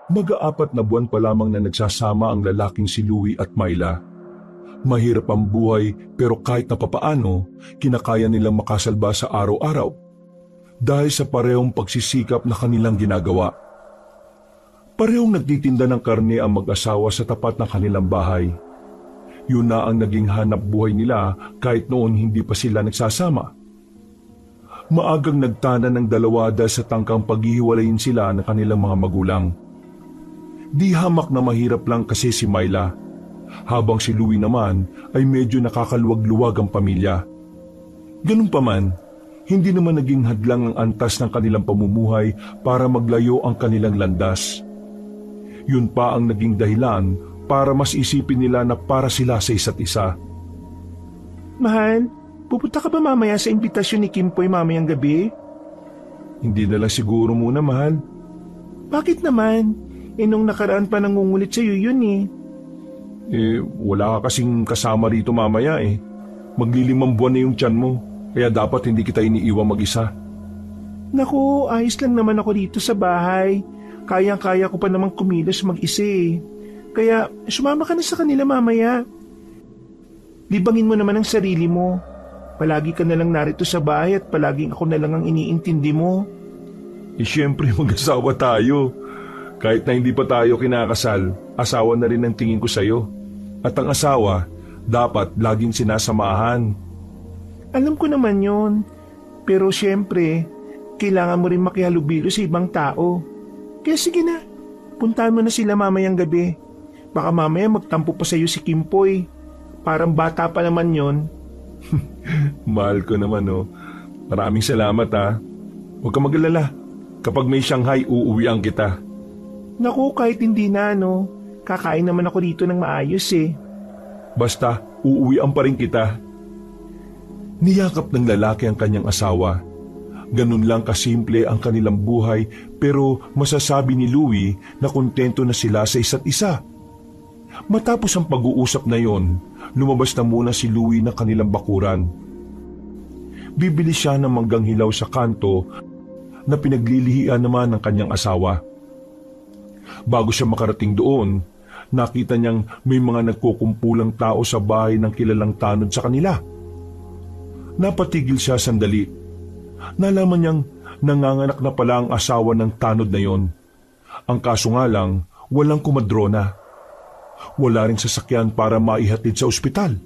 Mag-aapat na buwan pa lamang na nagsasama ang lalaking si Louie at Myla. Mahirap ang buhay pero kahit na papaano, kinakaya nilang makasalba sa araw-araw dahil sa parehong pagsisikap na kanilang ginagawa. Parehong nagtitinda ng karne ang mag-asawa sa tapat ng kanilang bahay. Yun na ang naging hanap buhay nila kahit noon hindi pa sila nagsasama. Maagang nagtana ng dalawa dahil sa tangkang paghihiwalayin sila ng kanilang mga magulang. Di hamak na mahirap lang kasi si Myla, habang si Louie naman ay medyo nakakaluwag-luwag ang pamilya. Ganun pa man, hindi naman naging hadlang ang antas ng kanilang pamumuhay para maglayo ang kanilang landas. Yun pa ang naging dahilan para mas isipin nila na para sila sa isa't isa. Mahal, pupunta ka ba mamaya sa imbitasyon ni Kimpoy mamayang gabi? Hindi na lang siguro muna, mahal. Bakit naman? Nung nakaraan pa nangungulit sa'yo yun eh. Wala ka kasing kasama rito mamaya eh. Maglilimang buwan na yung tiyan mo, kaya dapat hindi kita iniiwan mag-isa. Naku, ayos lang naman ako dito sa bahay. Kayang-kaya ko pa namang kumilos mag-isa eh. Kaya sumama ka na sa kanila mamaya. Libangin mo naman ang sarili mo. Palagi ka na lang narito sa bahay at palaging ako na lang ang iniintindi mo. Siyempre mag-asawa tayo. Kahit na hindi pa tayo kinakasal, asawa na rin ang tingin ko sa'yo. At ang asawa, dapat laging sinasamahan. Alam ko naman yon. Pero siyempre, kailangan mo rin makihalubilo sa ibang tao. Kaya sige na, puntahan mo na sila mamayang gabi. Baka mamaya magtampo pa sa'yo si Kimpoy. Parang bata pa naman yon. Mahal ko naman oh. Maraming salamat ha. Huwag ka mag-alala. Kapag may Shanghai, uuwian kita. Naku, kahit hindi na kakain naman ako dito ng maayos eh. Basta, uuwian pa rin kita. Niyakap ng lalaki ang kanyang asawa. Ganun lang kasimple ang kanilang buhay pero masasabi ni Louie na kontento na sila sa isa't isa. Matapos ang pag-uusap na yon, lumabas na muna si Louie ng kanilang bakuran. Bibili siya ng manggang hilaw sa kanto na pinaglilihian naman ng kanyang asawa. Bago siya makarating doon, nakita niyang may mga nagkukumpulang tao sa bahay ng kilalang tanod sa kanila. Napatigil siya sandali. Nalaman niyang nanganganak na pala ang asawa ng tanod na yon. Ang kaso nga lang, walang kumadrona. Wala ring sasakyan para maihatid sa ospital.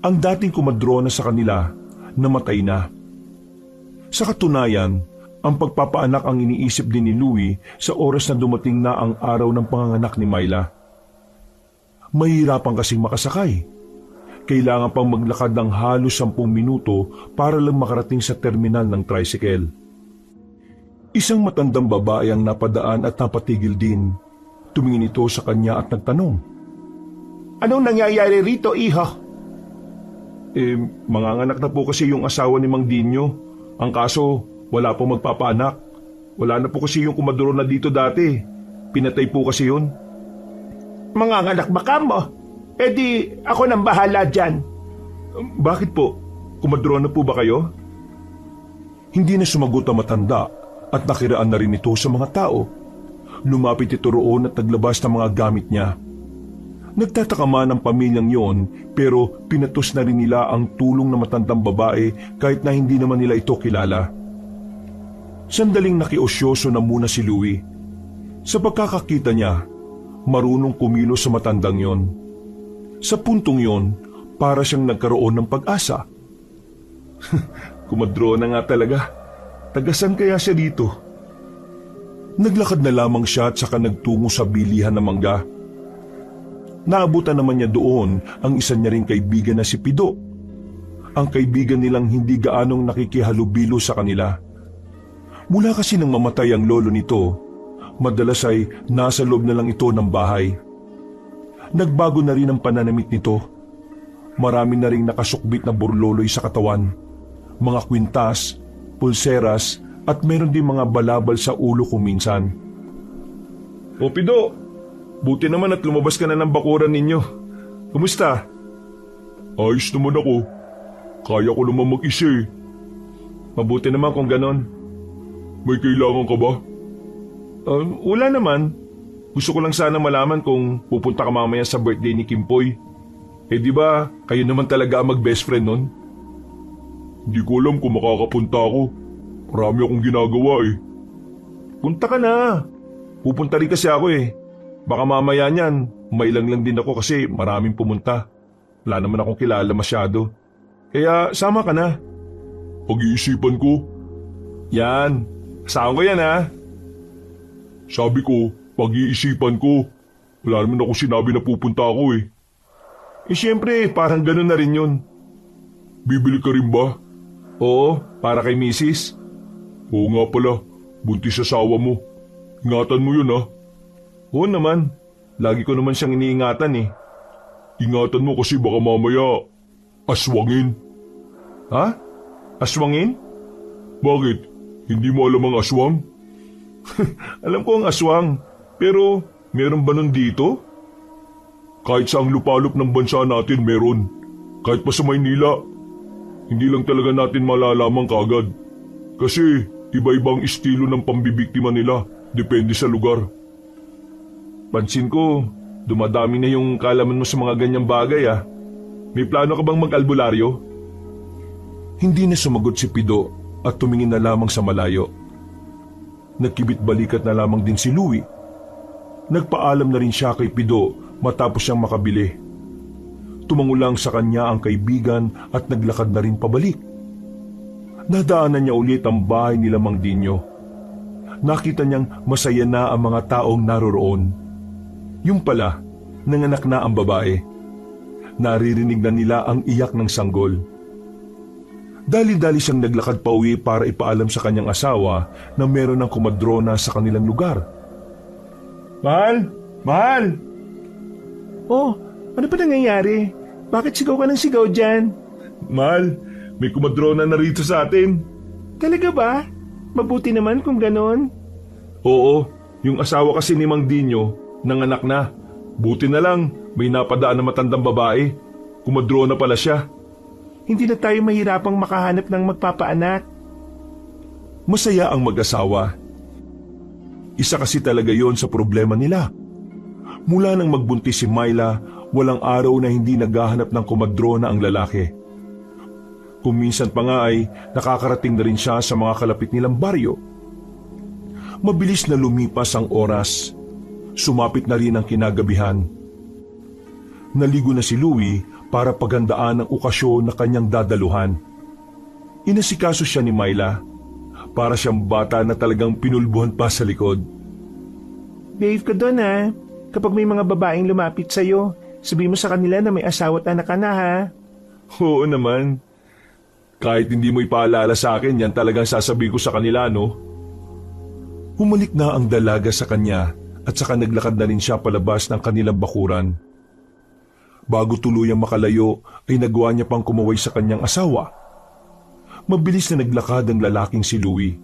Ang dating kumadrona sa kanila, namatay na. Sa katunayan, ang pagpapaanak ang iniisip din ni Louie sa oras na dumating na ang araw ng panganganak ni Myla. Mahirapan kasing makasakay. Kailangan pang maglakad ng halos 10 minuto para lang makarating sa terminal ng tricycle. Isang matandang babae ang napadaan at napatigil din. Tumingin ito sa kanya at nagtanong, Anong nangyayari rito, iha? Manganganak na po kasi yung asawa ni Mang Dinyo. Ang kaso, wala pong magpapaanak. Wala na po kasi yung kumadro na dito dati. Pinatay po kasi yun. Manganganak ba ka mo? Di ako nang bahala dyan. Bakit po? Kumadro na po ba kayo? Hindi na sumagot ang matanda at nakiraan na rin ito sa mga tao. Lumapit ito roon at naglabas ng mga gamit niya. Nagtataka man ang pamilyang yon pero pinatos na rin nila ang tulong na matandang babae kahit na hindi naman nila ito kilala. Sandaling nakiosyoso na muna si Louie. Sa pagkakakita niya, marunong kumilos sa matandang yon. Sa puntong yon, para siyang nagkaroon ng pag-asa. Kumadro na nga talaga. Tagasan kaya siya dito? Naglakad na lamang siya at saka nagtungo sa bilihan ng mangga. Naabutan naman niya doon ang isa niya ring kaibigan na si Pido. Ang kaibigan nilang hindi gaanong nakikihalubilo sa kanila. Mula kasi nang mamatay ang lolo nito, madalas ay nasa loob na lang ito ng bahay. Nagbago na rin ang pananamit nito. Marami na ring nakasukbit na burloloy sa katawan, mga kwintas, pulseras at meron din mga balabal sa ulo kung minsan. O Pido, buti naman at lumabas ka na ng bakuran ninyo. Kumusta? Ayos naman ako. Kaya ko naman mag-isa eh. Mabuti naman kung ganon. May kailangan ka ba? Wala naman. Gusto ko lang sana malaman kung pupunta ka mamaya sa birthday ni Kimpoy. Eh di ba, kayo naman talaga ang mag-best friend nun? Hindi ko alam kung makakapunta ako. Marami akong ginagawa eh. Punta ka na. Pupunta rin kasi ako eh. Baka mamaya niyan, mailang lang din ako kasi maraming pumunta. Wala naman akong kilala masyado. Kaya sama ka na. Pag-iisipan ko. Yan. Asahan ko yan ha. Sabi ko, pag-iisipan ko. Wala naman ako sinabi na pupunta ako eh. Eh syempre, parang ganun na rin yun. Bibili ka rin ba? Oo, para kay misis. Oo nga pala, buntis asawa mo. Ingatan mo yun ha. Oo naman, lagi ko naman siyang iniingatan eh. Ingatan mo kasi baka mamaya aswangin. Ha? Aswangin? Bakit? Hindi mo alam ang aswang? Alam ko ang aswang, pero meron ba nun dito? Kahit sa ang lupalop ng bansa natin meron. Kahit pa sa Maynila. Hindi lang talaga natin malalaman kagad. Kasi iba-ibang estilo ng pambibiktima nila. Depende sa lugar. Pansin ko, dumadami na yung kalaman mo sa mga ganyang bagay ah. May plano ka bang mag-albularyo? Hindi na sumagot si Pido at tumingin na lamang sa malayo. Nagkibit-balikat na lamang din si Louie. Nagpaalam na rin siya kay Pido matapos siyang makabili. Tumango lang sa kanya ang kaibigan at naglakad na rin pabalik. Nadaanan niya ulit ang bahay nila Mang Dinyo. Nakita niyang masaya na ang mga taong naroroon. Yung pala, nanganak na ang babae. Naririnig na nila ang iyak ng sanggol. Dali-dali siyang naglakad pa uwi para ipaalam sa kanyang asawa na meron ng kumadrona sa kanilang lugar. Mahal! Mahal! Oh, ano pa nangyayari? Bakit sigaw ka ng sigaw dyan? Mahal, may kumadrona na rito sa atin. Talaga ba? Mabuti naman kung ganon. Oo, yung asawa kasi ni Mang Dinyo, nanganak na. Buti na lang, may napadaan na matandang babae. Kumadrona pala siya. Hindi na tayo mahirapang makahanap ng magpapaanak. Masaya ang mag-asawa. Isa kasi talaga yon sa problema nila. Mula nang magbuntis si Myla, walang araw na hindi naghahanap ng kumadrona ang lalaki. Kung minsan pa nga ay nakakarating na rin siya sa mga kalapit nilang baryo. Mabilis na lumipas ang oras. Sumapit na rin ang kinagabihan. Naligo na si Louie para paghandaan ang okasyon na kanyang dadaluhan. Inasikaso siya ni Myla para siyang bata na talagang pinulbuhan pa sa likod. Behave ka doon ha. Kapag may mga babaeng lumapit sa'yo, sabihin mo sa kanila na may asawa at anak ka na ha. Oo naman. Kahit hindi mo ipaalala sa akin, yan talagang sasabihin ko sa kanila, no? Humalik na ang dalaga sa kanya at saka naglakad na rin siya palabas ng kanilang bakuran. Bago tuluyang makalayo ay nagawa niya pang kumaway sa kanyang asawa. Mabilis na naglakad ang lalaking si Louie.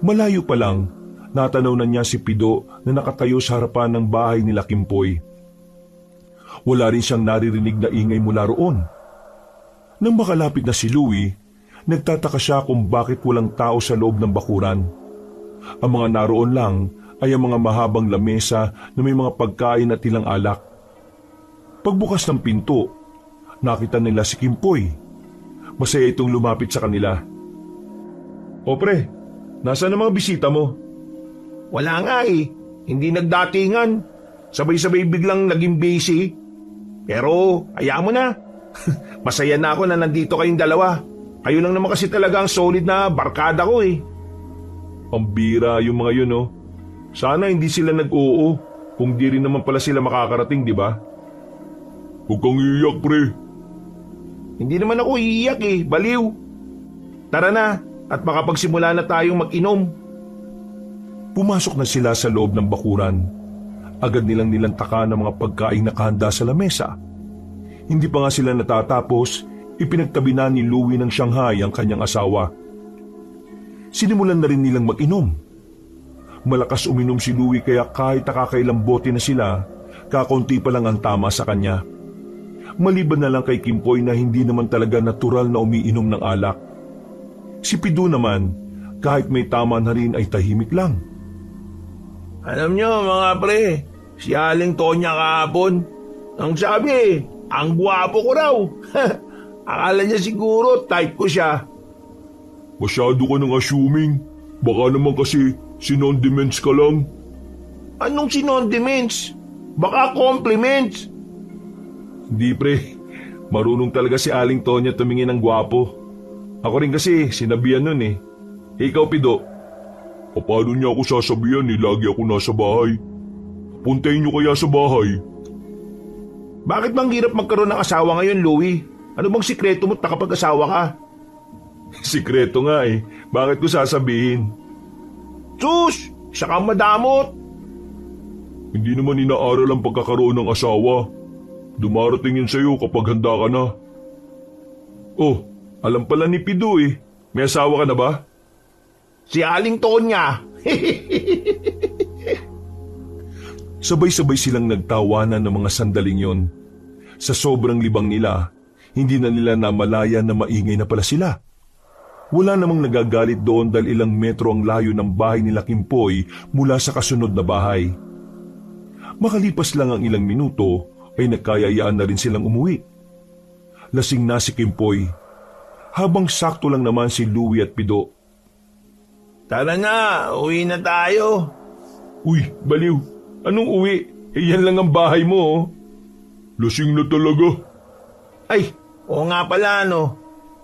Malayo pa lang, natanaw na niya si Pido na nakatayo sa harapan ng bahay nila Kimpoy. Wala rin siyang naririnig na ingay mula roon. Nang makalapit na si Louie, nagtataka siya kung bakit walang tao sa loob ng bakuran. Ang mga naroon lang ay ang mga mahabang lamesa na may mga pagkain at ilang alak. Pagbukas ng pinto, nakita nila si Kimpoy. Masaya itong lumapit sa kanila. O pre, nasaan ang mga bisita mo? Wala nga eh. Hindi nagdatingan. Sabay-sabay biglang naging busy. Pero, hayaan mo na. Masaya na ako na nandito kayong dalawa. Kayo lang naman kasi talaga ang solid na barkada ko eh. Pambira yung mga yun, oh. Sana hindi sila nag-oo kung di rin naman pala sila makakarating, di ba? Huwag kang iiyak, pre. Hindi naman ako iiyak eh, baliw. Tara na at makapagsimula na tayong mag-inom. Pumasok na sila sa loob ng bakuran. Agad nilang nilantaka ng mga pagkain na nakahanda sa lamesa. Hindi pa nga sila natatapos, ipinagtabi na ni Louie ng Shanghai ang kanyang asawa. Sinimulan na rin nilang mag-inom. Malakas uminom si Louie kaya kahit nakakailang bote na sila, kakaunti pa lang ang tama sa kanya. Maliban na lang kay Kimpoy na hindi naman talaga natural na umiinom ng alak. Si Pido naman, kahit may tama na rin ay tahimik lang. Alam nyo mga pre, si Aling Tonya kahapon, ang sabi, ang gwapo ko raw. Akala niya siguro type ko siya. Masyado ka nang assuming. Baka naman kasi sinondiments ka lang. Anong sinondiments? Baka compliments. Hindi pre, marunong talaga si Aling Tonya tumingin ng gwapo. Ako rin kasi sinabihan nun eh. Ikaw Pido, paano niya ako sasabihan eh, lagi ako nasa bahay. Puntayin niyo kaya sa bahay. Bakit bang hirap magkaroon ng asawa ngayon, Louie? Ano bang sikreto mo't nakapag-asawa ka? Sikreto nga eh, bakit ko sasabihin? Sus! Siya kang madamot! Hindi naman inaaral ang pagkakaroon ng asawa. Dumarating yun sa'yo kapag handa ka na. Oh, alam pala ni Pido eh. May asawa ka na ba? Si Aling Tonya! Sabay-sabay silang nagtawanan ng mga sandaling yon. Sa sobrang libang nila, hindi na nila namalaya na maingay na pala sila. Wala namang nagagalit doon dahil ilang metro ang layo ng bahay nila Kimpoy mula sa kasunod na bahay. Makalipas lang ang ilang minuto ay nagkayayaan na rin silang umuwi. Lasing na si Kimpoy, habang sakto lang naman si Louie at Pido. Tara na, uwi na tayo. Uy, baliw! Anong uwi? Yan lang ang bahay mo oh. Lasing na talaga. Ay, oo nga pala no.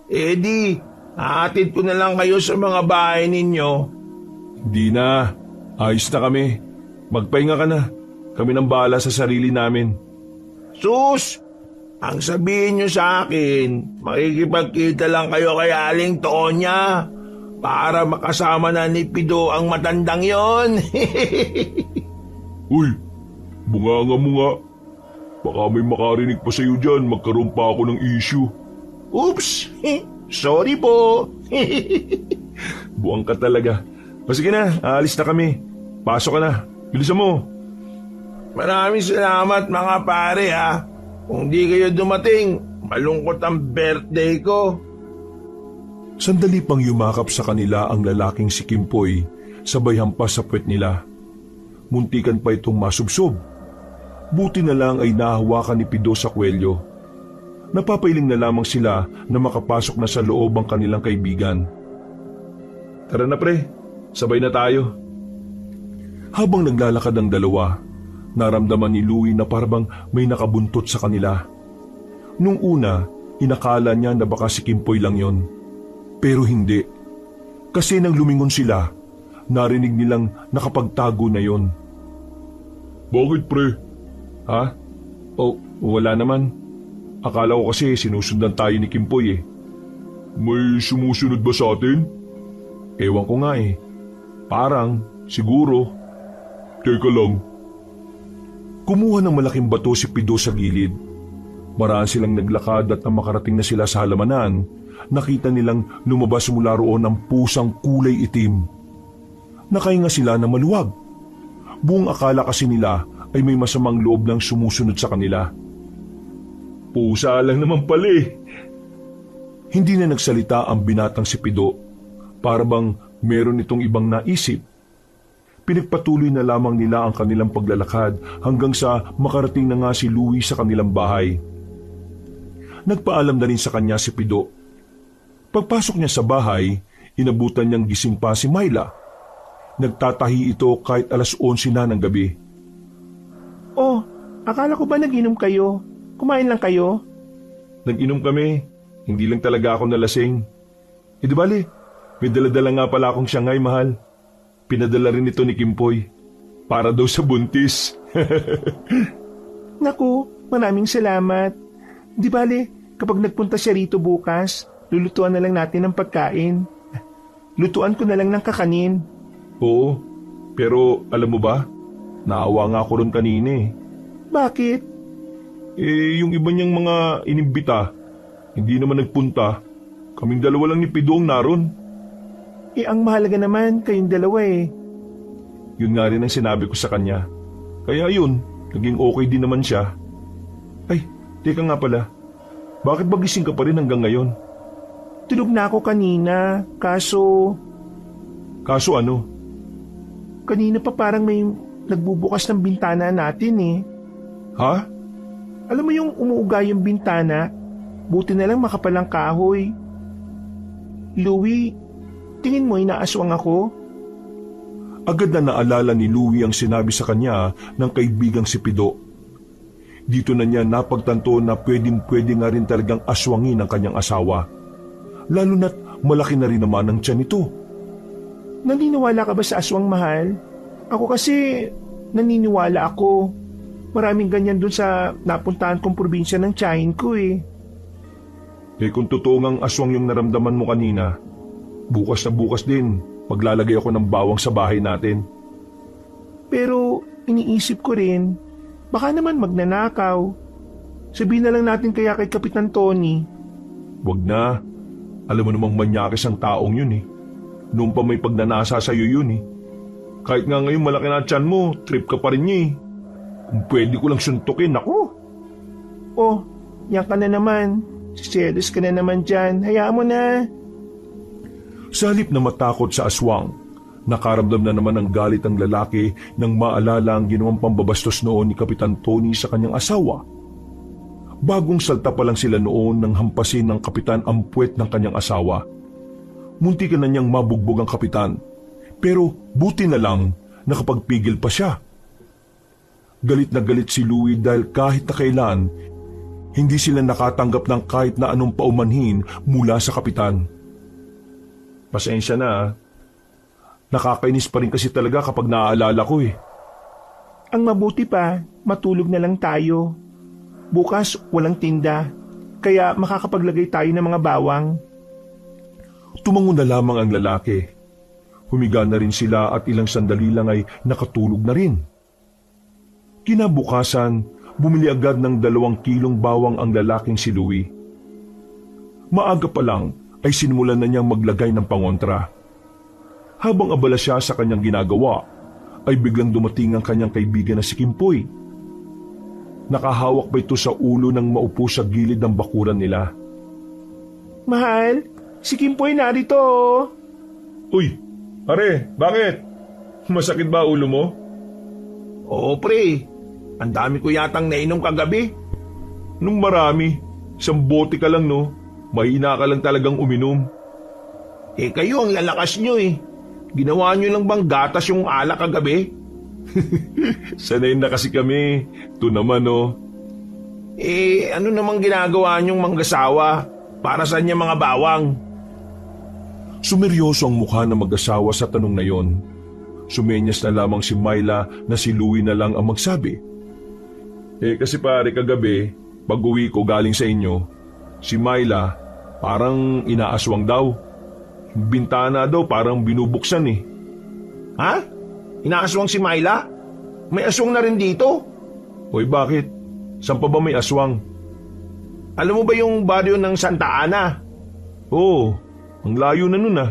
Di, hahatid ko na lang kayo sa mga bahay ninyo. Di na. Ayos na kami. Magpahinga ka na. Kami nang bahala sa sarili namin. Sus! Ang sabihin nyo sa akin, makikipagkita lang kayo kay Aling Tonya para makasama na ni Pido ang matandang yon. Uy, bunganga mo nga. Baka may makarinig pa sa'yo dyan, magkaroon pa ako ng issue. Oops! Sorry po. Buang ka talaga. O sige na, aalis na kami. Pasok ka na. Bilisan mo. Maraming salamat mga pare ha. Kung di kayo dumating, malungkot ang birthday ko. Sandali pang yumakap sa kanila ang lalaking si Kimpoy, sabay hampas sa puwet nila. Muntikan pa itong masubsob. Buti na lang ay nahawakan ni Pido sa kwelyo. Napapailing na lamang sila na makapasok na sa loob ang kanilang kaibigan. Tara na pre, sabay na tayo. Habang naglalakad ang dalawa, naramdaman ni Louie na parang may nakabuntot sa kanila. Nung una, inakala niya na baka si Kimpoy lang yon. Pero hindi. Kasi nang lumingon sila, narinig nilang nakapagtago na yon. Bakit pre? Ha? Oh, wala naman. Akala ko kasi sinusundan tayo ni Kimpoy eh. May sumusunod ba sa atin? Ewan ko nga eh. Parang, siguro. Teka lang. Kumuha ng malaking bato si Pido sa gilid. Maraan silang naglakad at nang makarating na sila sa halamanan, nakita nilang lumabas mula roon ang pusang kulay itim. Nakahinga sila na maluwag. Buong akala kasi nila ay may masamang loob ng sumusunod sa kanila. Pusa lang naman pala eh. Hindi na nagsalita ang binatang si Pido. Para bang meron itong ibang naisip. Pinagpatuloy na lamang nila ang kanilang paglalakad hanggang sa makarating na nga si Louie sa kanilang bahay. Nagpaalam na rin sa kanya si Pido. Pagpasok niya sa bahay, inabutan niyang gising pa si Myla. Nagtatahi ito kahit alas 11 na ng gabi. Oh, akala ko ba nag-inom kayo? Kumain lang kayo? Nag-inom kami. Hindi lang talaga ako nalasing. Di bali, may daladala nga pala akong Shanghai, mahal. Pinadala rin ito ni Kimpoy. Para daw sa buntis. Naku, maraming salamat. Di bali, kapag nagpunta siya rito bukas, lulutuan na lang natin ng pagkain. Lutuan ko na lang ng kakanin. Oo, pero alam mo ba? Naawa nga ako ron kanina eh. Bakit? Yung iba niyang mga inimbita, hindi naman nagpunta. Kaming dalawa lang ni Pido ang naroon. Ang mahalaga naman, kayong dalawa eh. Yun nga rin ang sinabi ko sa kanya. Kaya yun, naging okay din naman siya. Ay, teka nga pala. Bakit ba gising ka pa rin hanggang ngayon? Tulog na ako kanina, kaso... Kaso ano? Kanina pa parang may nagbubukas ng bintana natin eh. Ha? Alam mo yung umuuga yung bintana? Buti na lang makapalang kahoy. Louie, tingin mo inaaswang ako? Agad na naalala ni Louie ang sinabi sa kanya ng kaibigang si Pido. Dito na niya napagtanto na pwedeng-pwede nga rin talagang aswangin ang kanyang asawa. Lalo na't malaki na rin naman ang tiyan nito. Naniniwala ka ba sa aswang, mahal? Ako kasi naniniwala ako. Maraming ganyan dun sa napuntahan kong probinsya ng tiyahin ko eh. Eh kung totoo ngang aswang yung naramdaman mo kanina, bukas na bukas din maglalagay ako ng bawang sa bahay natin. Pero iniisip ko rin, baka naman magnanakaw. Sabihin na lang natin kaya kay Kapitan Tony. Wag na. Alam mo namang manyakis ang taong yun eh. Noong pa may pagnanasa sa'yo yun eh. Kahit nga ngayon malaki na tiyan mo, trip ka pa rin niya eh. Kung pwede ko lang suntukin, ako. Oh, yan ka na naman. Selos ka na naman dyan. Hayaan mo na. Sa halip na matakot sa aswang, nakaramdam na naman ng galit ang lalaki nang maalala ang ginawang pambabastos noon ni Kapitan Tony sa kanyang asawa. Bagong salta pa lang sila noon nang hampasin ng kapitan ang puwet ng kanyang asawa. Munti ka na niyang mabugbog ang kapitan, pero buti na lang nakapagpigil pa siya. Galit na galit si Louie dahil kahit na kailan, hindi sila nakatanggap ng kahit na anong paumanhin mula sa kapitan. Pasensya na. Nakakainis pa rin kasi talaga kapag naaalala ko eh. Ang mabuti pa, matulog na lang tayo. Bukas walang tinda, kaya makakapaglagay tayo ng mga bawang. Tumango na lamang ang lalaki. Humiga na rin sila at ilang sandali lang ay nakatulog na rin. Kinabukasan, bumili agad ng 2 kilong bawang ang lalaking si Louie. Maaga pa lang ay sinimulan na niyang maglagay ng pangontra. Habang abala siya sa kanyang ginagawa, ay biglang dumating ang kanyang kaibigan na si Kimpoy. Nakahawak pa ito sa ulo nang maupo sa gilid ng bakuran nila. Mahal, si Kimpoy narito. Uy, pare, bakit? Masakit ba ulo mo? Oo pre, ang dami ko yatang nainom kagabi. Nung marami, 1 bote ka lang no, mahina ka lang talagang uminom. Eh kayo ang lalakas nyo eh. Ginawa nyo lang bang gatas yung alak kagabi? Sanay na kasi kami, ito naman no. Eh ano namang ginagawa nyong manggasawa? Para sa niya mga bawang? Sumeryoso ang mukha ng mag-asawa sa tanong na yon. Sumenyas na lamang si Myla na si Louie na lang ang magsabi. Eh kasi pare kagabi, pag uwi ko galing sa inyo, si Myla parang inaaswang daw. Bintana daw parang binubuksan eh. Ha? Inaaswang si Myla? May aswang na rin dito? Hoy bakit? Saan pa ba may aswang? Alam mo ba yung baryo ng Santa Ana? Oo, ang layo na nun ah.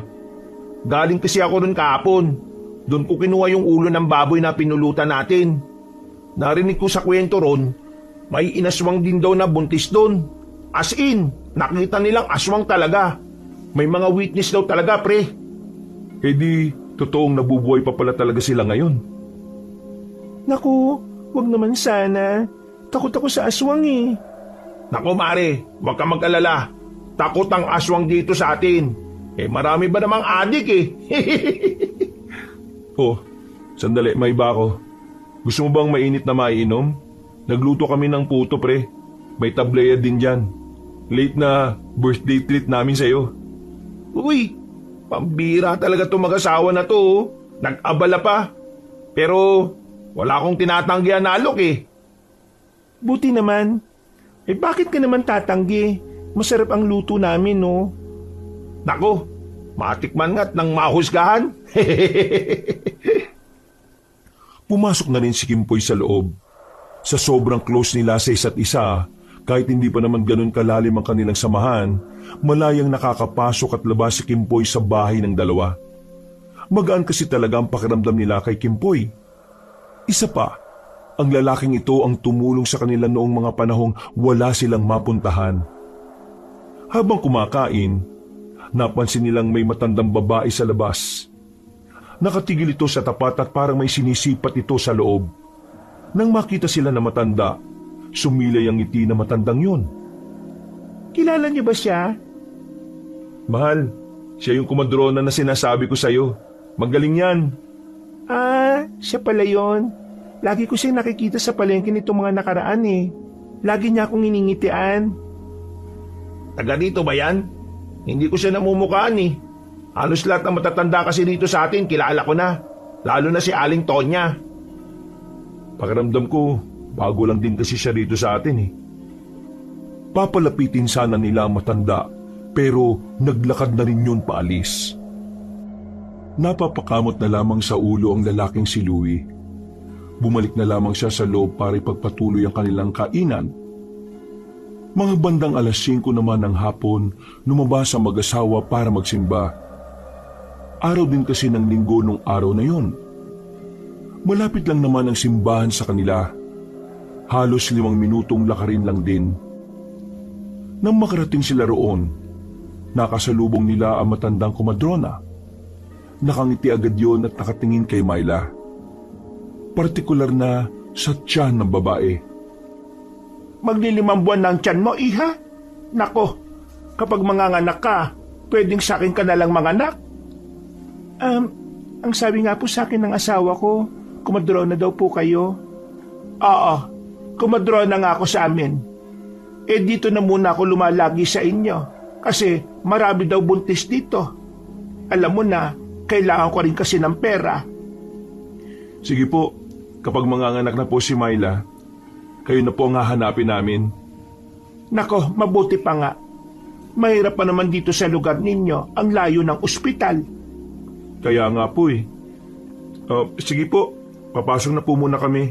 Galing kasi ako ron kahapon. Doon ko kinuha yung ulo ng baboy na pinulutan natin. Narinig ko sa kwento ron, may inaswang din daw na buntis doon. As in, nakita nilang aswang talaga. May mga witness daw talaga, pre. Eh di, totoong nabubuhay pa pala talaga sila ngayon. Naku, wag naman sana. Takot ako sa aswang eh. Naku mare, huwag ka mag-alala. Takot ang aswang dito sa atin. Eh marami ba namang adik eh. Oh, sandali, may iba ako. Gusto mo bang mainit na maiinom? Nagluto kami ng puto pre. May tableya din dyan. Late na birthday treat namin sa'yo. Uy, pambira talaga itong mag-asawa na to. Oh. Nag-abala pa. Pero wala akong tinatanggihan na alok eh. Buti naman. Eh bakit ka naman tatanggi? Masarap ang luto namin, no? Nako, matikman nga't nang mahusgahan. Pumasok na rin si Kimpoy sa loob. Sa sobrang close nila sa isa't isa, kahit hindi pa naman ganun kalalim ang kanilang samahan, malayang nakakapasok at labas si Kimpoy sa bahay ng dalawa. Magaan kasi talaga ang pakiramdam nila kay Kimpoy. Isa pa, ang lalaking ito ang tumulong sa kanila noong mga panahong wala silang mapuntahan. Habang kumakain, napansin nilang may matandang babae sa labas. nakatigil ito sa tapat at parang may sinisipat ito sa loob. Nang makita sila na matanda, sumilay ang ngiti na matandang yun. Kilala niyo ba siya? Mahal, siya yung kumadrona na sinasabi ko sa'yo. Magaling yan. Ah, siya pala yun. Lagi ko siya nakikita sa palengke nitong mga nakaraan eh. Lagi niya akong iningitian. Taga dito ba yan? Hindi ko siya namumukhaan eh. Halos lahat ng matatanda kasi dito sa atin, kilala ko na. Lalo na si Aling Tonya. Pakiramdam ko, bago lang din kasi siya dito sa atin eh. Papalapitin sana nila ang matanda, pero naglakad na rin yun paalis. Napapakamot na lamang sa ulo ang lalaking si Louie. Bumalik na lamang siya sa loob para ipagpatuloy ang kanilang kainan. Mga bandang 5:00 naman ng hapon, lumabas ang mag-asawa para magsimba. Araw din kasi ng linggo nung araw na yun. Malapit lang naman ang simbahan sa kanila. Halos 5 minutong lakarin lang din. Nang makarating sila roon, nakasalubong nila ang matandang kumadrona. Nakangiti agad yon at nakatingin kay Myla. Partikular na sa tiyan ng babae. Maglilimang buwan ng tiyan mo, iha? Nako, kapag manganganak ka, pwedeng sa akin ka nalang manganak. Ang sabi nga po sa akin ng asawa ko, kumadrona daw po kayo. Oo, kumadrona nga ako sa amin. Eh dito na muna ako lumalagi sa inyo kasi marami daw buntis dito. Alam mo na, kailangan ko rin kasi ng pera. Sige po, kapag manganganak na po si Myla, kayo na po ang hahanapin namin. Nako, mabuti pa nga. Mahirap pa naman dito sa lugar ninyo, ang layo ng ospital. Kaya nga po eh. Sige po, papasok na po muna kami.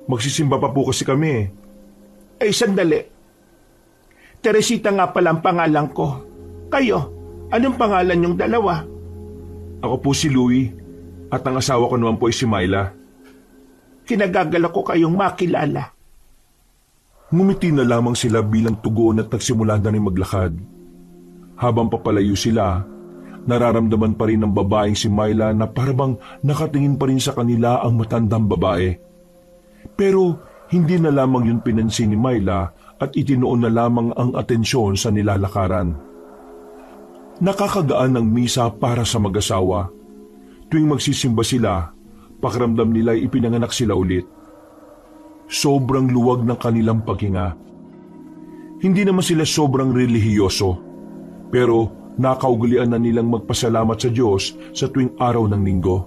Magsisimba pa po kasi kami eh. Ay, sandali. Teresita nga pala ang pangalan ko. Kayo, anong pangalan niyong dalawa? Ako po si Louie at ang asawa ko naman po ay si Myla. Kinagagala ko kayong makilala. Ngumiti na lamang sila bilang tugon at nagsimula na rin maglakad. Habang papalayo sila, nararamdaman pa rin ng babaeng si Myla na parabang nakatingin pa rin sa kanila ang matandang babae. Pero hindi na lamang yun pinansin ni Myla at itinoon na lamang ang atensyon sa nilalakaran. Nakakagaan ng misa para sa mag-asawa. Tuwing magsisimba sila, pakiramdam nila ipinanganak sila ulit. Sobrang luwag ng kanilang paghinga. Hindi naman sila sobrang relihiyoso, pero nakaugalian na nilang magpasalamat sa Diyos sa tuwing araw ng linggo.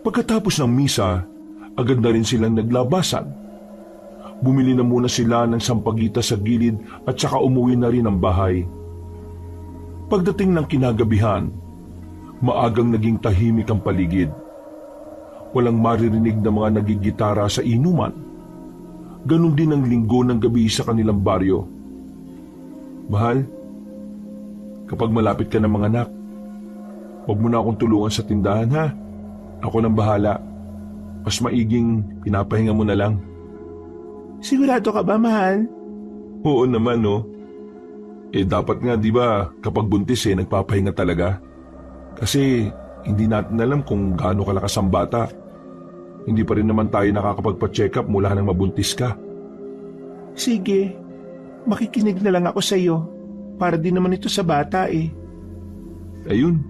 Pagkatapos ng misa, agad na rin silang naglabasan. Bumili na muna sila ng sampagita sa gilid at saka umuwi na rin ang bahay. Pagdating ng kinagabihan, maagang naging tahimik ang paligid. Walang maririnig na mga nagigitara sa inuman. Ganon din ang linggo ng gabi sa kanilang baryo. Mahal, kapag malapit ka ng mga anak, huwag mo na akong tulungan sa tindahan ha. Ako nang bahala. Mas maiging pinapahinga mo na lang. Sigurado ka ba, mahal? Oo naman no. Dapat nga di ba kapag buntis nagpapahinga talaga. Kasi hindi natin alam kung gaano kalakas ang bata. Hindi pa rin naman tayo nakakapagpa-check up mula nang mabuntis ka. Sige, makikinig na lang ako sa iyo. Para din naman ito sa bata eh. Ayun,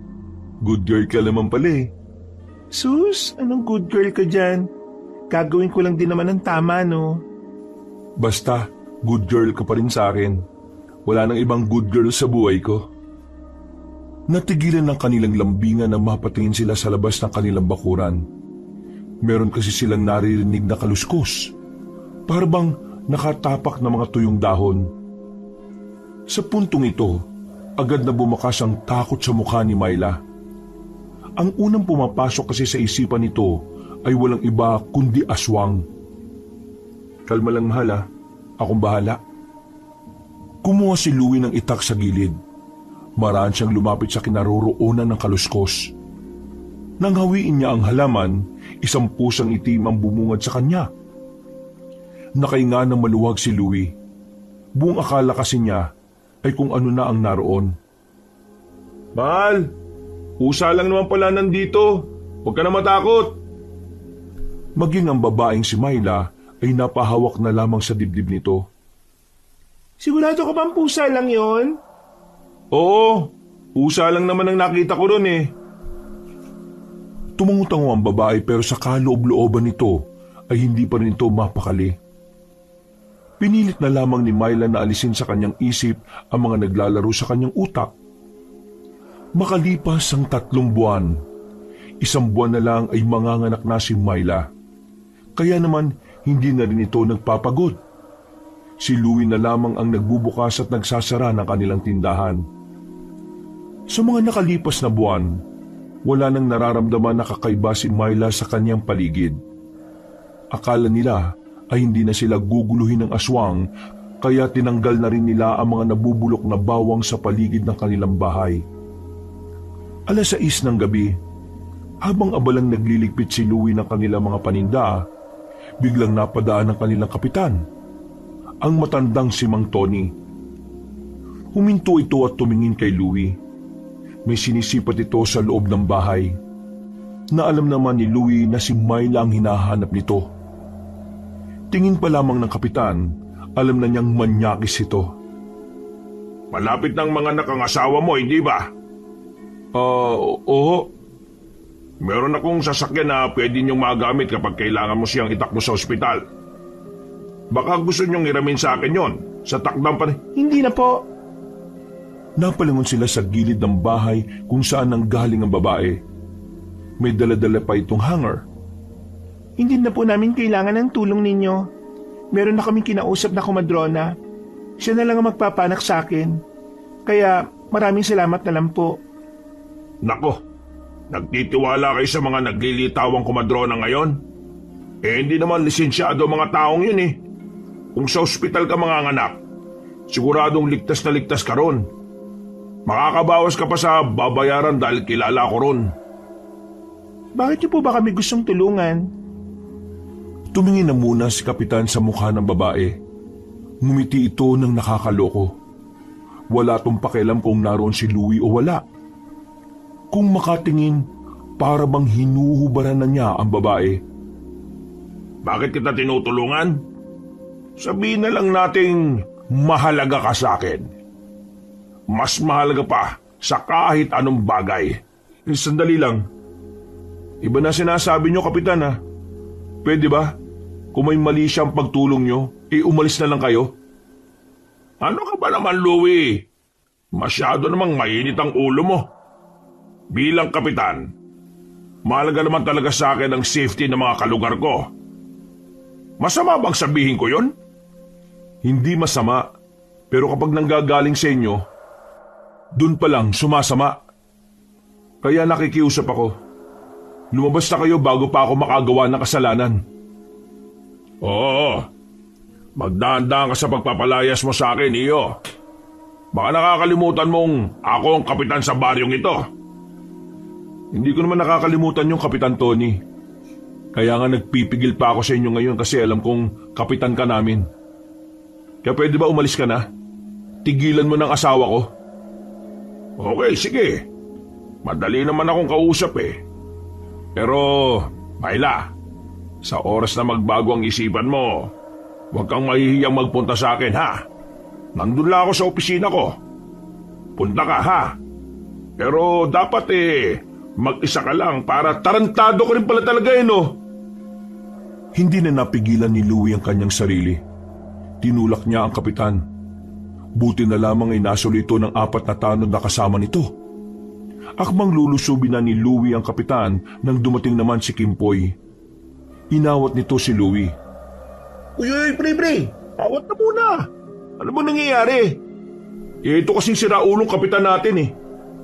good girl ka naman pala eh. Sus, anong good girl ka dyan? Gagawin ko lang din naman ang tama, no? Basta, good girl ka pa rin sa akin. Wala nang ibang good girl sa buhay ko. Natigilan ng kanilang lambingan na mapatingin sila sa labas ng kanilang bakuran. Meron kasi silang naririnig na kaluskos. Para bang nakatapak na mga tuyong dahon. Sa puntong ito, agad na bumakas ang takot sa mukha ni Myla. Ang unang pumapasok kasi sa isipan nito ay walang iba kundi aswang. Kalma lang mahal ha, akong bahala. Kumuha si Louie ng itak sa gilid. Maraan siyang lumapit sa kinaroroonan ng kaluskos. Nang hawiin niya ang halaman, isang pusang itim ang bumungad sa kanya. Nakainga ng maluwag si Louie. Buong akala kasi niya ay kung ano na ang naroon. Mahal, Usa lang naman pala nandito. Huwag ka na matakot. Maging ang babaeng si Myla ay napahawak na lamang sa dibdib nito. Sigurado ka bang pusa lang yon? Oo, usa lang naman ang nakita ko ron eh. Tumungutango ang babae pero sa kaloob-looban nito ay hindi pa rin ito mapakali. Pinilit na lamang ni Myla na alisin sa kanyang isip ang mga naglalaro sa kanyang utak. Makalipas ang 3 buwan, 1 buwan na lang ay manganganak na si Myla. Kaya naman hindi na rin ito nagpapagod. Si Louie na lamang ang nagbubukas at nagsasara ng kanilang tindahan. Sa mga nakalipas na buwan, wala nang nararamdaman na kakaiba si Myla sa kanyang paligid. Akala nila ay hindi na sila guguluhin ng aswang, kaya tinanggal na rin nila ang mga nabubulok na bawang sa paligid ng kanilang bahay. 6:00 ng gabi, habang abalang nagliligpit si Louie ng kanilang mga paninda, biglang napadaan ng kanilang kapitan, ang matandang si Mang Tony. Huminto ito at tumingin kay Louie. May sinisipat ito sa loob ng bahay. Na alam naman ni Louie na si Myla ang hinahanap nito. Tingin pa lamang ng kapitan, alam na niyang manyakis ito. Malapit ng mga nakangasawa mo, hindi ba? Oo. Meron akong sasakyan na pwede niyong magamit kapag kailangan mo siyang itakbo sa ospital. Baka gusto niyong iramin sa akin yon, sa takdang pa rin. Hindi na po. Napalingon sila sa gilid ng bahay kung saan nanggaling ang babae. May dala-dala pa itong hanger. Hindi na po namin kailangan ng tulong ninyo. Meron na kaming kinausap na komadrona. Siya na lang ang magpapanak sa akin. Kaya maraming salamat na lang po. Nako, nagtitiwala kayo sa mga naglilitawang kumadrona ngayon? Hindi naman lisensyado ang mga taong yun eh. Kung sa ospital ka manganganak, siguradong ligtas na ligtas ka ron. Makakabawas ka pa sa babayaran dahil kilala ko ron. Bakit niyo po ba kami gustong tulungan? Tumingin na muna si kapitan sa mukha ng babae. Ngumiti ito ng nakakaloko. Wala tong pakialam kung naroon si Louie o wala. Kung makatingin, para bang hinuhubaran na niya ang babae. Bakit kita tinutulungan? Sabihin na lang nating mahalaga ka sa akin. Mas mahalaga pa sa kahit anong bagay. Sandali lang. Iba na sinasabi niyo, kapitan ha. Pwede ba? Kung may mali siyang pagtulong niyo, umalis na lang kayo. Ano ka ba naman, Louie? Masyado namang mainit ang ulo mo. Bilang kapitan, mahalaga naman talaga sa akin ang safety ng mga kalugar ko. Masama bang sabihin ko yon? Hindi masama, pero kapag nanggagaling sa inyo, dun pa lang sumasama. Kaya nakikiusap ako. Lumabas na kayo bago pa ako makagawa ng kasalanan. Oo, magdahan-dahan ka sa pagpapalayas mo sa akin, iyo. Baka nakakalimutan mong ako ang kapitan sa baryong ito. Hindi ko naman nakakalimutan yung Kapitan Tony. Kaya nga nagpipigil pa ako sa inyo ngayon kasi alam kong kapitan ka namin. Kaya pwede ba umalis ka na? Tigilan mo ng asawa ko. Okay, sige. Madali naman akong kausap eh. Pero, Myla, sa oras na magbago ang isipan mo, huwag kang mahihiyang magpunta sa akin, ha? Nandun lang ako sa opisina ko. Punta ka, ha? Pero dapat mag-isa ka lang para tarantado ko rin pala talaga no? Hindi na napigilan ni Louie ang kanyang sarili. Tinulak niya ang kapitan. Buti na lamang ay nasuli ito ng 4 na tanod na kasama nito. Akmang lulusubin na ni Louie ang kapitan nang dumating naman si Kimpoy. Inawat nito si Louie. Uy, pre, awat na muna. Ano ba nangyayari? Ito kasing siraulong kapitan natin eh.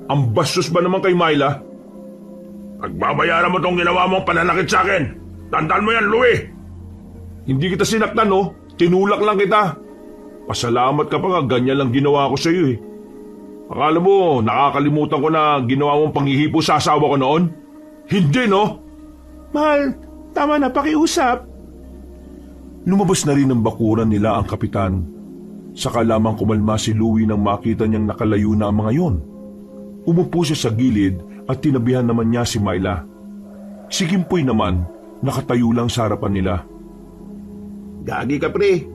Ang bastos ba naman kay Myla? Pagbabayaran mo tong ginawa mong pananakit sa akin. Tandaan mo yan, Louie. Hindi kita sinaktan, no? Tinulak lang kita. Pasalamat ka pa nga, ganyan lang ginawa ko sa iyo eh. Akala mo, nakakalimutan ko na ginawa mong panghihipo sa asawa ko noon? Hindi, no? Mahal, tama na, pakiusap. Lumabas na rin ng bakuran nila ang kapitan. Saka lamang kumalma si Louie nang makita niyang nakalayo na ang mga yon. Umupo siya sa gilid at tinabihan naman niya si Myla. Si Kimpoy naman, nakatayo lang sa harapan nila. Gagi ka pre,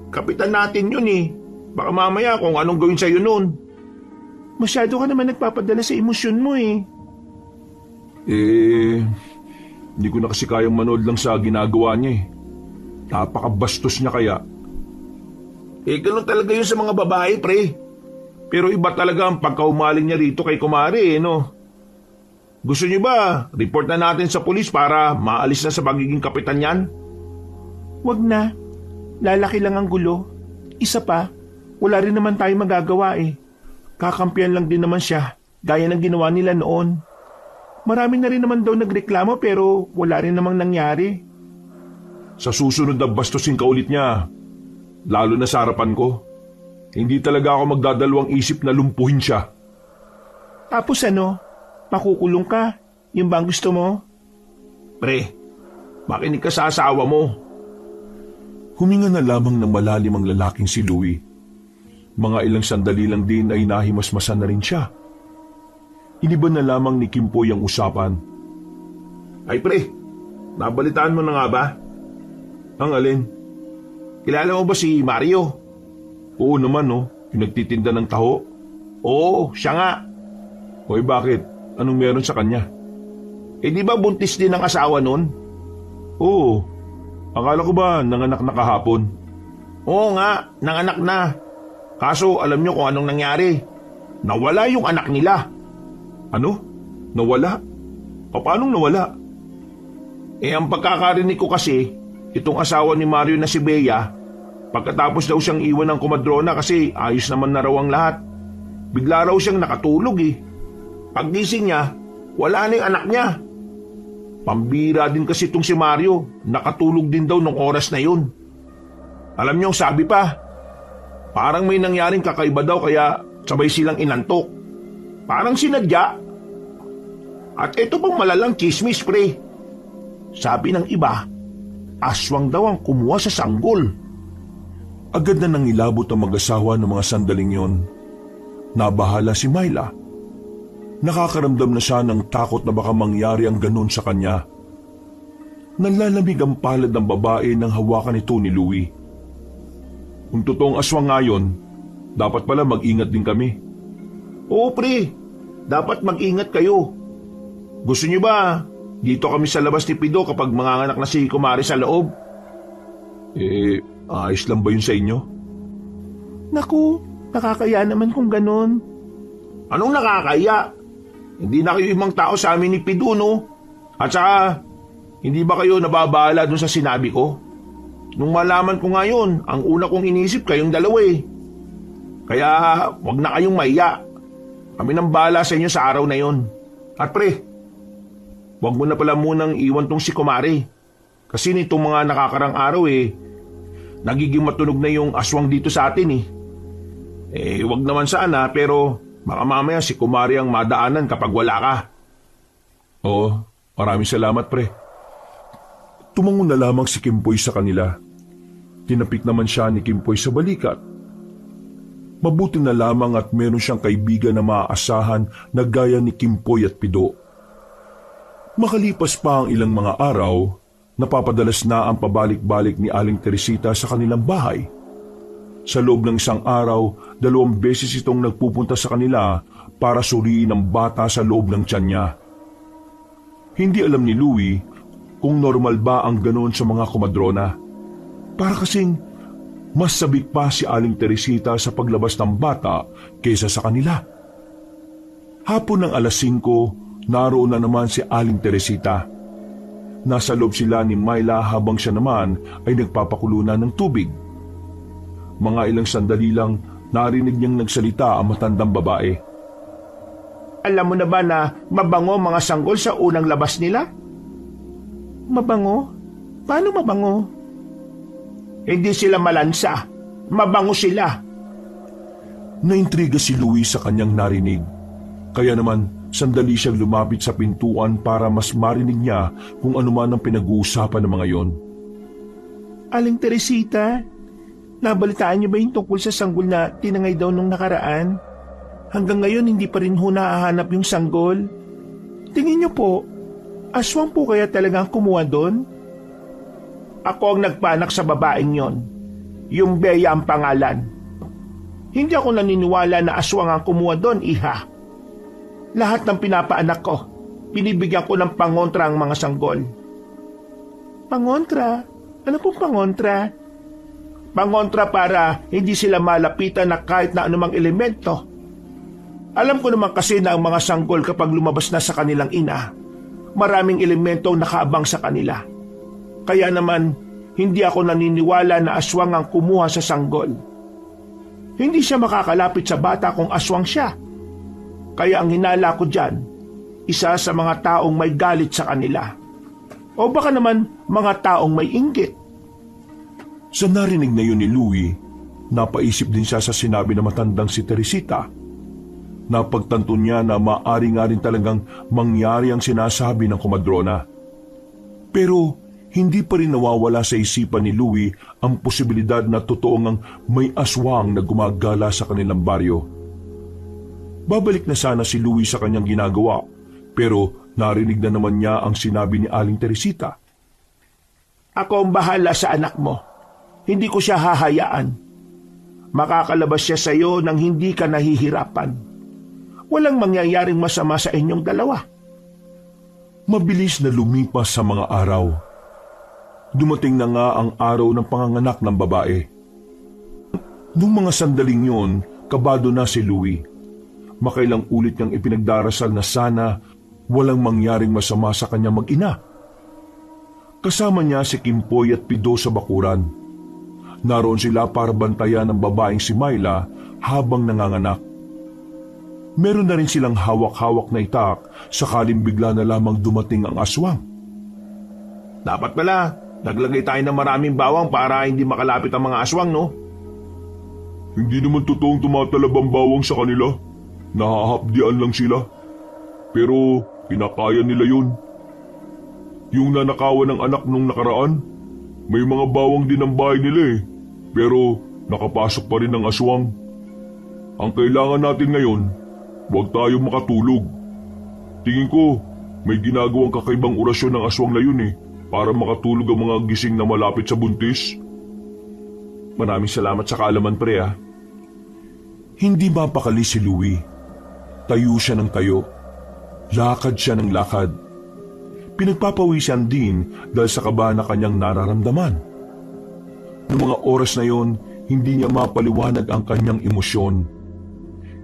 kapitan natin yun eh. Baka mamaya kung anong gawin sa'yo nun. Masyado ka naman nagpapadala sa emosyon mo eh. Hindi ko na kasi kayang manood lang sa ginagawa niya eh. Napakabastos niya kaya. Ganun talaga yun sa mga babae pre. Pero iba talaga ang pagkaumaling niya rito kay kumare eh no. Gusto niyo ba, report na natin sa pulis para maalis na sa pagiging kapitan yan? Wag na. Lalaki lang ang gulo. Isa pa, wala rin naman tayo magagawa eh. Kakampiyan lang din naman siya, gaya ng ginawa nila noon. Marami na rin naman daw nagreklamo pero wala rin namang nangyari. Sa susunod na bastusin ka ulit niya, lalo na sa harapan ko, hindi talaga ako magdadalawang isip na lumpuhin siya. Tapos ano, makukulong ka? Yung ba ang gusto mo? Pre, makinig ka sa asawa mo. Huminga na lamang ng malalim ang lalaking si Louie. Mga ilang sandali lang din ay nahimasmasan na rin siya. Iniba na lamang ni Kimpoy ang usapan. Ay pre, nabalitaan mo na nga ba? Ang alin? Kilala mo ba si Mario? Oo naman no, yung nagtitinda ng taho. Oo, siya nga. Hoy bakit? Anong meron sa kanya? Di ba buntis din ang asawa nun? Oo, akala ko ba nanganak na kahapon? Oo nga, nanganak na. Kaso alam nyo kung anong nangyari. Nawala yung anak nila. Ano? Nawala? Paanong nawala? Ang pagkakarinig ko kasi, itong asawa ni Mario na si Bea, pagkatapos daw siyang iwan ng komadrona kasi ayos naman na raw ang lahat. Bigla raw siyang nakatulog eh. Paggising niya, wala na yung anak niya. Pambira din kasi itong si Mario, nakatulog din daw nung oras na yun. Alam niyo, sabi pa, parang may nangyaring kakaiba daw kaya sabay silang inantok. Parang sinadya. At ito pang malalang chismis, pre. Sabi ng iba, aswang daw ang kumuha sa sanggol. Agad na nangilabot ang mag-asawa ng mga sandaling yon. Nabahala si Myla. Nakakaramdam na siya ng takot na baka mangyari ang ganun sa kanya. Nanlalamig ang palad ng babae nang hawakan ito ni Louie. Kung totoong aswang nga yun, dapat pala mag-ingat din kami. Oo pre, dapat mag-ingat kayo. Gusto niyo ba, dito kami sa labas ni Pido kapag manganganak na si Kumari sa loob? Ayos lang ba yun sa inyo? Naku, nakakaya naman kung ganun. Anong nakakaya? Hindi na kayo ibang tao sa amin ni Pido, no? At saka, hindi ba kayo nababahala dun sa sinabi ko? Nung malaman ko ngayon, ang una kong inisip kayong dalawa eh. Kaya, wag na kayong mahiya. Kami nang bahala sa inyo sa araw na yon. At pre, wag mo na pala munang iwan tong si Kumari. Kasi nitong mga nakakarang araw nagiging matunog na yung aswang dito sa atin eh. Wag naman sana pero baka mamaya si Kumari ang madaanan kapag wala ka. Oo, maraming salamat pre. Tumango na lamang si Kimpoy sa kanila. Tinapik naman siya ni Kimpoy sa balikat. Mabuti na lamang at meron siyang kaibigan na maaasahan na gaya ni Kimpoy at Pido. Makalipas pa ang ilang mga araw, napapadalas na ang pabalik-balik ni Aling Teresita sa kanilang bahay. Sa loob ng isang araw, 2 beses itong nagpupunta sa kanila para suriin ang bata sa loob ng tiyan niya. Hindi alam ni Louie kung normal ba ang ganoon sa mga komadrona. Para kasing mas sabik pa si Aling Teresita sa paglabas ng bata kaysa sa kanila. Hapon ng 5:00, naroon na naman si Aling Teresita. Nasa loob sila ni Myla habang siya naman ay nagpapakulunan ng tubig. Mga ilang sandali lang narinig niyang nagsalita ang matandang babae. Alam mo na ba na mabango mga sanggol sa unang labas nila? Mabango? Paano mabango? Hindi sila malansa. Mabango sila. Naintriga si Louie sa kanyang narinig. Kaya naman, sandali siyang lumapit sa pintuan para mas marinig niya kung ano man ang pinag-uusapan ng mga yon. Aling Teresita, nabalitaan niyo ba yung tungkol sa sanggol na tinangay daw nung nakaraan? Hanggang ngayon hindi pa rin ho nahahanap yung sanggol. Tingin niyo po, aswang po kaya talagang kumuha doon? Ako ang nagpanak sa babaeng yon. Yung Bea ang pangalan. Hindi ako naniniwala na aswang ang kumuha doon, iha. Lahat ng pinapaanak ko, binibigyan ko ng pangontra ang mga sanggol. Pangontra? Ano pong pangontra? Pangontra para hindi sila malapitan na kahit na anumang elemento. Alam ko naman kasi na ang mga sanggol kapag lumabas na sa kanilang ina, maraming elemento ang nakaabang sa kanila. Kaya naman, hindi ako naniniwala na aswang ang kumuha sa sanggol. Hindi siya makakalapit sa bata kung aswang siya. Kaya ang hinala ko dyan, isa sa mga taong may galit sa kanila. O baka naman mga taong may inggit. Sa narinig na yun ni Louie, napaisip din siya sa sinabi na matandang si Teresita. Napagtanto niya na maaari nga rin talagang mangyari ang sinasabi ng komadrona. Pero hindi pa rin nawawala sa isipan ni Louie ang posibilidad na totoong ang may aswang na gumagala sa kanilang baryo. Babalik na sana si Louie sa kanyang ginagawa, pero narinig na naman niya ang sinabi ni Aling Teresita. Ako ang bahala sa anak mo. Hindi ko siya hahayaan. Makakalabas siya sa iyo nang hindi ka nahihirapan. Walang mangyayaring masama sa inyong dalawa. Mabilis na lumipas sa mga araw. Dumating na nga ang araw ng panganganak ng babae. Nung mga sandaling yun, kabado na si Louie. Makailang ulit niyang ipinagdarasal na sana walang mangyaring masama sa kanya mag-ina. Kasama niya si Kimpoy at Pido sa bakuran. Naroon sila para bantayan ng babaeng si Myla habang nanganganak. Meron na rin silang hawak-hawak na itak sakaling bigla na lamang dumating ang aswang. Dapat pala, naglagay tayo ng maraming bawang para hindi makalapit ang mga aswang, no? Hindi naman totoong tumatalab ang bawang sa kanila. Nahahapdian lang sila. Pero kinakaya nila yun. Yung nanakawan ng anak nung nakaraan, may mga bawang din ang bahay nila eh. Pero nakapasok pa rin ang aswang. Ang kailangan natin ngayon, huwag tayo makatulog. Tingin ko, may ginagawang kakaibang orasyon ng aswang na yun eh, para makatulog ang mga gising na malapit sa buntis. Maraming salamat sa kaalaman, pre, ha? Hindi mapakali si Louie. Tayo siya ng tayo. Lakad siya ng lakad. Pinagpapawisan din dahil sa kaba na kanyang nararamdaman. Noong mga oras na yon, hindi niya mapaliwanag ang kanyang emosyon.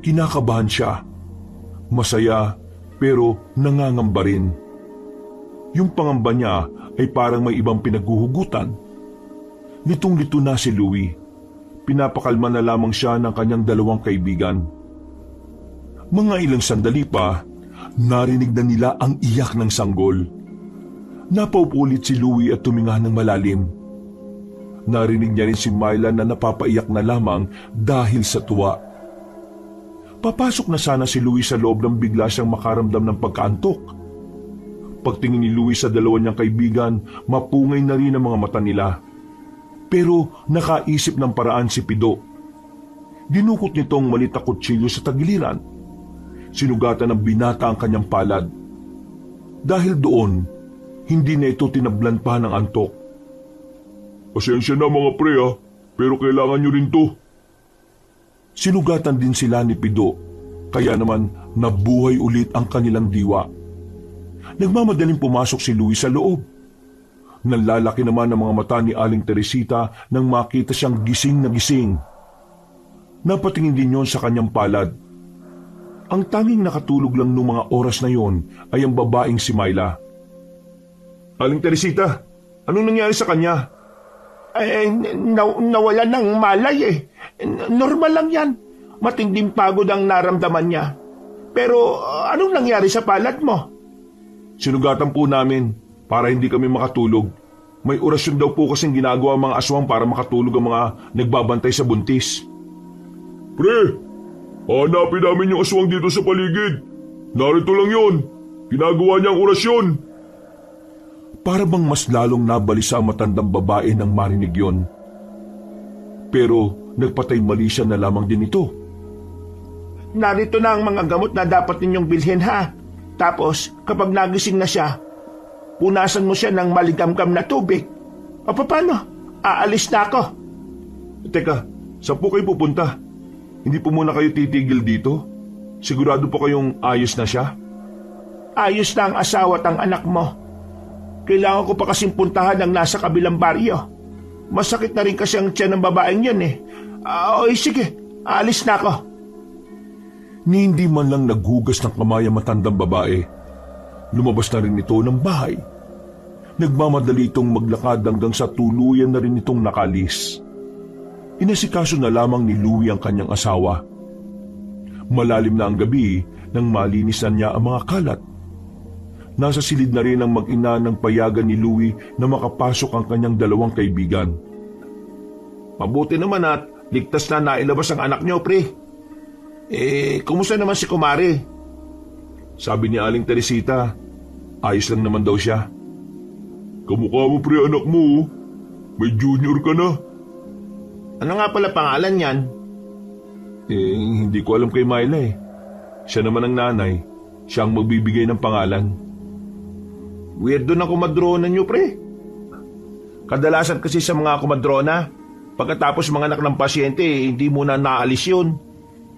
Kinakabahan siya. Masaya, pero nangangamba rin. Yung pangamba niya ay parang may ibang pinaghuhugutan. Litong-lito na si Louie. Pinapakalma na lamang siya ng kanyang dalawang kaibigan. Mga ilang sandali pa, narinig na nila ang iyak ng sanggol. Napaupulit si Louie at tuminga ng malalim. Narinig niya rin si Myla na napapaiyak na lamang dahil sa tuwa. Papasok na sana si Louie sa loob nang bigla siyang makaramdam ng pagkaantok. Pagtingin ni Louie sa dalawa niyang kaibigan, mapungay na rin ang mga mata nila. Pero nakaisip ng paraan si Pido. Dinukot nitong malit na kutsilyo sa tagiliran. Sinugatan ng binata ang kanyang palad. Dahil doon, hindi na ito tinablan pa ng antok. Pasensya na mga pre ha, pero kailangan nyo rin to. Sinugatan din sila ni Pido, kaya naman nabuhay ulit ang kanilang diwa. Nagmamadaling pumasok si Louie sa loob. Nanlalaki naman ang mga mata ni Aling Teresita nang makita siyang gising na gising. Napatingin din yon sa kanyang palad. Ang tanging nakatulog lang noong mga oras na yon ay ang babaeng si Myla. Aling Teresita, anong nangyari sa kanya? Nawala ng malay eh. Normal lang yan. Matinding pagod ang naramdaman niya. Pero anong nangyari sa palad mo? Sinugatan po namin para hindi kami makatulog. May orasyon daw po kasing ginagawa ang mga aswang para makatulog ang mga nagbabantay sa buntis. Pre, hanapin namin yung aswang dito sa paligid. Narito lang yon. Ginagawa niya ang orasyon. Para bang mas lalong nabalisa ang matandang babae nang marinig yon. Pero nagpatay mali siya na lamang din ito. Narito na ang mga gamot na dapat ninyong bilhin ha. Tapos, kapag nagising na siya, punasan mo siya ng maligamgam na tubig. O paano? Aalis na ako. Teka, saan po kayo pupunta? Hindi po muna kayo titigil dito? Sigurado po kayong ayos na siya? Ayos na ang asawa at ang anak mo. Kailangan ko pa kasing puntahan ang nasa kabilang baryo. Masakit na rin kasi ang tiyan ng babaeng yun eh. Sige, aalis na ako. Ni hindi man lang naghugas ng kamay ang matandang babae. Lumabas na rin ito ng bahay. Nagmamadali itong maglakad hanggang sa tuluyan na rin itong nakalis. Inasikaso na lamang ni Louie ang kanyang asawa. Malalim na ang gabi nang malinis na niya ang mga kalat. Nasa silid na rin ang mag-ina ng payagan ni Louie na makapasok ang kanyang dalawang kaibigan. Mabuti naman at ligtas na nailabas ang anak niyo, pre. Kumusta naman si Kumare? Sabi ni Aling Teresita, ayos lang naman daw siya. Kamukha mo pre anak mo, may junior ka na. Ano nga pala pangalan niyan? Hindi ko alam kay Myla eh. Siya naman ang nanay, siya ang magbibigay ng pangalan. Weirdo na kumadrona niyo, pre. Kadalasan kasi sa mga kumadrona, pagkatapos mga anak ng pasyente, hindi muna naalis yun.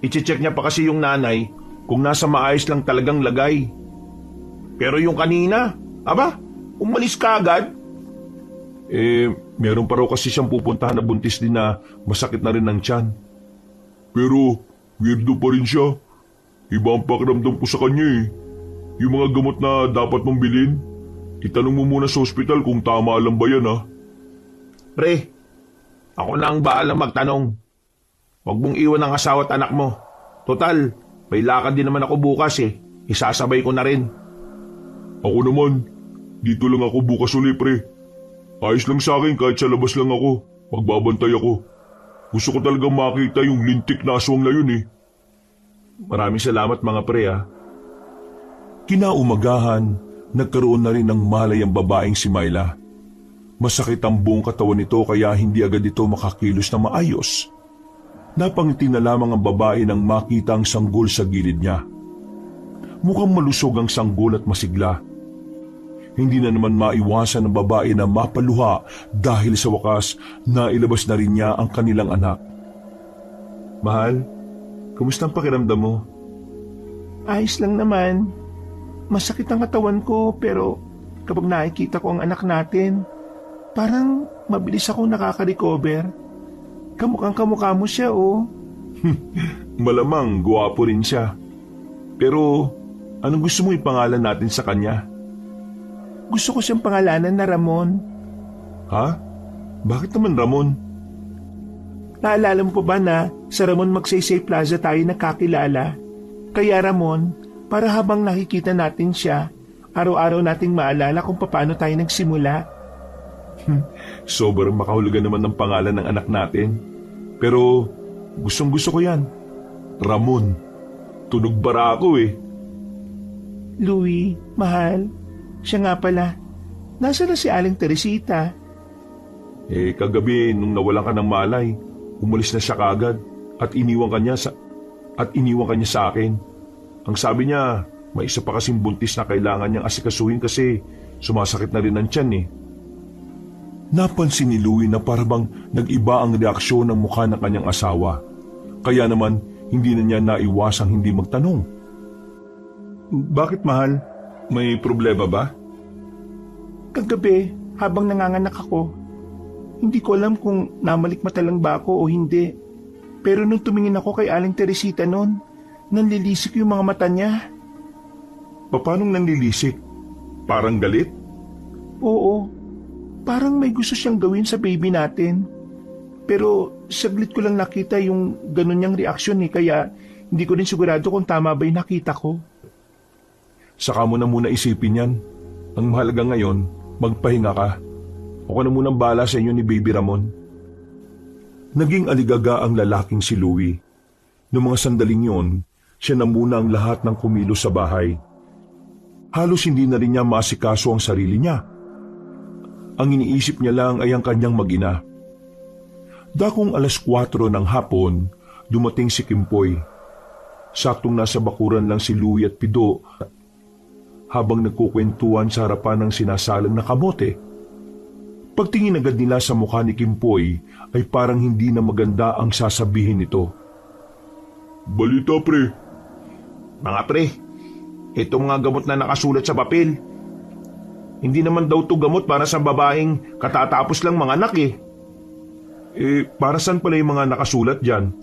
I-check niya pa kasi yung nanay kung nasa maayos lang talagang lagay. Pero yung kanina, umalis ka agad. Meron pa raw kasi siyang pupuntahan na buntis din na masakit na rin ng tiyan. Pero, weirdo pa rin siya. Iba ang pakiramdam ko sa kanya eh. Yung mga gamot na dapat mong bilhin, itanong mo muna sa ospital kung tama lang ba yan ha. Pre, ako na ang bahala magtanong. Huwag mong iwan ang asawa at anak mo. Total, may lakad din naman ako bukas eh. Isasabay ko na rin. Ako naman, dito lang ako bukas uli pre. Ayos lang sa akin kahit sa labas lang ako. Magbabantay ako. Gusto ko talagang makita yung lintik na aswang na yun eh. Maraming salamat mga pre ha. Kinaumagahan, nagkaroon na rin ng malay ang babaeng si Myla. Masakit ang buong katawan nito kaya hindi agad ito makakilos na maayos. Napangiti na lamang ang babae nang makita ang sanggol sa gilid niya. Mukhang malusog ang sanggol at masigla. Hindi na naman maiwasan ng babae na mapaluha dahil sa wakas nailabas na rin niya ang kanilang anak. Mahal, kumusta ang pakiramdam mo? Ayos lang naman. Masakit ang katawan ko pero kapag nakikita ko ang anak natin, parang mabilis akong nakaka-recover. Kamukhang-kamukha mo siya, oh. Malamang guwapo rin siya. Pero anong gusto mo ipangalan natin sa kanya? Gusto ko siyang pangalanan na Ramon. Ha? Bakit naman Ramon? Naalala mo pa ba na sa Ramon Magsaysay Plaza tayo nagkakilala? Kaya Ramon, para habang nakikita natin siya, araw-araw nating maalala kung paano tayo nagsimula. Sobrang makahulugan naman ng pangalan ng anak natin. Pero gustong gusto ko yan. Ramon. Tunog bara ako eh. Louie, mahal, siya nga pala. Nasaan na si Aling Teresita? Kagabi nung nawalan ka ng malay, umalis na siya kagad at iniwan kanya sa akin. Ang sabi niya, may isa pa kasing buntis na kailangan niyang asikasuhin kasi sumasakit na rin ang tiyan eh. Napansin ni Louie na parabang nag-iba ang reaksyon ng mukha ng kanyang asawa. Kaya naman, hindi na niya naiwasang hindi magtanong. Bakit mahal? May problema ba? Kagabi, habang nanganganak ako, hindi ko alam kung namalikmata lang ba ako o hindi. Pero nung tumingin ako kay Aling Teresita noon, nanlilisik yung mga mata niya. Paanong nanlilisik? Parang galit? Oo, parang may gusto siyang gawin sa baby natin. Pero saglit ko lang nakita yung ganun niyang reaksyon kaya hindi ko rin sigurado kung tama ba yung nakita ko. Saka mo na muna isipin yan. Ang mahalaga ngayon, magpahinga ka. Ako na munang bahala sa inyo ni Baby Ramon. Naging aligaga ang lalaking si Louie. Noong mga sandaling yon, siya na muna ang lahat ng kumilos sa bahay. Halos hindi na rin niya maasikaso ang sarili niya. Ang iniisip niya lang ay ang kanyang mag-ina. Dakong 4:00 ng hapon, dumating si Kimpoy. Saktong nasa bakuran lang si Louie at Pido habang nagkukwentuhan sa harapan ng sinasalang na kamote. Pagtingin agad nila sa mukha ni Kimpoy ay parang hindi na maganda ang sasabihin nito. Balita pre. Mga pre, itong mga gamot na nakasulat sa papel. Hindi naman daw to gamot para sa babaeng katatapos lang mga anak eh. Para saan pala yung mga nakasulat dyan?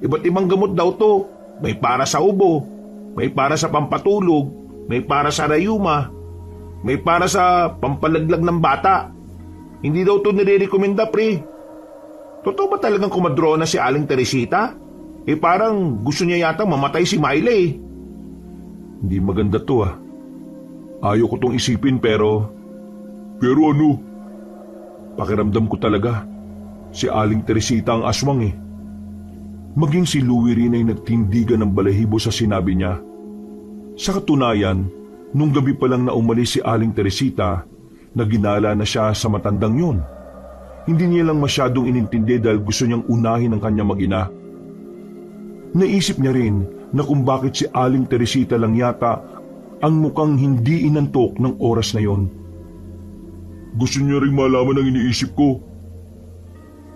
Iba't ibang gamot daw to. May para sa ubo, may para sa pampatulog, may para sa rayuma, may para sa pampalaglag ng bata. Hindi daw to nire-recommenda pre. Totoo ba talagang kumadrona si Aling Teresita? Parang gusto niya yata mamatay si Myla eh. Hindi maganda to ah. Ayaw ko tong isipin pero... Pero ano? Pakiramdam ko talaga. Si Aling Teresita ang aswang eh. Maging si Louie rin ay nagtindigan ng balahibo sa sinabi niya. Sa katunayan, nung gabi pa lang na umalis si Aling Teresita, naginala na siya sa matandang yun. Hindi niya lang masyadong inintindi dahil gusto niyang unahin ang kanyang mag-ina. Naisip niya rin na kung bakit si Aling Teresita lang yata ang mukhang hindi inantok ng oras na yon. Gusto niya rin malaman ang iniisip ko.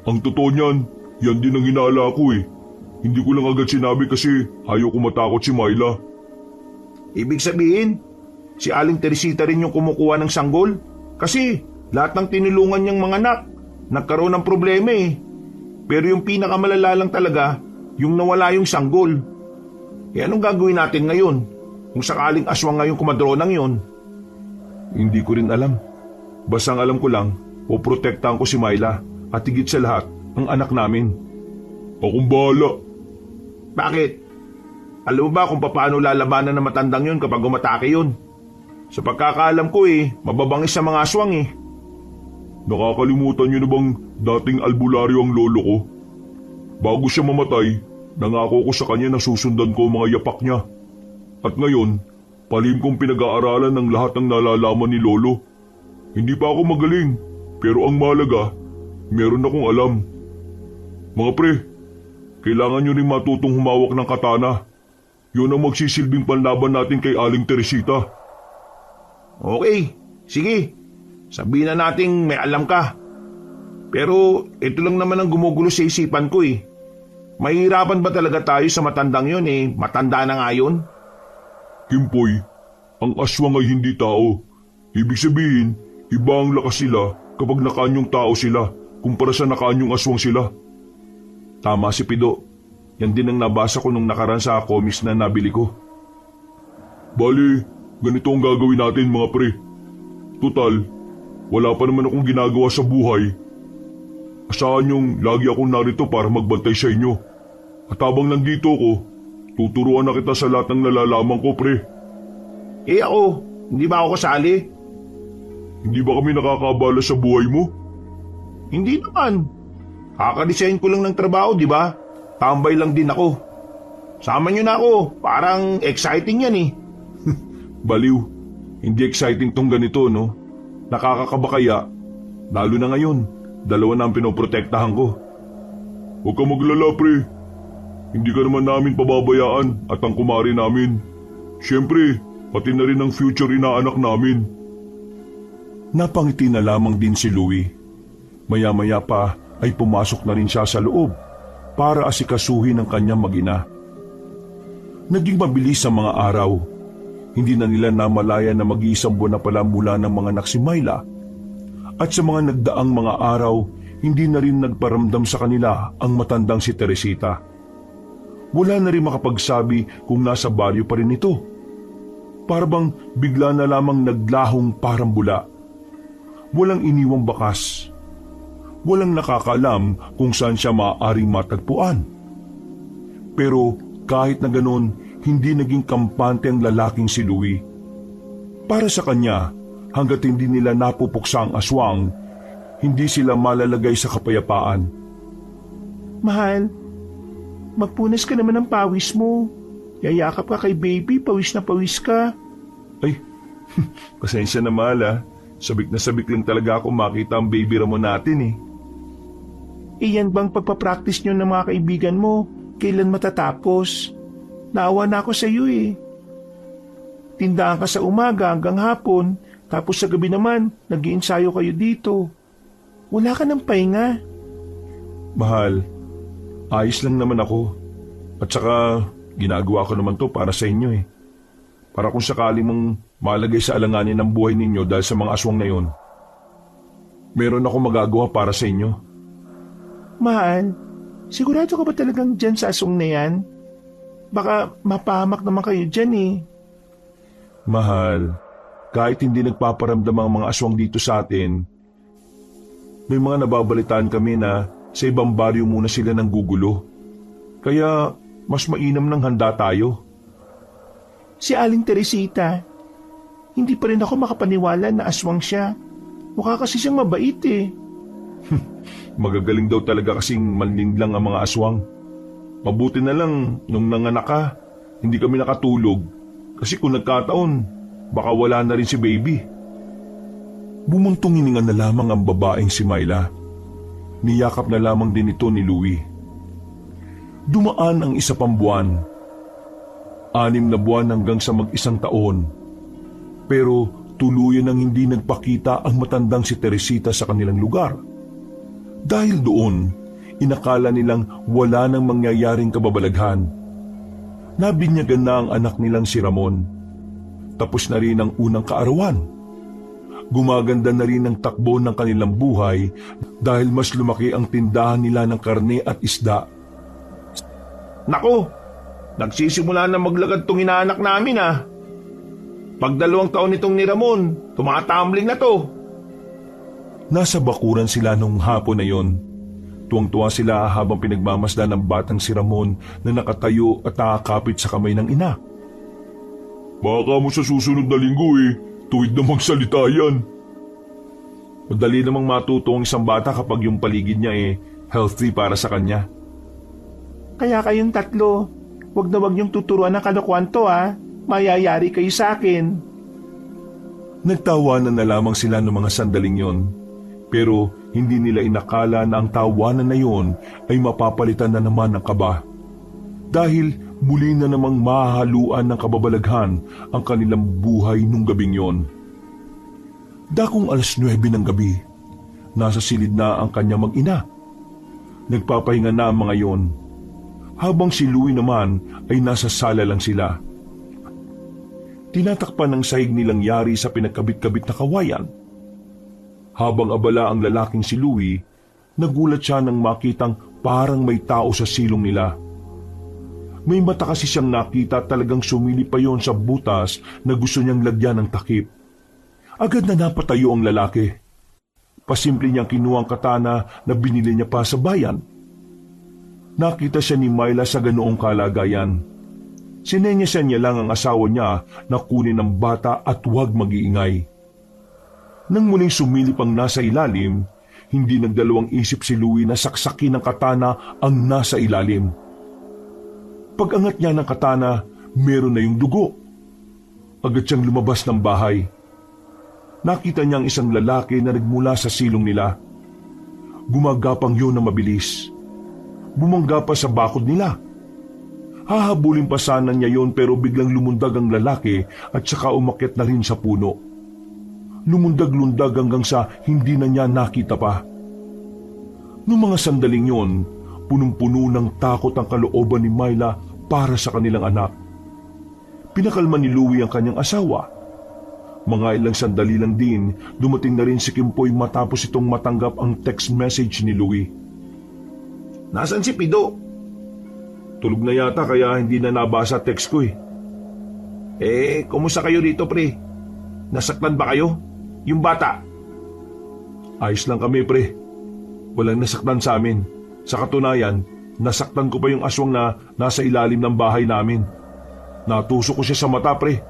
Ang totoo niyan, yan din ang hinala ko eh. Hindi ko lang agad sinabi kasi ayaw ko matakot si Myla. Ibig sabihin, si Aling Teresita rin yung kumukuha ng sanggol? Kasi lahat ng tinulungan niyang mga anak, nagkaroon ng problema eh. Pero yung pinakamalala lang talaga, yung nawala yung sanggol. Anong gagawin natin ngayon? Kung sakaling aswang nga yung kumadronang yon? Hindi ko rin alam. Basta ang alam ko lang, poprotektahan ko si Myla at higit sa lahat, ang anak namin. Akong bahala. Bakit? Alam mo ba kung paano lalabanan ng matandang yun kapag umatake yun? Sa pagkakaalam ko mababangis sa mga aswang eh. Nakakalimutan niyo na bang dating albularyo ang lolo ko? Bago siya mamatay, nangako ko sa kanya na susundan ko ang mga yapak niya. At ngayon, palihim kong pinag-aaralan ng lahat ng nalalaman ni lolo. Hindi pa ako magaling, pero ang mahalaga, meron akong alam. Mga pre, kailangan nyo rin matutong humawak ng katana. Yun ang magsisilbing panlaban natin kay Aling Teresita. Okay, sige. Sabihin na nating may alam ka. Pero ito lang naman ang gumugulo sa isipan ko eh. Mahihirapan ba talaga tayo sa matandang yun matanda na nga yun? Kimpoy, ang aswang ay hindi tao. Ibig sabihin, iba ang lakas sila kapag nakaanyong tao sila kumpara sa nakaanyong aswang sila. Tama si Pido. Yan din ang nabasa ko nung nakaraan sa comics na nabili ko. Bali, ganito ang gagawin natin mga pre. Tutal, wala pa naman akong ginagawa sa buhay. Asahan yung lagi akong narito para magbantay sa inyo. At habang nandito ko, tuturuan na kita sa lahat ng nalalaman ko pre. Ako, hindi ba ako kasali? Hindi ba kami nakakabala sa buhay mo? Hindi naman. Kakadesign ko lang ng trabaho, di ba? Tambay lang din ako. Sama niyo na ako. Parang exciting yan eh. Baliw. Hindi exciting tong ganito, no? Nakakakaba kaya. Lalo na ngayon. 2 na ang pinoprotektahan ko. Huwag ka maglala, pre. Hindi ka naman namin pababayaan at ang kumari namin. Siyempre, pati na rin ang future inaanak namin. Napangiti na lamang din si Louie. Maya-maya pa ay pumasok na rin siya sa loob para asikasuhin ang kanyang mag-ina. Naging mabilis ang mga araw. Hindi na nila namalaya na mag-iisang buwan na pala mula ng mga anak si Myla. At sa mga nagdaang mga araw, hindi na rin nagparamdam sa kanila ang matandang si Teresita. Wala na rin makapagsabi kung nasa baryo pa rin ito. Para bang bigla na lamang naglahong parang bula. Walang iniwang bakas. Walang nakakaalam kung saan siya maaaring matagpuan. Pero kahit na ganon, hindi naging kampante ang lalaking si Louie. Para sa kanya, hanggat hindi nila napupuksa ang aswang, hindi sila malalagay sa kapayapaan. Mahal, magpunas ka naman ng pawis mo. Yayakap ka kay baby, pawis na pawis ka. Ay, pasensya na mahal ah. Sabik na sabik lang talaga ako makita ang baby Ramon natin eh. Iyan bang pagpapractice nyo ng mga kaibigan mo? Kailan matatapos? Naawa na ako sa iyo eh. Tindahan ka sa umaga hanggang hapon, tapos sa gabi naman, nag-iinsayo kayo dito. Wala ka ng pahinga. Mahal, ayos lang naman ako. At saka, ginagawa ko naman to para sa inyo eh. Para kung sakali mong malagay sa alanganin ng buhay ninyo dahil sa mga aswang na yon, meron ako magagawa para sa inyo. Mahal, sigurado ka ba talagang dyan sa aswang na yan? Baka mapahamak naman kayo dyan eh. Mahal, kahit hindi nagpaparamdam ang mga aswang dito sa atin, may mga nababalitaan kami na sa ibang baryo muna sila nang gugulo. Kaya mas mainam ng handa tayo. Si Aling Teresita, hindi pa rin ako makapaniwala na aswang siya. Mukha kasi siyang mabait eh. Magagaling daw talaga kasing manlinlang ang mga aswang. Mabuti na lang nung nanganak ka, hindi kami nakatulog. Kasi kung nagkataon, baka wala na rin si baby. Bumuntong hininga na lamang ang babaeng si Myla. Niyakap na lamang din ito ni Louie. Dumaan ang isa pang buwan. 6 na buwan hanggang sa mag-1 taon. Pero tuluyan nang hindi nagpakita ang matandang si Teresita sa kanilang lugar. Dahil doon, inakala nilang wala nang mangyayaring kababalaghan. Nabinyagan na ang anak nilang si Ramon. Tapos na rin ang unang kaarawan. Gumaganda na rin ang takbo ng kanilang buhay dahil mas lumaki ang tindahan nila ng karne at isda. Nako, nagsisimula na maglagad tong inaanak namin ah. Pag 2 taon nitong ni Ramon, tumatambling na to. Nasa bakuran sila nung hapon na yon. Tuwang-tuwa sila habang pinagmamasdan ng batang si Ramon na nakatayo at nakakapit sa kamay ng ina. Baka mo sa susunod na linggo eh, tuwid na magsalita yan. Madali namang matuto ang isang bata kapag yung paligid niya eh healthy para sa kanya. Kaya kayong tatlo, wag na wag yung tuturuan ng kalokohan to ha. Mayayari kayo sa akin. Nagtawanan na lamang sila ng mga sandaling yon. Pero hindi nila inakala na ang tawanan na yon ay mapapalitan na naman ng kaba. Dahil muli na namang mahahaluan ng kababalaghan ang kanilang buhay nung gabing yon. Dakong 9:00 ng gabi, nasa silid na ang kanya mag-ina. Nagpapahinga na ang mga yon. Habang si Louie naman ay nasa sala lang sila. Tinatakpan ng sahig nilang yari sa pinagkabit-kabit na kawayan. Habang abala ang lalaking si Louie, nagulat siya nang makitang parang may tao sa silong nila. May mata kasi siyang nakita at talagang sumili pa yon sa butas na gusto niyang lagyan ng takip. Agad na napatayo ang lalaki. Pasimple niyang kinuha ang katana na binili niya pa sa bayan. Nakita siya ni Myla sa ganoong kalagayan. Sinenyasan niya lang ang asawa niya na kunin ang bata at huwag mag-iingay. Nang muling sumilip ang nasa ilalim, hindi nagdalawang isip si Louie na saksakin ng katana ang nasa ilalim. Pag-angat niya ng katana, meron na yung dugo. Agad siyang lumabas ng bahay. Nakita niya ang isang lalaki na nagmula sa silong nila. Gumagapang yun na mabilis. Bumangga pa sa bakod nila. Hahabulin pa sana niya yon pero biglang lumundag ang lalaki at saka umakyat na rin sa puno. Lumundag-lundag hanggang sa hindi na niya nakita pa. Noong mga sandaling yon, punong-puno ng takot ang kalooban ni Myla para sa kanilang anak. Pinakalma ni Louie ang kanyang asawa. Mga ilang sandali lang din, dumating na rin si Kimpoy matapos itong matanggap ang text message ni Louie. Nasaan si Pido? Tulog na yata kaya hindi na nabasa text ko eh. Kumusta kayo dito pre? Nasaktan ba kayo? Yung bata? Ayos lang kami pre. Walang nasaktan sa amin. Sa katunayan, nasaktan ko pa yung aswang na nasa ilalim ng bahay namin. Natusok ko siya sa mata pre.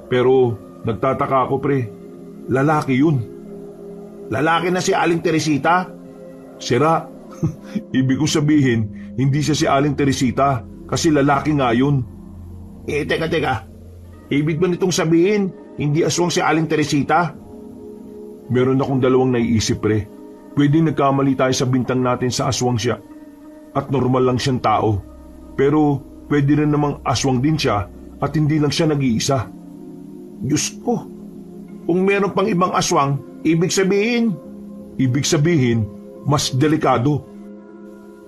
Pero nagtataka ako pre. Lalaki yun. Lalaki na si Aling Teresita? Sira. Ibig ko sabihin, hindi siya si Aling Teresita kasi lalaki nga yun. Teka. Ibig ba nitong sabihin, hindi aswang si Aling Teresita? Meron akong dalawang naiisip pre. Pwedeng nagkamali tayo sa bintang natin sa aswang siya. At normal lang siyang tao. Pero pwede rin namang aswang din siya at hindi lang siya nag-iisa. Diyos ko, kung meron pang ibang aswang, ibig sabihin, Ibig sabihin, mas delikado.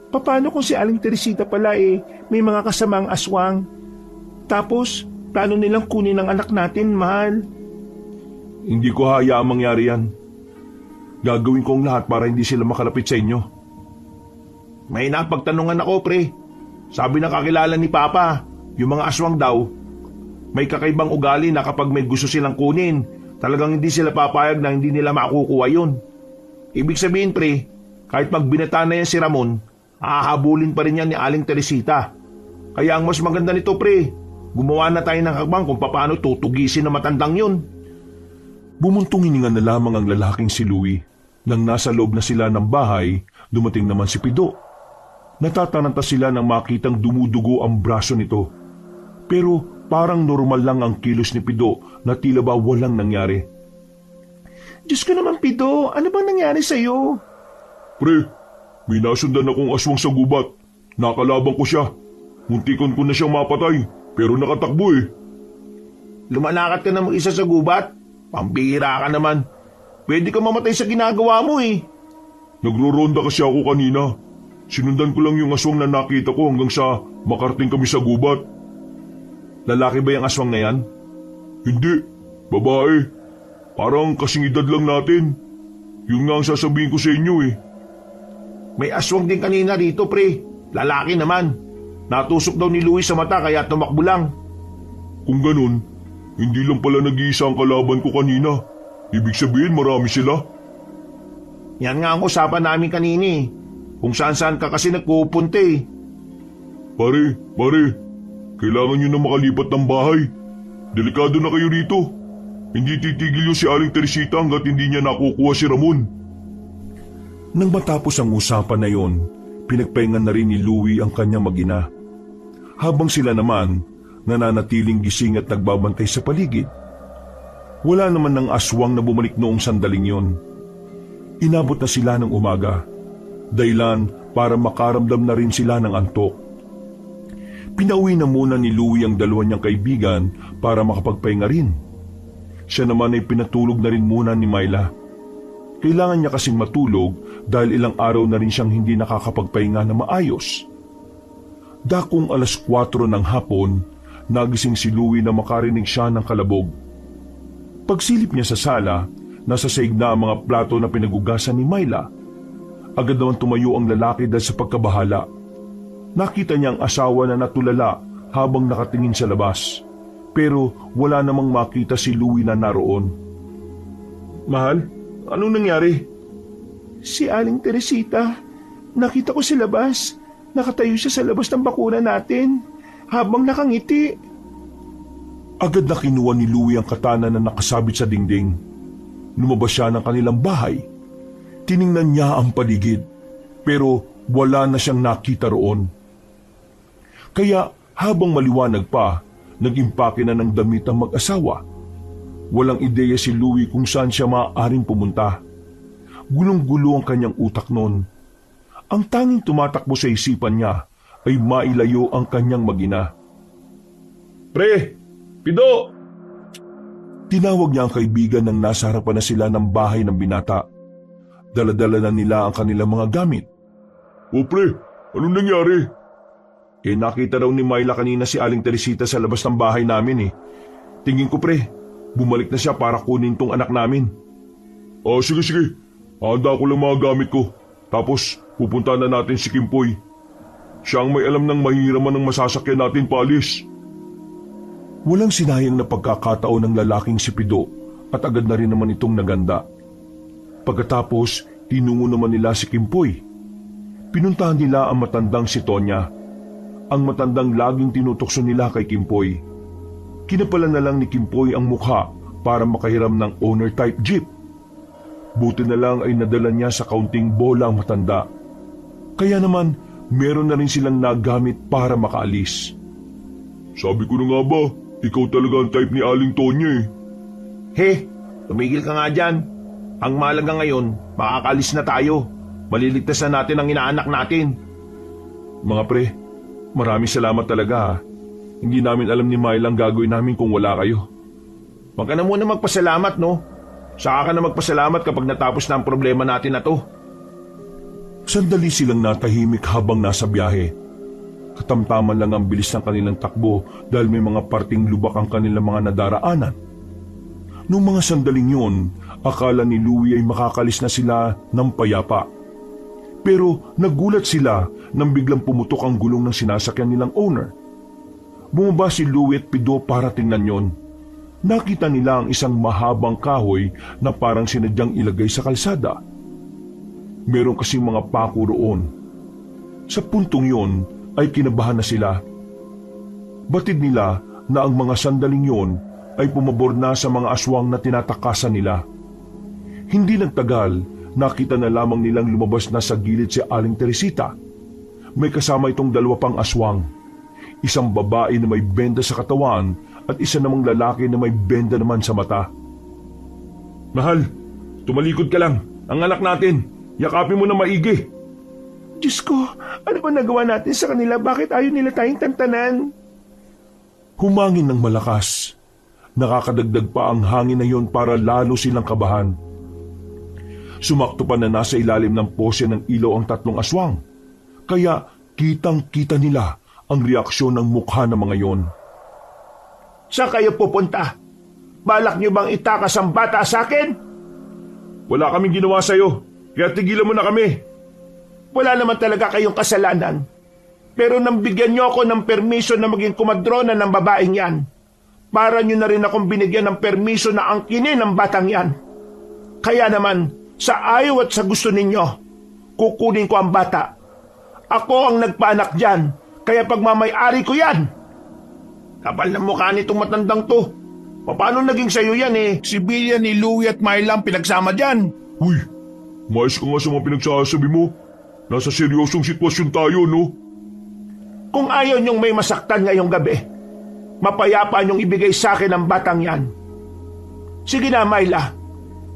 Paano kung si Aling Teresita pala may mga kasamang aswang? Tapos, plano nilang kunin ang anak natin, mahal. Hindi ko hayaang mangyari yan. Gagawin ko ang lahat para hindi sila makalapit sa inyo. may napagtanungan ako, pre. Sabi na kakilala ni Papa, yung mga aswang daw, may kakaibang ugali na kapag may gusto silang kunin, talagang hindi sila papayag na hindi nila makukuha yun. Ibig sabihin, pre, kahit pag binata na yan si Ramon, hahabulin pa rin yan ni Aling Teresita. Kaya ang mas maganda nito, pre, gumawa na tayo ng hakbang kung paano tutugisin na matandang yun. Bumuntong hininga na lamang ang lalaking si Louie. Nang nasa loob na sila ng bahay, dumating naman si Pido. Natataranta sila nang makitang dumudugo ang braso nito. Pero parang normal lang ang kilos ni Pido na tila ba walang nangyari. Diyos ko naman, Pido, ano bang nangyari sa'yo? Pre, may nasundan akong aswang sa gubat. Nakalabang ko siya. Muntikan ko na siyang mapatay, pero nakatakbo eh. Lumalakat ka na mag-isa sa gubat? Pambihira ka naman. Pwede ka mamatay sa ginagawa mo eh. Nagro-ronda kasi ako kanina. Sinundan ko lang yung aswang na nakita ko hanggang sa makarating kami sa gubat. Lalaki ba yung aswang na yan? Hindi, babae. Parang kasing edad lang natin. Yun nga ang sasabihin ko sa inyo eh. May aswang din kanina rito, pre. Lalaki naman. Natusok daw ni Louie sa mata kaya tumakbo lang. Kung ganun, hindi lang pala nag-iisa ang kalaban ko kanina. Ibig sabihin marami sila. Yan nga ang usapan namin kanina eh. Kung saan-saan ka kasi nagpupunta eh. Pare, kailangan nyo na makalipat ng bahay. Delikado na kayo rito. Hindi titigil yung si Aling Teresita hanggat hindi niya nakukuha si Ramon. Nang matapos ang usapan na yon, pinagpahingan na rin ni Louie ang kanyang mag-ina. Habang sila naman, nananatiling gising at nagbabantay sa paligid. Wala naman ng aswang na bumalik noong sandaling yon. Inabot na sila ng umaga, dahilan para makaramdam na rin sila ng antok. Pinauwi na muna ni Louie ang dalawa niyang kaibigan para makapagpahinga rin. Siya naman ay pinatulog na rin muna ni Myla. Kailangan niya kasing matulog dahil ilang araw na rin siyang hindi nakakapagpahinga na maayos. Dakong 4:00 ng hapon, nagising si Louie na makarinig siya ng kalabog. Pagsilip niya sa sala, nasa saig na ang mga plato na pinagugasan ni Myla. Agad naman tumayo ang lalaki dahil sa pagkabahala. Nakita niya ang asawa na natulala habang nakatingin sa labas. Pero wala namang makita si Louie na naroon. Mahal, anong nangyari? Si Aling Teresita. Nakita ko sa labas. Nakatayo siya sa labas ng bakura natin. Habang nakangiti. Agad na kinuha ni Louie ang katana na nakasabit sa dingding. Lumabas siya ng kanilang bahay. Tiningnan niya ang paligid. Pero wala na siyang nakita roon. Kaya habang maliwanag pa, nag-impake na ng damit ang mag-asawa. Walang ideya si Louie kung saan siya maaaring pumunta. Gulong-gulo ang kanyang utak noon. Ang tanging tumatakbo sa isipan niya ay mailayo ang kanyang mag-ina. Pre! Pido! Tinawag niya ang kaibigan nang nasa harapan na sila ng bahay ng binata. Dala-dala na nila ang kanilang mga gamit. O pre, anong nangyari? Nakita raw ni Myla kanina si Aling Teresita sa labas ng bahay namin eh. Tingin ko pre, bumalik na siya para kunin tong anak namin. Sige. Handa ko lang mga gamit ko. Tapos pupunta na natin si Kimpoy. Siya ang may alam ng mahihiraman ng masasakyan natin paalis. Walang sinayang na pagkakataon ng lalaking si Pido at agad na rin naman itong naganda. Pagkatapos, tinungo naman nila si Kimpoy. Pinuntahan nila ang matandang si Tonya. Ang matandang laging tinutokso nila kay Kimpoy. Kinapalan na lang ni Kimpoy ang mukha para makahiram ng owner-type jeep. Buti na lang ay nadala niya sa kaunting bola ang matanda. Kaya naman, meron na rin silang nagamit para makaalis. Sabi ko na nga ba, ikaw talaga ang type ni Aling Tonya eh. Tumigil ka nga dyan. Ang mahalaga ngayon, makakaalis na tayo. Maliligtas na natin ang inaanak natin. Mga pre, maraming salamat talaga ha. Hindi namin alam ni Myla ang gagawin namin kung wala kayo. Huwag ka na muna magpasalamat, no? Saka ka na magpasalamat kapag natapos na ang problema natin na to. Sandali silang natahimik habang nasa biyahe. Katamtaman lang ang bilis ng kanilang takbo dahil may mga parting lubak ang kanilang mga nadaraanan. Noong mga sandaling yun, akala ni Louie ay makakalis na sila ng payapa. Pero nagulat sila nang biglang pumutok ang gulong ng sinasakyan nilang owner. Bumaba si Louie at Pido para tingnan yon. Nakita nila ang isang mahabang kahoy na parang sinadyang ilagay sa kalsada. Meron kasing mga pako roon. Sa puntong yon ay kinabahan na sila. Batid nila na ang mga sandaling yon ay pumabor na sa mga aswang na tinatakasan nila. Hindi nagtagal, nakita na lamang nilang lumabas na sa gilid si Aling Teresita. May kasama itong dalawa pang aswang. Isang babae na may benda sa katawan at isa namang lalaki na may benda naman sa mata. Mahal, tumalikod ka lang. Ang anak natin, yakapin mo na maigi. Diyos ko, ano ba nagawa natin sa kanila? Bakit ayaw nila tayong tantanan? Humangin ng malakas. Nakakadagdag pa ang hangin na yon para lalo silang kabahan. Sumakto pa na nasa ilalim ng pose ng ilaw ang tatlong aswang. Kaya kitang-kita nila ang reaksyon ng mukha ng mga yon. Saan kayo pupunta? Balak niyo bang itakas ang bata sa akin? Wala kaming ginawa sa'yo, kaya tigilan mo na kami. Wala naman talaga kayong kasalanan. Pero nang bigyan niyo ako ng permiso na maging kumadrona ng babaeng yan, para niyo na rin akong binigyan ng permiso na angkinin ng batang yan. Kaya naman, sa ayaw at sa gusto ninyo, kukunin ko ang bata. Ako ang nagpaanak dyan, kaya pagmamay-ari ko yan. Kapal ng mukha nitong matandang to. Paano naging sayo yan eh? Si Bilya ni Louie at Myla ang pinagsama dyan. Uy, mais ka nga sa mga pinagsasabi mo. Nasa seryosong sitwasyon tayo, no? Kung ayaw niyong may masaktan ngayong gabi, mapayapa niyong ibigay sa akin ang batang yan. Sige na, Myla.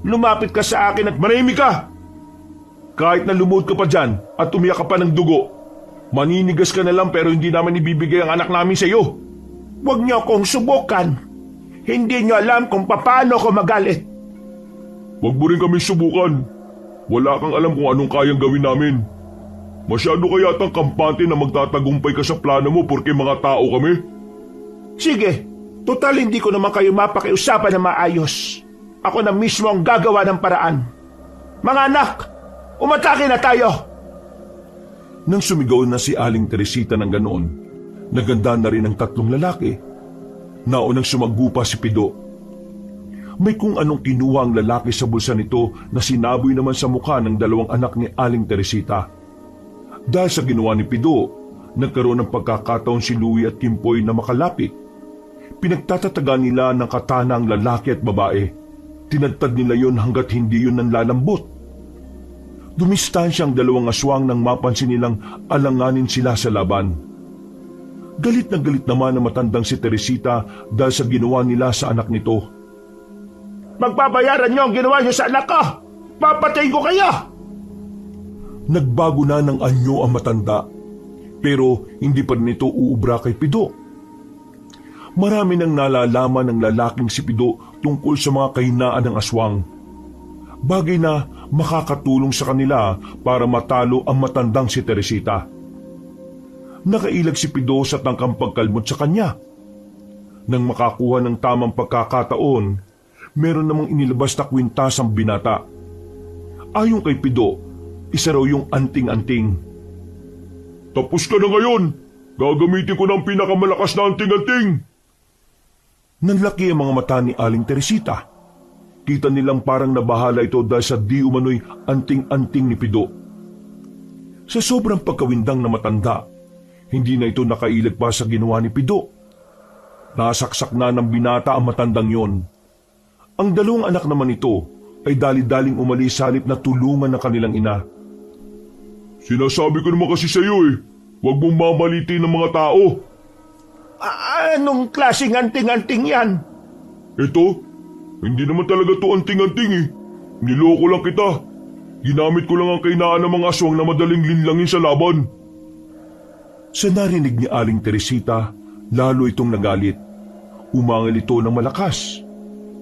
Lumapit ka sa akin at manahimik ka. Kahit na lumuhod ka pa dyan at umiyak ka pa ng dugo, maninigas ka na lang pero hindi naman ibibigay ang anak namin sa iyo. Huwag niyo akong subukan. Hindi niyo alam kung paano ako magalit. Huwag mo rin kami subukan. Wala kang alam kung anong kayang gawin namin. Masyado ka yatang kampante na magtatagumpay ka sa plano mo porque mga tao kami. Sige, total hindi ko naman kayo mapakiusapan na maayos. Ako na mismo ang gagawa ng paraan. Mga anak, umatake na tayo! Nang sumigaw na si Aling Teresita ng ganoon, naganda na rin ang tatlong lalaki. Naunang sumagbupa si Pido. May kung anong kinuha ang lalaki sa bulsa nito na sinaboy naman sa mukha ng dalawang anak ni Aling Teresita. Dahil sa ginawa ni Pido, nagkaroon ng pagkakataon si Louie at Kimpoy na makalapit. Pinagtatataga nila ng katana ang lalaki at babae. Tinadtad nila yon hanggat hindi yun nanlalambot. Dumistansya ang dalawang aswang nang mapansin nilang alanganin sila sa laban. Galit na galit naman ang matandang si Teresita dahil sa ginawa nila sa anak nito. Magbabayaran niyo ang ginawa niyo sa anak ko! Papatayin ko kayo! Nagbago na ng anyo ang matanda, pero hindi pa rin ito uubra kay Pido. Marami nang nalalaman ng lalaking si Pido tungkol sa mga kahinaan ng aswang. Bagay na makakatulong sa kanila para matalo ang matandang si Teresita. Nakailag si Pido sa tangkang pagkalmot sa kanya. Nang makakuha ng tamang pagkakataon, meron namang inilabas na kwintas ang binata. Ayon kay Pido, isa raw yung anting-anting. Tapos ka na ngayon! Gagamitin ko ng pinakamalakas na anting-anting! Nanlaki ang mga mata ni Aling Teresita. Kita nilang parang nabahala ito dahil sa di umano'y anting-anting ni Pido. Sa sobrang pagkawindang na matanda, hindi na ito nakailag pa sa ginawa ni Pido. Nasaksak na ng binata ang matandang yon. Ang dalawang anak naman ito ay dali-daling umalis sa halip na tulungan ng kanilang ina. Sinasabi ko naman kasi sa iyo huwag mong mamalitin ng mga tao. Anong klaseng anting-anting yan? Ito, hindi naman talaga to anting-anting Niloko lang kita. Ginamit ko lang ang kainaan ng mga aswang na madaling linlangin sa laban. Sa narinig ni Aling Teresita, lalo itong nagalit. Umangal ito ng malakas.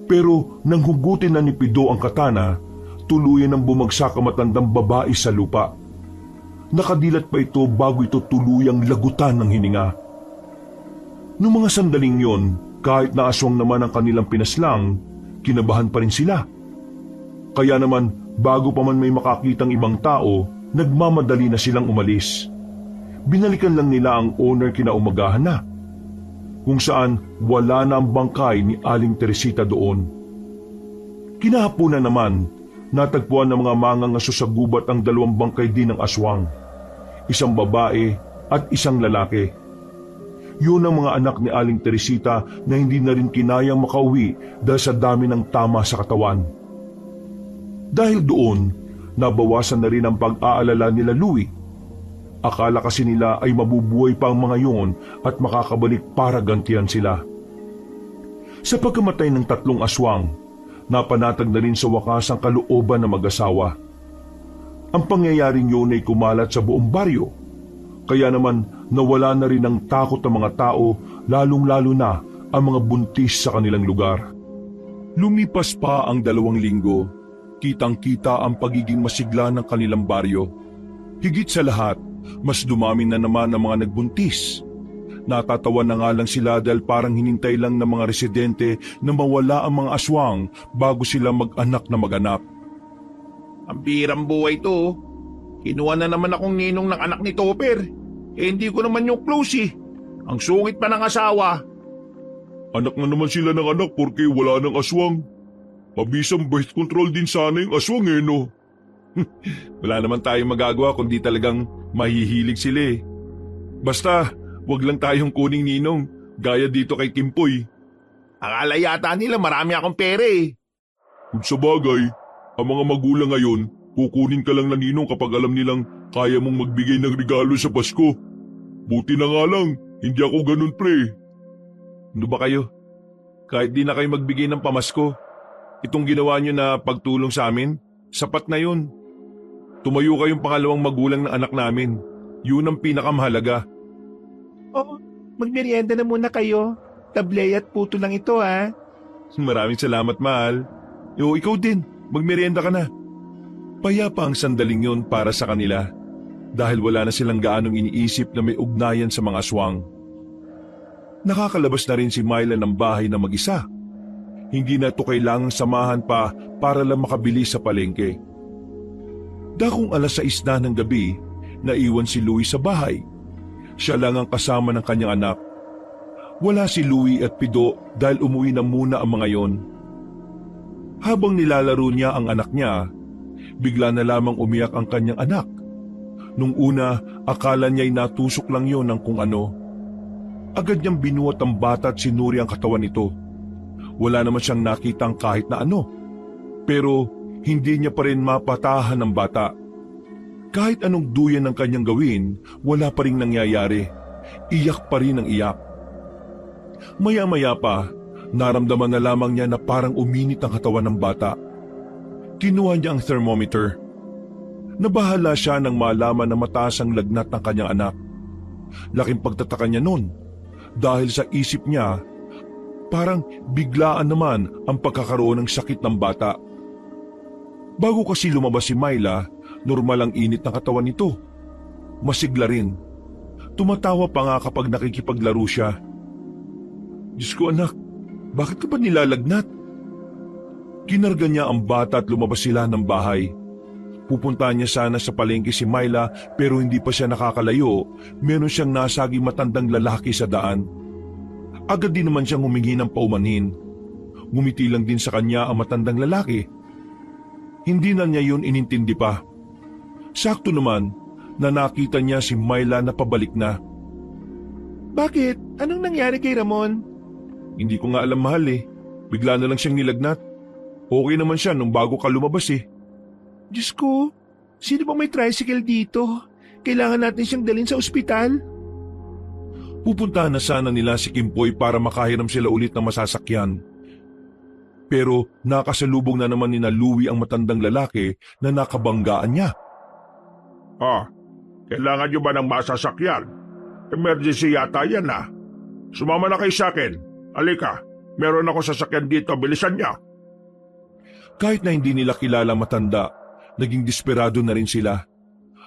Pero nang hugutin na ni Pido ang katana, tuluyan ang bumagsak ang matandang babae sa lupa. Nakadilat pa ito bago ito tuluyang lagutan ng hininga. Noong mga sandaling yon, kahit na aswang naman ang kanilang pinaslang, kinabahan pa rin sila. Kaya naman, bago pa man may makakitang ibang tao, nagmamadali na silang umalis. Binalikan lang nila ang owner kinaumagahan na, kung saan wala na ang bangkay ni Aling Teresita doon. Kinahapunan naman, natagpuan ng mga mangangaso sa gubat ang 2 bangkay din ng aswang, isang babae at isang lalaki. Yun ang mga anak ni Aling Teresita na hindi na rin kinayang makauwi dahil sa dami ng tama sa katawan. Dahil doon, nabawasan na rin ang pag-aalala nila Louie. Akala kasi nila ay mabubuhay pa ang mga yun at makakabalik para gantihan sila. Sa pagkamatay ng 3 aswang, napanatag na rin sa wakas ang kalooban ng mag-asawa. Ang pangyayaring yun ay kumalat sa buong baryo, kaya naman nawala na rin ang takot ng mga tao, lalong-lalo na ang mga buntis sa kanilang lugar. Lumipas pa ang 2 linggo, kitang-kita ang pagiging masigla ng kanilang baryo. Higit sa lahat, mas dumami na naman ang mga nagbuntis. Natatawa na nga lang sila dahil parang hinintay lang ng mga residente na mawala ang mga aswang bago sila mag-anak na maganap. Ang birang buhay to. Kinuha na naman akong ninong ng anak ni Topper. Hindi ko naman yung close eh. Ang sungit pa ng asawa. Anak na naman sila ng anak porque wala ng aswang. Mabisang birth control din sana yung aswang no? Wala naman tayong magagawa kundi talagang mahihilig sila eh. Basta, wag lang tayong kuning ninong, gaya dito kay Kimpoy. Akala yata nila marami akong pera eh. Kung sa bagay, ang mga magulang ngayon, kukunin ka lang na ninong kapag alam nilang kaya mong magbigay ng regalo sa Pasko. Buti na nga lang, hindi ako ganun pre. Ano ba kayo? Kahit di na kayo magbigay ng pamasko, itong ginawa nyo na pagtulong sa amin, sapat na yun. Tumayo kayong pangalawang magulang ng anak namin. Yun ang pinakamahalaga. Oo, magmerienda na muna kayo. Tablay at puto lang ito ha. Maraming salamat, mahal. Ikaw din, magmerienda ka na. Payapa ang sandaling yun para sa kanila dahil wala na silang gaanong iniisip na may ugnayan sa mga aswang. Nakakalabas na rin si Myla ng bahay na mag-isa. Hindi na ito kailangang samahan pa para lang makabili sa palengke. Dakong 6:00 na ng gabi, naiwan si Louie sa bahay. Siya lang ang kasama ng kanyang anak. Wala si Louie at Pido dahil umuwi na muna ang mga yon. Habang nilalaro niya ang anak niya, bigla na lamang umiyak ang kanyang anak. Nung una, akala niya'y natusok lang yon ng kung ano. Agad niyang binuhat ang bata at sinuri ang katawan nito. Wala naman siyang nakitang kahit na ano. Pero hindi niya pa rin mapatahan ang bata. Kahit anong duyan ng kanyang gawin, wala pa rin nangyayari. Iyak pa rin ang iyak. Maya-maya pa, naramdaman na lamang niya na parang uminit ang katawan ng bata. Kinuha niya ang thermometer. Nabahala siya nang malaman na mataas ang lagnat ng kanyang anak. Laking pagtataka niya noon dahil sa isip niya, parang biglaan naman ang pagkakaroon ng sakit ng bata. Bago kasi lumabas si Myla, normal ang init ng katawan nito. Masigla rin. Tumatawa pa nga kapag nakikipaglaro siya. Diyos ko anak, bakit ka ba nilalagnat? Kinarga niya ang bata at lumabas sila ng bahay. Pupuntahan niya sana sa palengke si Myla pero hindi pa siya nakakalayo. Meron siyang nasaging matandang lalaki sa daan. Agad din naman siyang humingi ng paumanhin. Ngumiti lang din sa kanya ang matandang lalaki. Hindi na niya yun inintindi pa. Sakto naman na nakita niya si Myla na pabalik na. Bakit? Anong nangyari kay Ramon? Hindi ko nga alam mahal eh. Bigla na lang siyang nilagnat. Okay naman siya nung bago ka lumabas eh. Diyos ko, sino bang may tricycle dito? Kailangan natin siyang dalhin sa ospital. Pupuntahan na sana nila si Kimpoy para makahiram sila ulit ng masasakyan. Pero nakasalubong na naman nina Louie ang matandang lalaki na nakabanggaan niya. Kailangan nyo ba ng masasakyan? Emergency yata yan Sumama na kayo sa akin. Halika, Meron ako sasakyan dito, bilisan niya. Kahit na hindi nila kilala matanda, naging desperado na rin sila.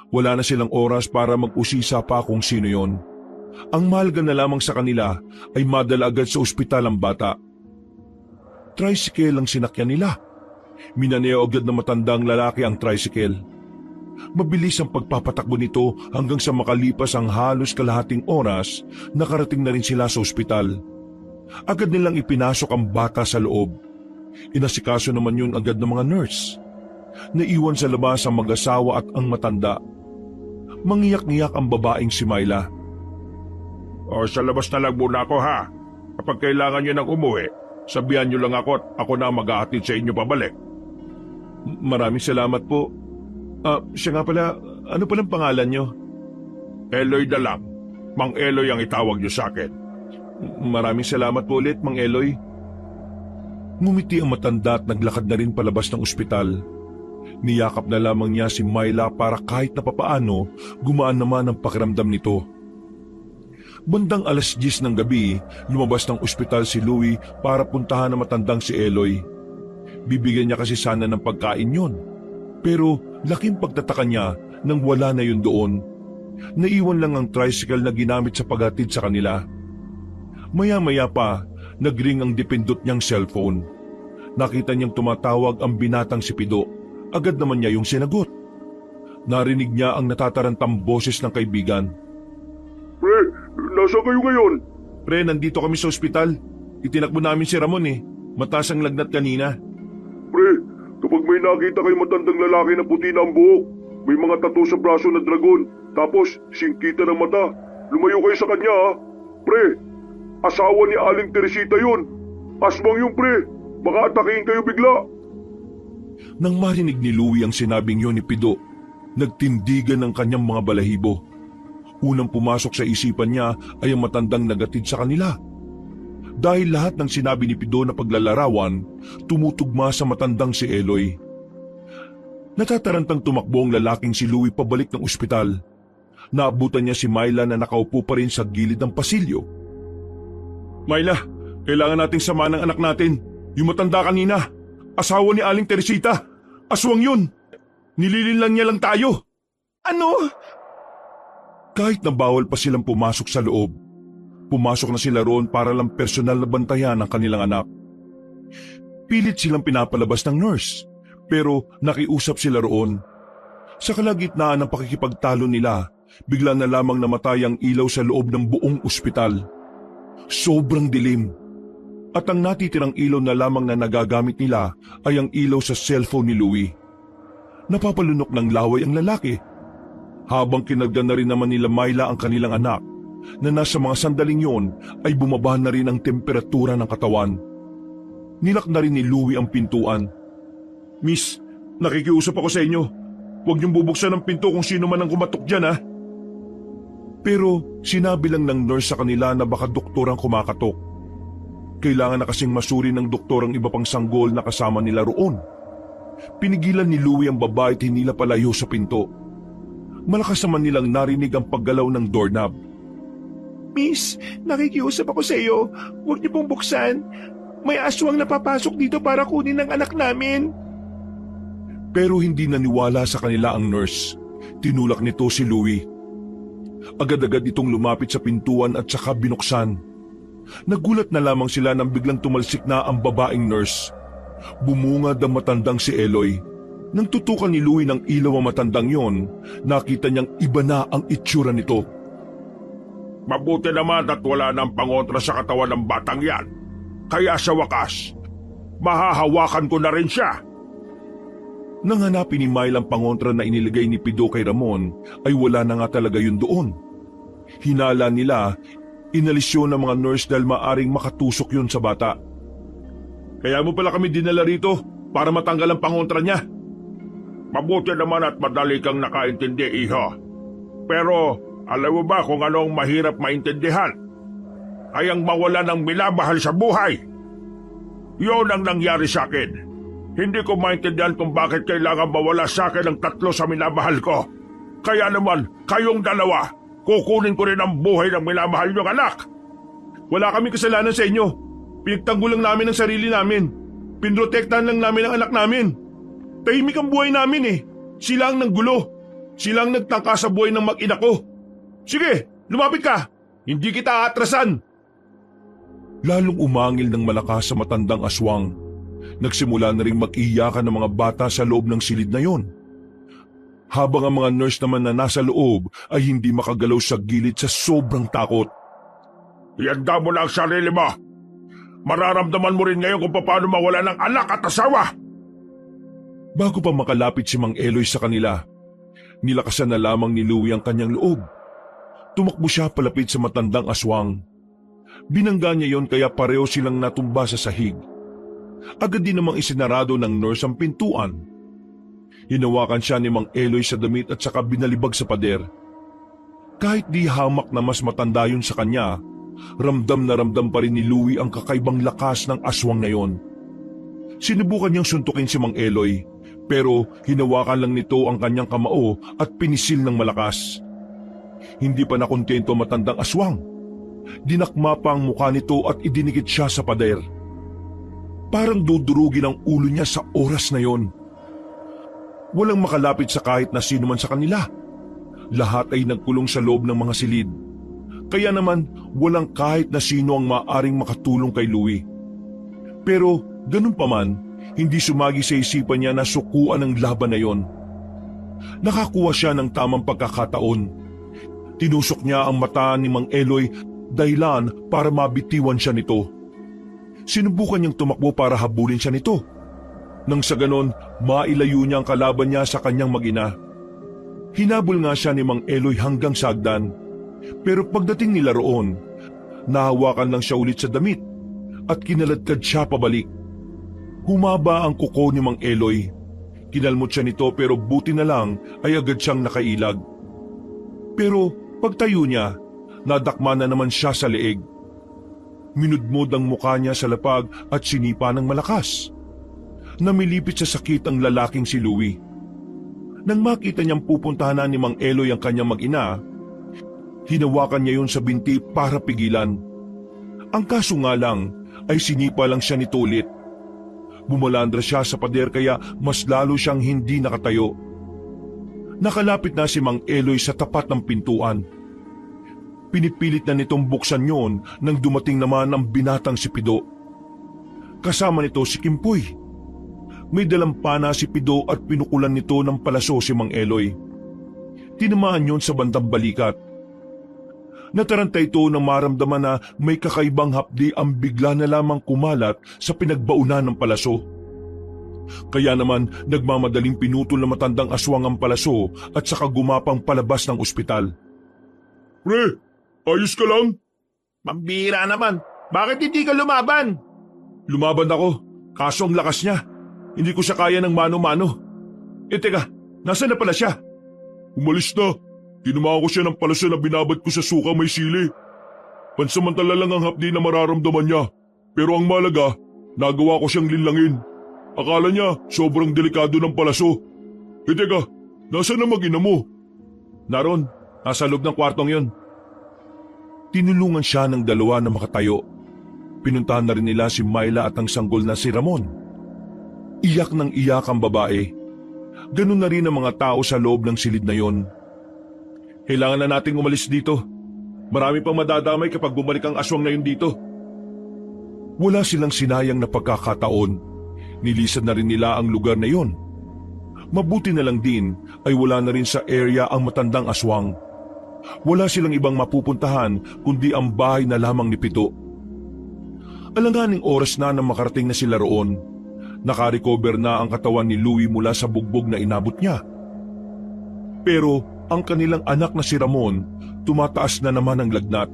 Wala na silang oras para mag-usisa pa kung sino yon. Ang mahalaga na lamang sa kanila ay madala agad sa ospital ang bata. Tricycle ang sinakyan nila. Minaneo agad na matandang lalaki ang tricycle. Mabilis ang pagpapatakbo nito hanggang sa makalipas ang halos kalahating oras, nakarating na rin sila sa ospital. Agad nilang ipinasok ang bata sa loob. Inasikaso naman yun agad ng mga nurse. Naiwan sa labas ang mag-asawa at ang matanda. Mangiyak-ngiyak ang babaeng si Myla. O sa labas na lang muna ako ha. Kapag kailangan niyo nang umuwi, sabihan niyo lang ako at ako na mag-ahatid sa inyo pabalik. Maraming salamat po. Siya nga pala, ano palang pangalan niyo? Eloy na lang. Mang Eloy ang itawag niyo sa akin. Maraming salamat po ulit, Mang Eloy. Ngumiti ang matanda at naglakad na rin palabas ng ospital. Niyakap na lamang niya si Myla para kahit na papaano gumaan naman ang pakiramdam nito. Bandang 10:00 ng gabi, lumabas ng ospital si Louie para puntahan ang matandang si Eloy. Bibigyan niya kasi sana ng pagkain yon. Pero laking pagtataka niya nang wala na yun doon. Naiwan lang ang tricycle na ginamit sa paghatid sa kanila. Maya-maya pa, nagring ang dipindot niyang cellphone. Nakita niyang tumatawag ang binatang si Pido. Agad naman niya yung sinagot. Narinig niya ang natatarantang boses ng kaibigan. Pre, nasa kayo ngayon? Pre, nandito kami sa ospital. Itinakbo namin si Ramon eh. Mataas ang lagnat kanina. Pre, kapag may nakita kayo matandang lalaki na puti na ang buhok, may mga tattoo sa braso na dragon, tapos singkita ng mata, lumayo kayo sa kanya ha. Pre, asawa ni Aling Teresita yun. Aswang yung pre, baka atakihin kayo bigla. Nang marinig ni Louie ang sinabing yun ni Pido, nagtindigan ang kanyang mga balahibo. Unang pumasok sa isipan niya ay ang matandang nagatid sa kanila. Dahil lahat ng sinabi ni Pido na paglalarawan, tumutugma sa matandang si Eloy. Natatarantang tumakbo ang lalaking si Louie pabalik ng ospital. Naabutan niya si Myla na nakaupo pa rin sa gilid ng pasilyo. Myla, kailangan nating samahan ng anak natin. Yung matanda kanina. Asawa ni Aling Teresita. Aswang yun. Nililinlang niya lang tayo. Ano? Kahit na bawal pa silang pumasok sa loob, pumasok na sila roon para lang personal na bantayan ang kanilang anak. Pilit silang pinapalabas ng nurse, pero nakiusap sila roon. Sa kalagitnaan ng pakikipagtalo nila, bigla na lamang namatay ang ilaw sa loob ng buong ospital. Sobrang dilim. At ang natitirang ilaw na lamang na nagagamit nila ay ang ilaw sa cellphone ni Louie. Napapalunok ng laway ang lalaki. Habang kinarga na rin naman nila Myla ang kanilang anak, na nasa mga sandaling yon ay bumaba na rin ang temperatura ng katawan. Nilak na rin ni Louie ang pintuan. Miss, nakikiusap ako sa inyo. Huwag niyong bubuksan ang pinto kung sino man ang kumatok dyan ha. Pero sinabi lang ng nurse sa kanila na baka doktor ang kumakatok. Kailangan na kasing masuri ng doktor ang iba pang sanggol na kasama nila roon. Pinigilan ni Louie ang babae at hinila palayo sa pinto. Malakas naman nilang narinig ang paggalaw ng doorknob. Miss, nakikiusap ako sa iyo. Huwag niyo pong buksan. May aswang napapasok dito para kunin ang anak namin. Pero hindi naniwala sa kanila ang nurse. Tinulak nito si Louie. Agad-agad itong lumapit sa pintuan at saka binuksan. Nagulat na lamang sila nang biglang tumalsik na ang babaeng nurse. Bumungad ang matandang si Eloy. Nang tutukan ni Louie ng ilaw ang matandang yon, nakita niyang iba na ang itsura nito. Mabuti naman at wala nang pangontra sa katawan ng batang yan. Kaya sa wakas, mahahawakan ko na rin siya. Nang hanapin ni Myla ang pangontra na iniligay ni Pido kay Ramon, ay wala na nga talaga yun doon. Hinala nila, inalis yun ng mga nurse dahil maaring makatusok yun sa bata. Kaya mo pala kami dinala rito para matanggal ang pangontra niya. Mabuti naman at madali kang nakaintindi, iho. Pero alam mo ba kung anong mahirap maintindihan? Ay ang mawala ng minamahal sa buhay. Yun ang nangyari sa akin. Hindi ko maintindihan kung bakit kailangan mawala sa akin ang 3 sa minamahal ko. Kaya naman, kayong dalawa, kukunin ko rin ang buhay ng minamahal niyong anak. Wala kaming kasalanan sa inyo. Pinagtanggol lang namin ang sarili namin. Pinrotektahan lang namin ang anak namin. Tahimik ang buhay namin eh. Sila ang nanggulo. Sila ang nagtangka sa buhay ng mag-ina ko. Sige, lumapit ka. Hindi kita aatrasan. Lalong umangil ng malakas sa matandang aswang. Nagsimula na rin mag-iyakan ng mga bata sa loob ng silid na yon. Habang ang mga nurse naman na nasa loob ay hindi makagalaw sa gilid sa sobrang takot. Ihanda mo na ang sarili mo. Mararamdaman mo rin ngayon kung paano mawala ng anak at asawa. Bago pa makalapit si Mang Eloy sa kanila, nilakasan na lamang ni Louie ang kanyang loob. Tumakbo siya palapit sa matandang aswang. Binangga niya yon kaya pareho silang natumba sa sahig. Agad din namang isinarado ng nurse ang pintuan. Hinawakan siya ni Mang Eloy sa damit at saka binalibag sa pader. Kahit di hamak na mas matanda yun sa kanya, ramdam na ramdam pa rin ni Louie ang kakaibang lakas ng aswang na yon. Sinubukan niyang suntukin si Mang Eloy, pero hinawakan lang nito ang kanyang kamao at pinisil ng malakas. Hindi pa nakontento ang matandang aswang. Dinakma pa ang mukha nito at idinikit siya sa pader. Parang dudurugin ang ulo niya sa oras na yon. Walang makalapit sa kahit na sino man sa kanila. Lahat ay nagkulong sa loob ng mga silid. Kaya naman walang kahit na sino ang maaring makatulong kay Louie. Pero ganun pa man, hindi sumagi sa isipan niya na sukuan ang laban na yon. Nakakuha siya ng tamang pagkakataon. Tinusok niya ang mata ni Mang Eloy dahilan para mabitiwan siya nito. Sinubukan niyang tumakbo para habulin siya nito. Nang sa ganon, mailayo niya ang kalaban niya sa kanyang mag-ina. Hinabol nga siya ni Mang Eloy hanggang sa hagdan. Pero pagdating nila roon, nahawakan lang siya ulit sa damit at kinaladkad siya pabalik. Humaba ang kuko ni Mang Eloy. Kinalmot siya nito pero buti na lang ay agad siyang nakailag. Pero pagtayo niya, nadakma na naman siya sa leeg. Minudmod ang mukha niya sa lapag at sinipa ng malakas. Namilipit sa sakit ang lalaking si Louie. Nang makita niyang pupuntahan na ni Mang Eloy ang kanyang mag-ina, hinawakan niya yun sa binti para pigilan. Ang kaso nga lang ay sinipa lang siya nito ulit. Bumalandra siya sa pader kaya mas lalo siyang hindi nakatayo. Nakalapit na si Mang Eloy sa tapat ng pintuan. Pinipilit na nitong buksan yon nang dumating naman ang binatang si Pido. Kasama nito si Kimpoy. May dalang pana si Pido at pinukulan nito ng palaso si Mang Eloy. Tinamaan yon sa bandang balikat. Nataranta ito nang maramdaman na may kakaibang hapdi ang bigla na lamang kumalat sa pinagbaunan ng palaso. Kaya naman nagmamadaling pinutol na matandang aswang ang palaso at saka gumapang palabas ng ospital. Pre, ayos ka lang? Mambira naman. Bakit hindi ka lumaban? Lumaban ako, kaso ang lakas niya. Hindi ko siya kaya ng mano-mano. Teka, nasaan na pala siya? Umalis na. Tinumahan ko siya ng palaso na binabad ko sa suka may sili. Pansamantala lang ang hapdi na mararamdaman niya. Pero ang malaga, nagawa ko siyang linlangin. Akala niya sobrang delikado ng palaso. Teka, nasaan na mag-ina mo? Naroon, nasa loob ng kwartong yon. Tinulungan siya ng dalawa na makatayo. Pinuntahan na rin nila si Myla at ang sanggol na si Ramon. Iyak ng iyak ang babae. Ganun na rin ang mga tao sa loob ng silid na yon. Kailangan na nating umalis dito. Marami pang madadamay kapag bumalik ang aswang na yun dito. Wala silang sinayang na pagkakataon. Nilisan na rin nila ang lugar na yon. Mabuti na lang din ay wala na rin sa area ang matandang aswang. Wala silang ibang mapupuntahan kundi ang bahay na lamang ni Pito. Alanganing oras na nang makarating na sila roon. Nakarecover na ang katawan ni Louie mula sa bugbog na inabot niya. Pero ang kanilang anak na si Ramon, tumataas na naman ang lagnat.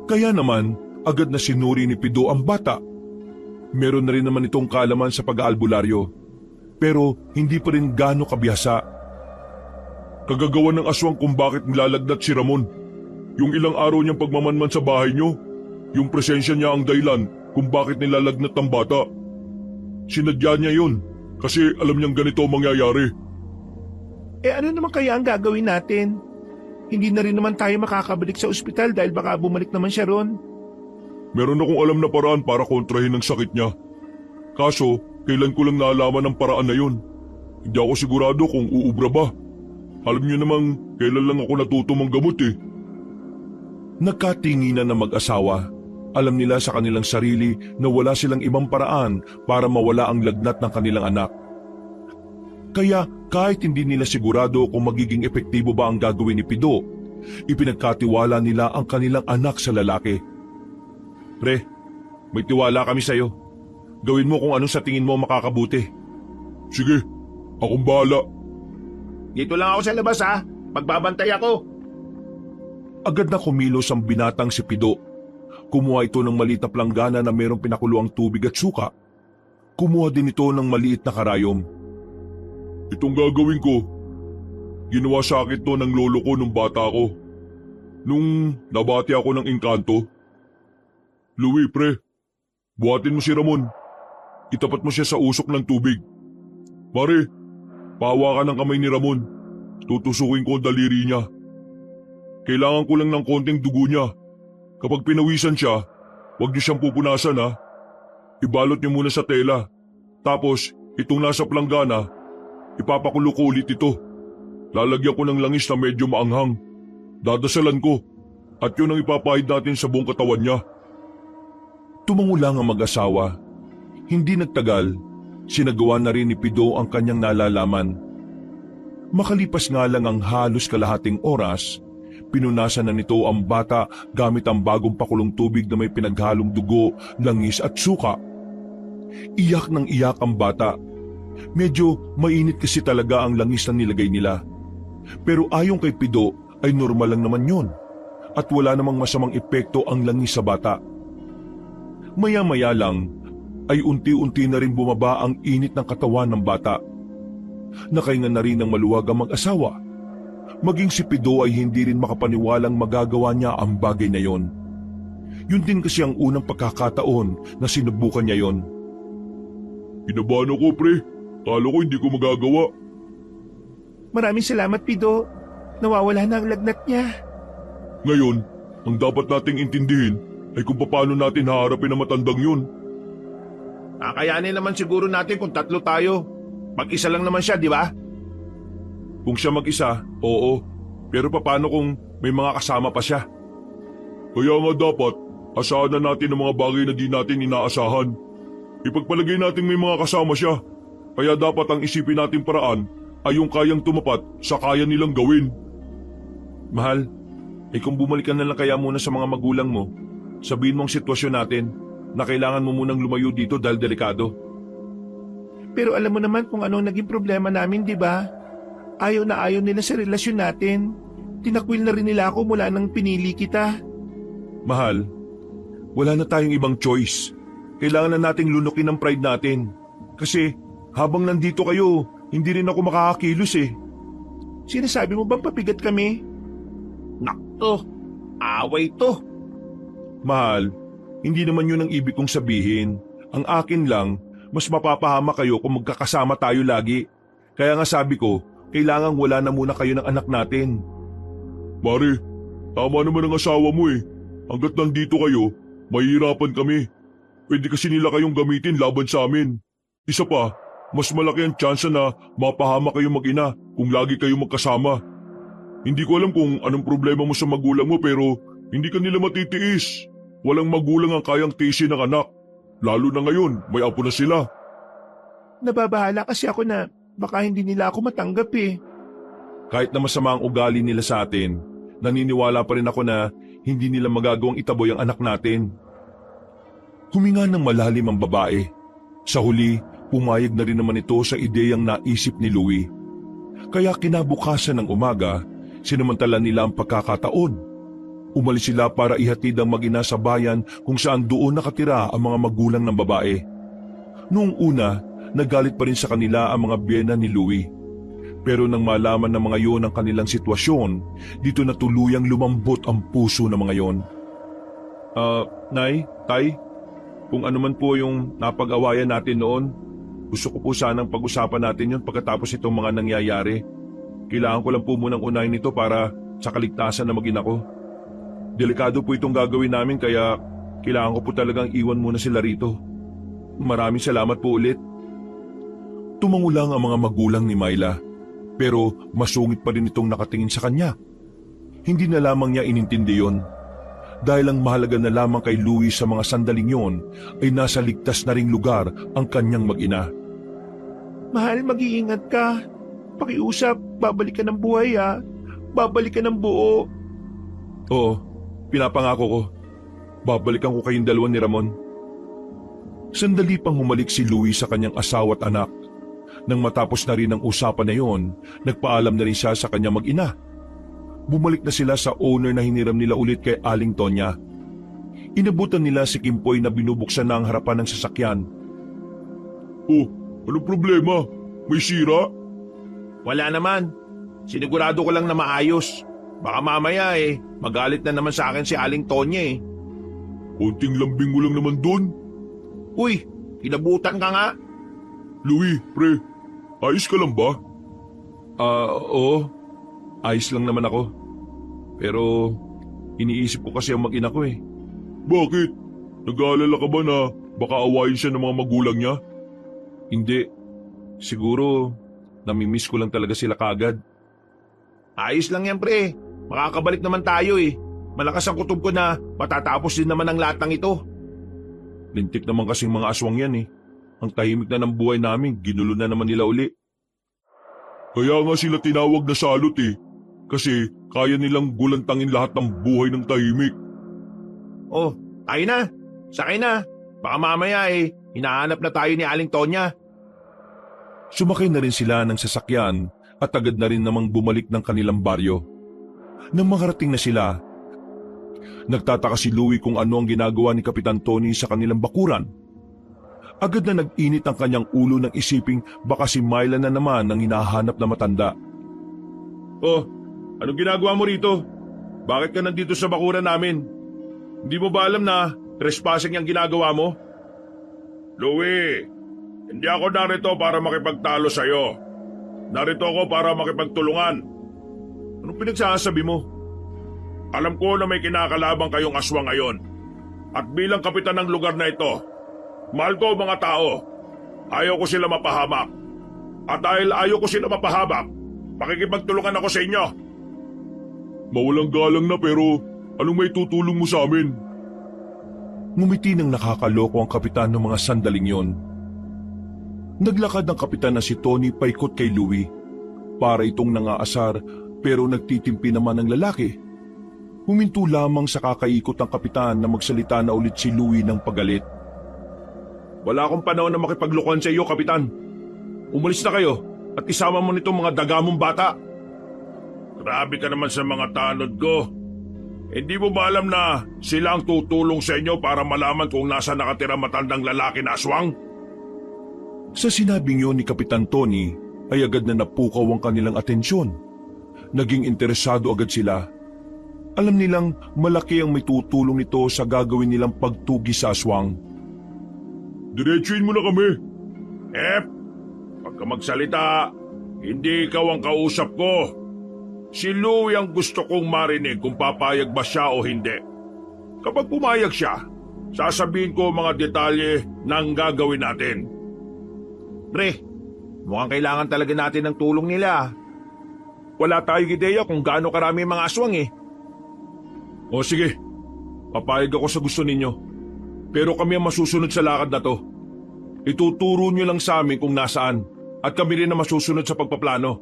Kaya naman, agad na sinuri ni Pido ang bata. Meron na rin naman itong kaalaman sa pag-aalbularyo. Pero hindi pa rin gaano kabihasa. Kagagawa ng aswang kung bakit nilalagnat si Ramon. Yung ilang araw niyang pagmamanman sa bahay niyo, yung presensya niya ang dahilan kung bakit nilalagnat ang bata. Sinadya niya yun kasi alam niyang ganito ang mangyayari. Ano naman kaya ang gagawin natin? Hindi na rin naman tayo makakabalik sa ospital dahil baka bumalik naman siya ron. Meron akong alam na paraan para kontrahin ang sakit niya. Kaso, kailan ko lang naalaman ang paraan na yun. Hindi ako sigurado kung uubra ba. Alam niyo namang kailan lang ako natuto manggamot eh. Nagkatinginan na mag-asawa. Alam nila sa kanilang sarili na wala silang ibang paraan para mawala ang lagnat ng kanilang anak. Kaya kahit hindi nila sigurado kung magiging epektibo ba ang gagawin ni Pido, ipinagkatiwala nila ang kanilang anak sa lalaki. Pre, may tiwala kami sa'yo. Gawin mo kung anong sa tingin mo makakabuti. Sige, akong bahala. Dito lang ako sa labas ha. Magbabantay ako. Agad na kumilos ang binatang si Pido. Kumuha ito ng maliit na planggana na mayroong pinakuluang tubig at suka. Kumuha din ito ng maliit na karayom. Itong gagawin ko. Ginawa sa akin to ng lolo ko nung bata ko. Nung nabati ako ng engkanto. Louie, pre, buhatin mo si Ramon. Itapat mo siya sa usok ng tubig. Pare, pahawa ka ng kamay ni Ramon. Tutusukin ko ang daliri niya. Kailangan ko lang ng konting dugo niya. Kapag pinawisan siya, huwag niyo siyang pupunasan ha. Ibalot niyo muna sa tela. Tapos, itong nasa planggana, ipapakulo ko ulit ito. Lalagyan ko ng langis na medyo maanghang. Dadasalan ko. At yun ang ipapahid natin sa buong katawan niya. Tumango lang ang mag-asawa. Hindi nagtagal, sinagawa na rin ni Pido ang kanyang nalalaman. Makalipas nga lang ang halos kalahating oras, pinunasan na nito ang bata gamit ang bagong pakulong tubig na may pinaghalong dugo, langis at suka. Iyak ng iyak ang bata. Medyo mainit kasi talaga ang langis na nilagay nila. Pero ayon kay Pido ay normal lang naman yun at wala namang masamang epekto ang langis sa bata. Maya-maya lang ay unti-unti na rin bumaba ang init ng katawan ng bata. Nakahinga na rin ng maluwag ang mag-asawa. Maging si Pido ay hindi rin makapaniwalang magagawa niya ang bagay na yon. Yun din kasi ang unang pagkakataon na sinubukan niya yon. Kinabahan ako, pre. Kala ko hindi ko magagawa. Maraming salamat, Pido. Nawawala na ang lagnat niya. Ngayon, ang dapat nating intindihin ay kung paano natin haharapin ang matandang yun. Kakayanin naman siguro natin kung tatlo tayo. Mag-isa lang naman siya, di ba? Kung siya mag-isa, oo. Pero paano kung may mga kasama pa siya? Kaya nga dapat, asahan na natin ang mga bagay na di natin inaasahan. Ipagpalagay natin may mga kasama siya. Kaya dapat ang isipin nating paraan ay yung kayang tumapat sa kaya nilang gawin. Mahal, kung bumalik ka na lang kaya muna sa mga magulang mo, sabihin mo ang sitwasyon natin na kailangan mo munang lumayo dito dahil delikado. Pero alam mo naman kung anong naging problema namin, di ba? Ayaw na ayaw nila sa relasyon natin. Tinakwil na rin nila ako mula nang pinili kita. Mahal, wala na tayong ibang choice. Kailangan na nating lunukin ang pride natin. Kasi habang nandito kayo, hindi rin ako makakakilos eh. Sinasabi mo bang pabigat kami? Nakto, away to. Mahal, hindi naman yun ang ibig kong sabihin. Ang akin lang, mas mapapahama kayo kung magkakasama tayo lagi. Kaya nga sabi ko, kailangan wala na muna kayo ng anak natin. Mare, tama naman ang asawa mo eh. Hanggat nandito kayo, mahihirapan kami. Pwede kasi nila kayong gamitin laban sa amin. Isa pa, mas malaki ang tsansa na mapahama kayong mag-ina kung lagi kayong magkasama. Hindi ko alam kung anong problema mo sa magulang mo pero hindi ka nila matitiis. Walang magulang ang kayang tiisin ng anak. Lalo na ngayon, may apo na sila. Nababahala kasi ako na baka hindi nila ako matanggap eh. Kahit na masama ang ugali nila sa atin, naniniwala pa rin ako na hindi nila magagawang itaboy ang anak natin. Huminga ng malalim ang babae. Sa huli, pumayag na rin naman ito sa ideyang naisip ni Louie. Kaya kinabukasan ng umaga, sinamantala nila ang pagkakataon. Umalis sila para ihatid ang mag-ina sa bayan kung saan doon nakatira ang mga magulang ng babae. Noong una, nagalit pa rin sa kanila ang mga biyena ni Louie. Pero nang malaman ng mga yon ang kanilang sitwasyon, dito na tuluyang lumambot ang puso ng mga yon. Nay, Tay, kung ano man po yung napag-awayan natin noon, gusto ko po sanang pag-usapan natin yun pagkatapos itong mga nangyayari. Kailangan ko lang po munang unahin ito para sa kaligtasan na mag-ina ko. Delikado po itong gagawin namin kaya kailangan ko po talagang iwan muna sila rito. Maraming salamat po ulit. Tumango lang ang mga magulang ni Myla, pero masungit pa rin itong nakatingin sa kanya. Hindi na lamang niya inintindi yon, dahil ang mahalaga na lamang kay Louie sa mga sandaling yon ay nasa ligtas na ring lugar ang kanyang mag-ina. Mahal, mag-iingat ka. Pakiusap, babalik ka ng buhay ha. Babalik ka ng buo. Oo, pinapangako ko. Babalikan ko kayong dalawa ni Ramon. Sandali pang humalik si Louie sa kanyang asawa at anak. Nang matapos na rin ang usapan na yon, nagpaalam na rin siya sa kanyang mag-ina. Bumalik na sila sa owner na hiniram nila ulit kay Aling Tonya. Inabutan nila si Kimpoy na binubuksan na ang harapan ng sasakyan. Oh, anong problema? May sira? Wala naman. Sinigurado ko lang na maayos. Baka mamaya magalit na naman sa akin si Aling Tonya eh. Konting lambing mo lang naman doon. Uy, kinabutan ka nga. Louie, pre, ayos ka lang ba? Oo. Ayos lang naman ako. Pero iniisip ko kasi ang mag-ina ko eh. Bakit? Nag-aalala ka ba na baka awayin siya ng mga magulang niya? Hindi. Siguro namimiss ko lang talaga sila kagad. Ayos lang yan pre. Makakabalik naman tayo eh. Malakas ang kutob ko na matatapos din naman ang lahat ng ito. Lintik naman kasing mga aswang yan eh. Ang tahimik na ng buhay namin, ginulo na naman nila uli. Kaya nga sila tinawag na salot eh. Kasi kaya nilang gulantangin lahat ng buhay ng tahimik. Oh, tayo na. Sakay na. Baka mamaya hinahanap na tayo ni Aling Tonya. Sumakay na rin sila ng sasakyan at agad na rin namang bumalik ng kanilang baryo. Nang makarating na sila, nagtataka si Louie kung ano ang ginagawa ni Kapitan Tony sa kanilang bakuran. Agad na nag-init ang kanyang ulo nang isiping baka si Myla na naman ang hinahanap na matanda. Oh, anong ginagawa mo rito? Bakit ka nandito sa bakuran namin? Hindi mo ba alam na trespassing yung ginagawa mo? Louie, hindi ako narito para makipagtalo sa'yo. Narito ako para makipagtulungan. Anong pinagsasabi mo? Alam ko na may kinakalabang kayong aswang ngayon. At bilang kapitan ng lugar na ito, mahal ko ang mga tao. Ayaw ko sila mapahamak. At dahil ayaw ko sila mapahamak, makikipagtulungan ako sa inyo. Mawalang galang na pero anong may tutulong mo sa amin? Ngumiti ng nakakaloko ang kapitan ng mga sandaling yon. Naglakad ang kapitan na si Tony paikot kay Louie. Para itong nangaasar pero nagtitimpi naman ang lalaki. Huminto lamang sa kakaikot ang kapitan na magsalita na ulit si Louie ng pagalit. Wala akong panahon na makipaglokohan sa iyo, kapitan. Umalis na kayo at isama mo nitong mga dagamong bata. Grabe ka naman sa mga tanod ko. Hindi mo ba alam na sila ang tutulong sa inyo para malaman kung nasa nakatira matandang lalaki na aswang? Sa sinabing yun ni Kapitan Tony ay agad na napukaw ang kanilang atensyon. Naging interesado agad sila. Alam nilang malaki ang may tutulong nito sa gagawin nilang pagtugi sa aswang. Diretsuin mo na kami. Pagka magsalita, hindi ikaw ang kausap ko. Si Louie ang gusto kong marinig kung papayag ba siya o hindi. Kapag pumayag siya, sasabihin ko mga detalye ng gagawin natin. Pre, mukhang kailangan talaga natin ng tulong nila. Wala tayong ideya kung gaano karami mga aswang eh. O sige, papayag ako sa gusto ninyo. Pero kami ang masusunod sa lakad na to. Ituturo nyo lang sa amin kung nasaan at kami rin na masusunod sa pagpaplano.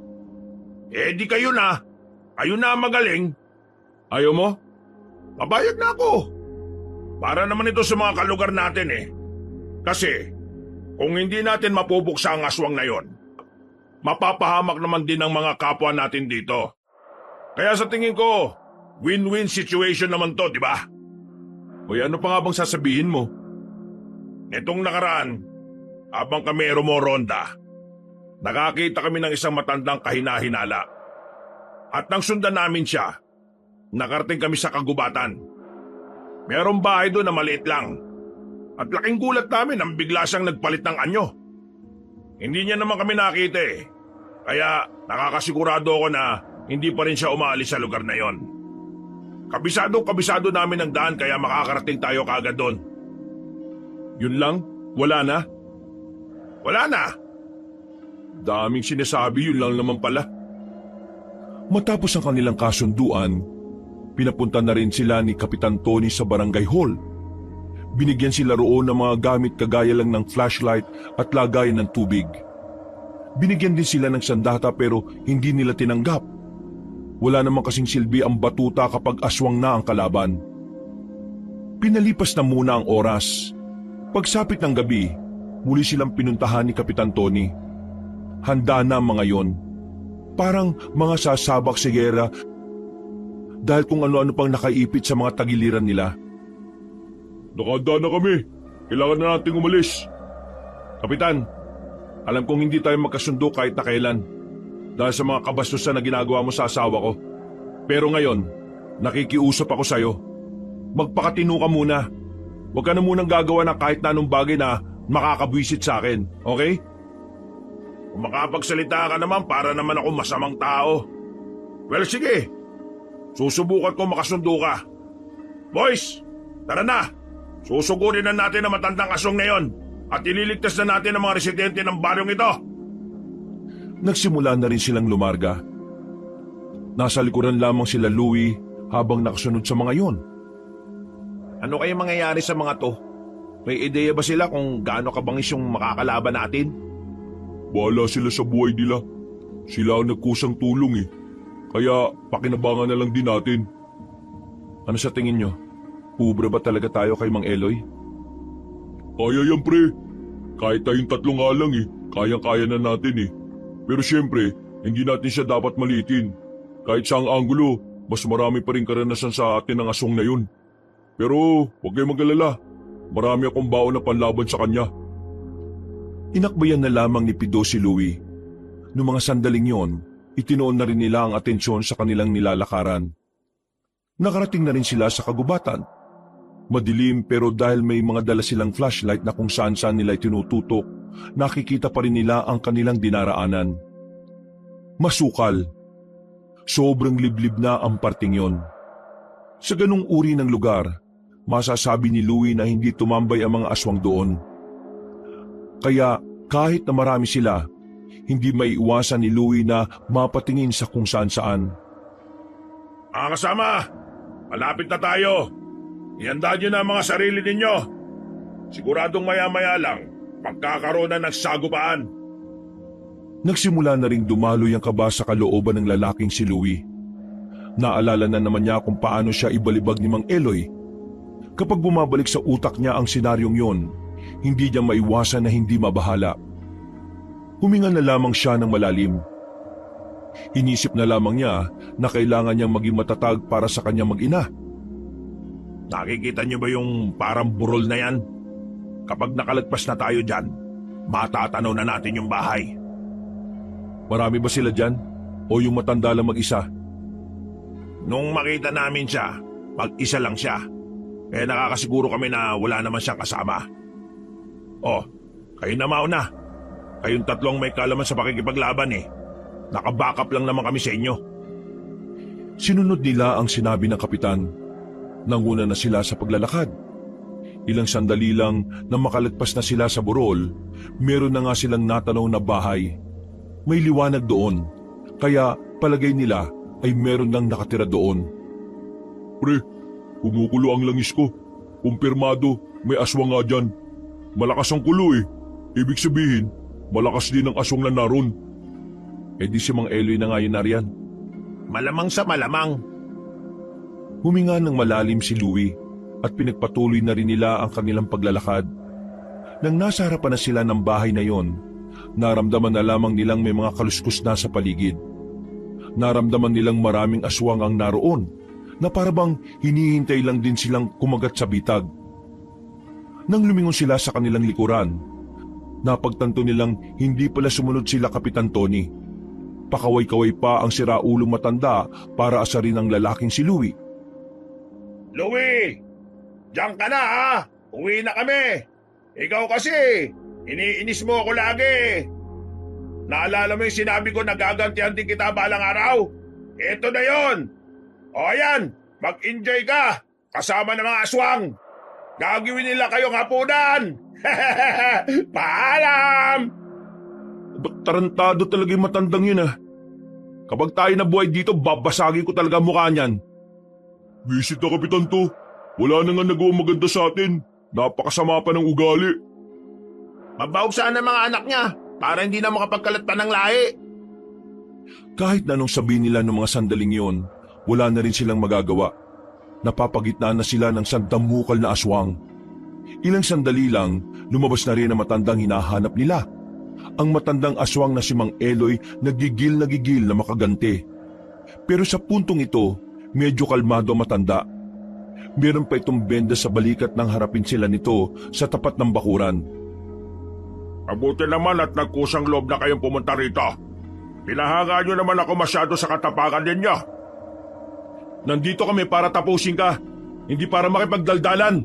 Di kayo na. Kayo na magaling. Ayaw mo? Papayag na ako. Para naman ito sa mga kalugar natin eh. Kasi kung hindi natin mapubuksa ang aswang na yon, mapapahamak naman din ang mga kapwa natin dito. Kaya sa tingin ko, win-win situation naman to, di ba? Uy, ano pa nga bang sasabihin mo? Itong nakaraan, habang kami rumoronda, nakakita kami ng isang matandang kahina-hinala. At nang sundan namin siya, nakarating kami sa kagubatan. Merong bahay doon na maliit lang. At laking gulat namin nang bigla siyang nagpalit ng anyo. Hindi niya naman kami nakita eh. Kaya nakakasigurado ako na hindi pa rin siya umaalis sa lugar na yon. Kabisado namin ang daan kaya makakarating tayo kaagad doon. Yun lang? Wala na? Wala na. Daming sinasabi, yun lang naman pala. Matapos ang kanilang kasunduan, pinapunta na rin sila ni Kapitan Tony sa barangay hall. Binigyan sila roon ng mga gamit kagaya lang ng flashlight at lagayan ng tubig. Binigyan din sila ng sandata pero hindi nila tinanggap. Wala namang kasing silbi ang batuta kapag aswang na ang kalaban. Pinalipas na muna ang oras. Pagsapit ng gabi, muli silang pinuntahan ni Kapitan Tony. Handa na ang mga yon. Parang mga sasabak sa gera dahil kung ano-ano pang nakaipit sa mga tagiliran nila. Nakahanda na kami. Kailangan na nating umalis. Kapitan, alam kong hindi tayo magkasundo kahit na kailan dahil sa mga kabastusan na ginagawa mo sa asawa ko. Pero ngayon, nakikiusap ako sa'yo. Magpakatino ka muna. Huwag ka na munang gagawa ng kahit na anong bagay na makakabwisit sa akin, okay? Kung makapagsalita ka naman para naman ako masamang tao. Well, sige. Susubukan ko makasundo ka. Boys, tara na. Susugurin na natin ang matandang aswang na yon at ililigtas na natin ang mga residente ng baryong ito. Nagsimula na rin silang lumarga. Nasa likuran lamang sila Louie habang nakasunod sa mga yon. Ano kaya mangyayari sa mga to? May ideya ba sila kung gaano kabangis yung makakalaban natin? Bahala sila sa buhay nila. Sila ang nagkusang tulong eh. Kaya pakinabangan na lang din natin. Ano sa tingin nyo? Ubra ba talaga tayo kay Mang Eloy? Kaya yan pre. Kahit tayong tatlo nga lang eh. Kayang-kaya na natin eh. Pero syempre, hindi natin siya dapat maliitin. Kahit sa ang anggulo, mas marami pa rin karanasan sa atin ang aswang na yun. Pero huwag kayong mag-alala. Marami akong baon na panlaban sa kanya. Inakbayan na lamang ni Pido si Louie. Noong mga sandaling yon, itinoon na rin nila ang atensyon sa kanilang nilalakaran. Nakarating na rin sila sa kagubatan. Madilim pero dahil may mga dala silang flashlight na kung saan-saan nila tinututok, nakikita pa rin nila ang kanilang dinaraanan. Masukal. Sobrang liblib na ang parting yon. Sa ganung uri ng lugar, masasabi ni Louie na hindi tumambay ang mga aswang doon. Kaya kahit na marami sila, hindi maiiwasan ni Louie na mapatingin sa kung saan-saan. Mga kasama, malapit na tayo. Ihanda nyo na ang mga sarili ninyo. Siguradong maya-maya lang, magkakaroon na ng sagupaan. Nagsimula na ring dumaloy ang kaba sa kalooban ng lalaking si Louie. Naalala na naman niya kung paano siya ibalibag ni Mang Eloy. Kapag bumabalik sa utak niya ang senaryong yon, hindi niya maiwasan na hindi mabahala. Huminga na lamang siya ng malalim. Inisip na lamang niya na kailangan niyang maging matatag para sa kanyang mag-ina. Nakikita niyo ba yung parang burol na yan? Kapag nakalagpas na tayo dyan, matatanaw na natin yung bahay. Marami ba sila dyan? O yung matanda lang mag-isa? Nung makita namin siya, mag-isa lang siya. Kaya nakakasiguro kami na wala naman siyang kasama. Oh, kayo na mauna. Kayong tatlong may kalaman sa pakikipaglaban eh. Nakabackup lang naman kami sa inyo. Sinunod nila ang sinabi ng kapitan. Nanguna na sila sa paglalakad. Ilang sandali lang na makalagpas na sila sa burol, meron na nga silang natanaw na bahay. May liwanag doon, kaya palagay nila ay meron lang nakatira doon. Pre, kumukulo ang langis ko. Kumpirmado, may aswang nga dyan. Malakas ang kulo eh. Ibig sabihin, malakas din ang aswang na naroon. Eh di si Mang Eloy na nga yun nariyan. Malamang sa malamang. Huminga ng malalim si Louie at pinagpatuloy na rin nila ang kanilang paglalakad. Nang nasa harapan na sila ng bahay na yon, naramdaman na lamang nilang may mga kaluskus na sa paligid. Naramdaman nilang maraming aswang ang naroon na parabang hinihintay lang din silang kumagat sa bitag. Nang lumingon sila sa kanilang likuran, napagtanto nilang hindi pala sumunod sila Kapitan Tony. Pakaway-kaway pa ang siraulong matanda para asarin ang lalaking si Louie. Louie! Diyan ka na ha! Uwi na kami! Ikaw kasi, iniinis mo ako lagi! Naalala mo yung sinabi ko na gagantihan din kita balang araw? Ito na yon! O ayan, Mag-enjoy ka kasama ng mga aswang. Gagawin nila kayong hapunan. Paalam! Ba't tarantado talaga yung matandang yun ah. Kapag tayo nabuhay dito, babasagin ko talaga ang mukha niyan. Visit na Kapitan to. Wala na nga nagawa maganda sa atin. Napakasama pa ng ugali. Mabawag sana mga anak niya para hindi na makapagkalat pa ng lahi. Kahit na anong sabihin nila ng mga sandaling yon, wala na rin silang magagawa. Napapagitnaan na sila ng sandamukal na aswang. Ilang sandali lang, lumabas na rin ang matandang hinahanap nila. Ang matandang aswang na si Mang Eloy nagigil na makaganti. Pero sa puntong ito, medyo kalmado ang matanda. Meron pa itong benda sa balikat nang harapin sila nito sa tapat ng bakuran. Mabuti naman at nagkusang loob na kayong pumunta rito. Pinahanga nyo naman ako masyado sa katapakan ninyo. Nandito kami para tapusin ka, hindi para makipagdaldalan.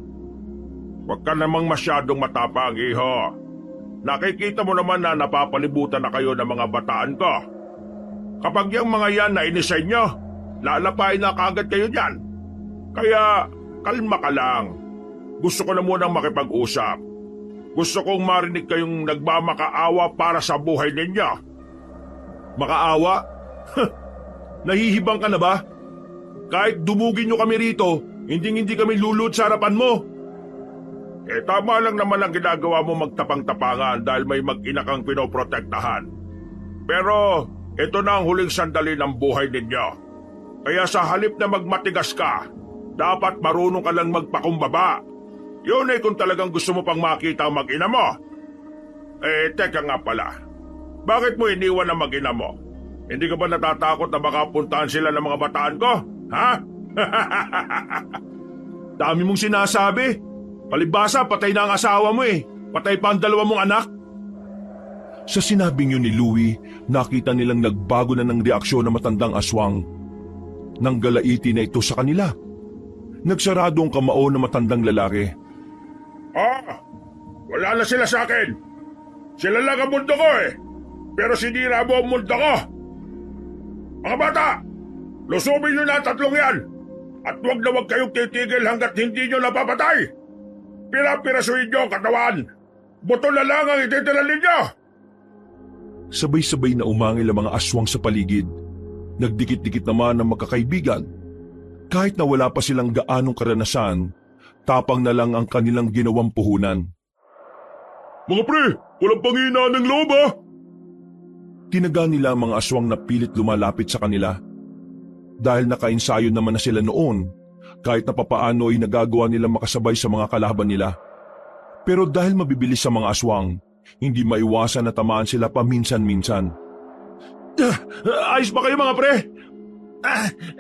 Huwag ka namang masyadong matapang, iho. Nakikita mo naman na napapalibutan na kayo ng mga bataan ko. Kapag yung mga yan nainis sa inyo, lalapain na kagad kayo dyan. Kaya, kalma ka lang. Gusto ko na munang makipag-usap. Gusto kong marinig kayong nagmamakaawa para sa buhay ninyo. Makaawa? Nahihibang ka na ba? Kahit dumugin nyo kami rito, hindi kami lulod sa harapan mo. Tama lang naman ang ginagawa mo magtapang-tapangan dahil may mag-ina kang pinoprotektahan. Pero, ito na ang huling sandali ng buhay ninyo. Kaya sa halip na magmatigas ka, dapat marunong ka lang magpakumbaba. Yun ay kung talagang gusto mo pang makita ang mag-ina mo. Teka nga pala. Bakit mo iniwan ang mag-ina mo? Hindi ka ba natatakot na baka puntahan sila ng mga bataan ko? Ha? Dami mong sinasabi. Palibasa, patay na ang asawa mo eh. Patay pa ang dalawa mong anak. Sa sinabing yun ni Louie, nakita nilang nagbago na ng reaksyon ng matandang aswang. Nang galaiti na ito sa kanila. Nagsarado ang kamao ng matandang lalaki. Wala na sila sa akin. Sila lang ang mundo ko eh. Pero sinira mo ang mundo ko. Mga bata, lusubin nyo na ang tatlong yan. At huwag na huwag kayong titigil hanggat hindi nyo napapatay. Pira-pirasuhin nyo ang katawan. Buto na lang ang ititira ninyo. Sabay-sabay na umangil ang mga aswang sa paligid. Nagdikit-dikit naman ang magkakaibigan. Kahit na wala pa silang gaanong karanasan, tapang na lang ang kanilang ginawang puhunan. Mga pre, walang panghinaan ng loob ha! Tinaga nila ang mga aswang na pilit lumalapit sa kanila. Dahil nakainsayo naman na sila noon, kahit na papaano ay nagagawa nilang makasabay sa mga kalaban nila. Pero dahil mabibilis sa mga aswang, hindi maiwasan na tamaan sila paminsan-minsan. Ayos ba kayo mga pre?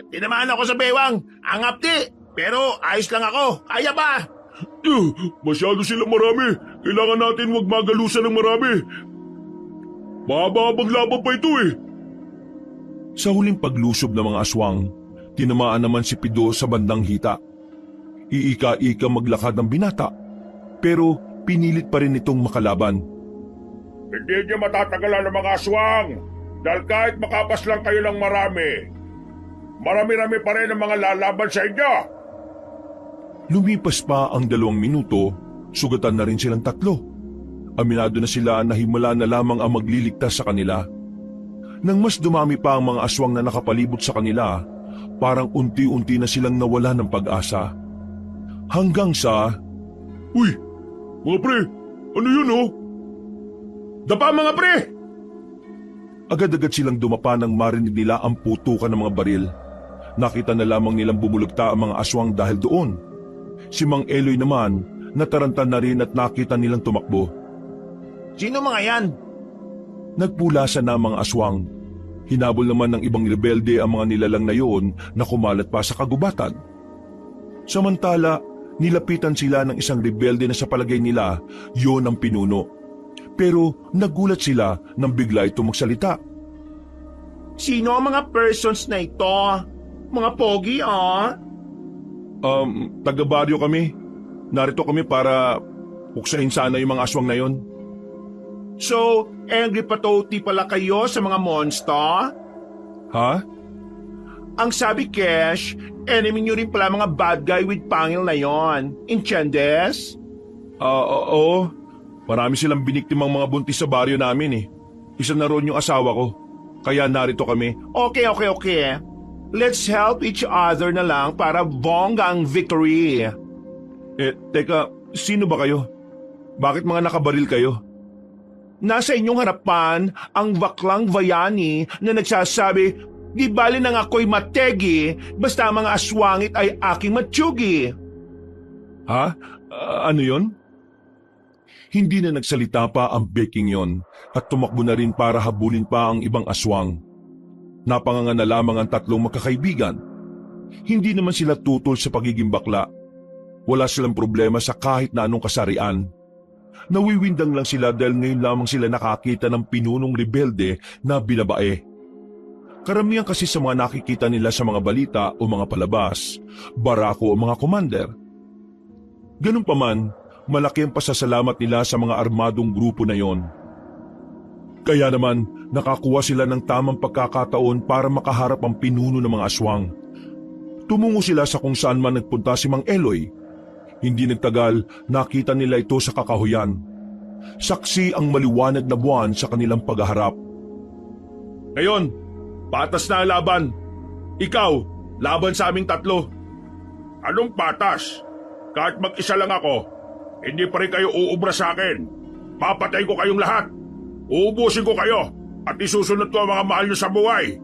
Tinamaan ako sa bewang. Ang apti. Pero ayos lang ako. Kaya ba? Masyado sila marami. Kailangan natin wag magalusan ng marami. Mahaba-habang laban pa ito eh. Sa huling paglusob ng mga aswang, tinamaan naman si Pido sa bandang hita. Iika-ika maglakad ng binata, pero pinilit pa rin itong makalaban. Hindi niyo matatagalan ng mga aswang. Dahil kahit makapas lang kayo ng marami-rami pa rin ang mga lalaban sa inyo. Lumipas pa ang 2 minuto, sugatan na rin silang 3. Aminado na sila na himala na lamang ang magliligtas sa kanila. Nang mas dumami pa ang mga aswang na nakapalibot sa kanila, parang unti-unti na silang nawala ng pag-asa. Hanggang sa... Uy! Mga pre! Ano yun oh? Dapa mga pre! Agad-agad silang dumapa nang marinig nila ang putukan ng mga baril. Nakita na lamang nilang bumulugta ang mga aswang dahil doon. Si Mang Eloy naman, nataranta na rin at nakita nilang tumakbo. Sino mga yan? Nagpulasan na ang mga aswang. Hinabol naman ng ibang rebelde ang mga nilalang na yun na kumalat pa sa kagubatan. Samantala, nilapitan sila ng isang rebelde na sa palagay nila yun ang pinuno. Pero nagulat sila nang bigla itong magsalita. Sino ang mga persons na ito? Mga pogi Taga-baryo kami. Narito kami para puksain sana yung mga aswang na yon. So, angry patoti pala kayo sa mga monster? Ha? Ang sabi, Kesh, enemy nyo rin pala mga bad guy with pangil na yon. Inchendes? Oo. Marami silang biniktimang mga buntis sa baryo namin eh. Isa na ron yung asawa ko. Kaya narito kami. Okay. Let's help each other na lang para bongga ang victory. Teka, sino ba kayo? Bakit mga nakabaril kayo? Nasa inyong harapan ang baklang Vayani na nagsasabi, di bali nang ako'y mategi, basta ang mga aswangit ay aking matsugi. Ha? Ano yon? Hindi na nagsalita pa ang Beking yon at tumakbo na rin para habulin pa ang ibang aswang. Napanganga na lamang ang tatlong magkakaibigan. Hindi naman sila tutol sa pagiging bakla. Wala silang problema sa kahit na anong kasarian. Nawiwindang lang sila dahil ngayon lamang sila nakakita ng pinunong rebelde na binabae. Karamihan kasi sa mga nakikita nila sa mga balita o mga palabas, barako o mga commander. Ganun pa man, malaki ang pasasalamat nila sa mga armadong grupo na yon. Kaya naman, nakakuha sila ng tamang pagkakataon para makaharap ang pinuno ng mga aswang. Tumungo sila sa kung saan man nagpunta si Mang Eloy. Hindi nagtagal, nakita nila ito sa kakahuyan. Saksi ang maliwanag na buwan sa kanilang paghaharap. Ngayon, patas na ang laban. Ikaw, laban sa aming tatlo. Anong patas? Kahit mag-isa lang ako, hindi pa rin kayo uubra sa akin. Papatay ko kayong lahat. Uubusin ko kayo at isusunod ko ang mga mahal nyo sa buhay.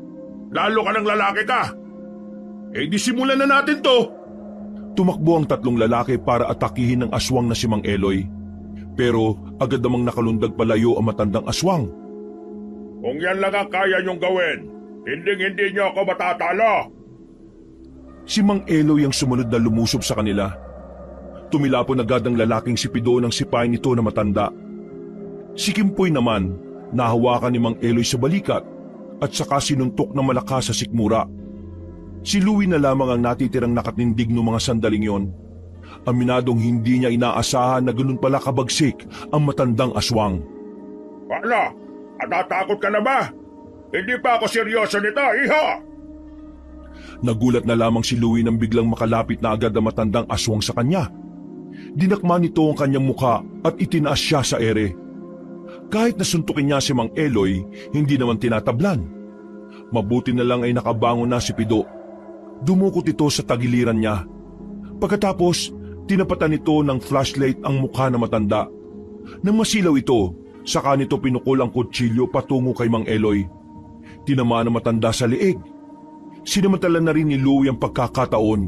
Lalo ka ng lalaki ka. Di simulan na natin to. Tumakbo ang tatlong lalaki para atakihin ng aswang na si Mang Eloy. Pero agad namang nakalundag palayo ang matandang aswang. Kung yan lang ang kaya nyong gawin, hindi nyo ako matatalo. Si Mang Eloy ang sumunod na lumusob sa kanila. Tumilapon agad ang lalaking si Pido ng sipay nito na matanda. Si Kimpoy naman, nahawakan ni Mang Eloy sa balikat at saka sinuntok na malakas sa sikmura. Si Louie na lamang ang natitirang nakatindig ng mga sandaling yon. Aminadong hindi niya inaasahan na ganun pala kabagsik ang matandang aswang. Ano? Natatakot ka na ba? Hindi pa ako seryoso nito, iho! Nagulat na lamang si Louie nang biglang makalapit na agad ang matandang aswang sa kanya. Dinakma nito ang kanyang muka at itinaas siya sa ere. Kahit nasuntukin niya si Mang Eloy, hindi naman tinatablan. Mabuti na lang ay nakabangon na si Pido. Dumukot ito sa tagiliran niya. Pagkatapos, tinapatan nito ng flashlight ang mukha na matanda. Nang masilaw ito, saka nito pinukol ang kutsilyo patungo kay Mang Eloy. Tinamaan ang matanda sa leeg. Sinamantala na rin ni Louie ang pagkakataon.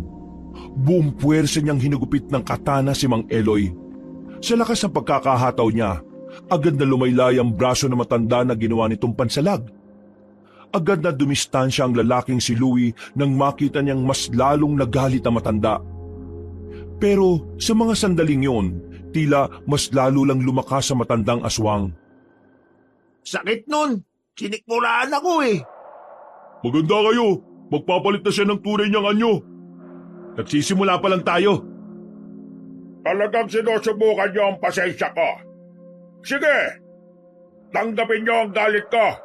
Buong puwersa niyang hinugupit ng katana si Mang Eloy. Sa lakas ng pagkakahataw niya, agad na lumaylay ang braso na matanda na ginawa nitong pansalag. Agad na dumistansya ang lalaking si Louie nang makita niyang mas lalong nagalit ang matanda. Pero sa mga sandaling yon, tila mas lalo lang lumakas sa matandang aswang. Sakit nun! Sinikmuraan ako eh! Maganda kayo! Magpapalit na siya ng tunay niyang anyo! Nagsisimula pa lang tayo! Talagang sinusubukan niyo ang pasensya ko. Sige! Tanggapin niyo ang galit ko!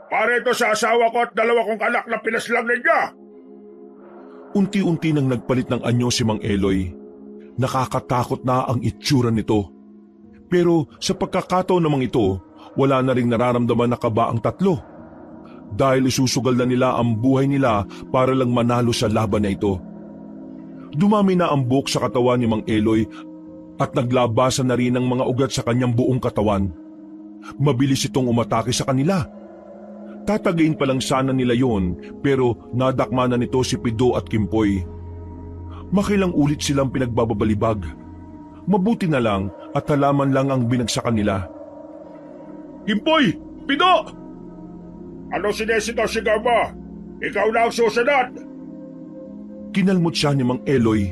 Para ito sa asawa ko at dalawa kong anak na pinaslang ninyo! Unti-unti nang nagpalit ng anyo si Mang Eloy. Nakakatakot na ang itsura nito. Pero sa pagkakataon namang ito, wala na ring nararamdaman na kaba ang tatlo. Dahil isusugal na nila ang buhay nila para lang manalo sa laban na ito. Dumami na ang buhok sa katawan ni Mang Eloy at naglabasan na rin ang mga ugat sa kanyang buong katawan. Mabilis itong umatake sa kanila. Tatagayin pa lang sana nila yon, pero nadakma na nito si Pido at Kimpoy. Makilang ulit silang pinagbababalibag. Mabuti na lang at halaman lang ang binagsakan nila. Kimpoy! Pido! Ano sinesitaw-sigaw mo? Ikaw na ang susunod! Kinalmot siya ni Mang Eloy.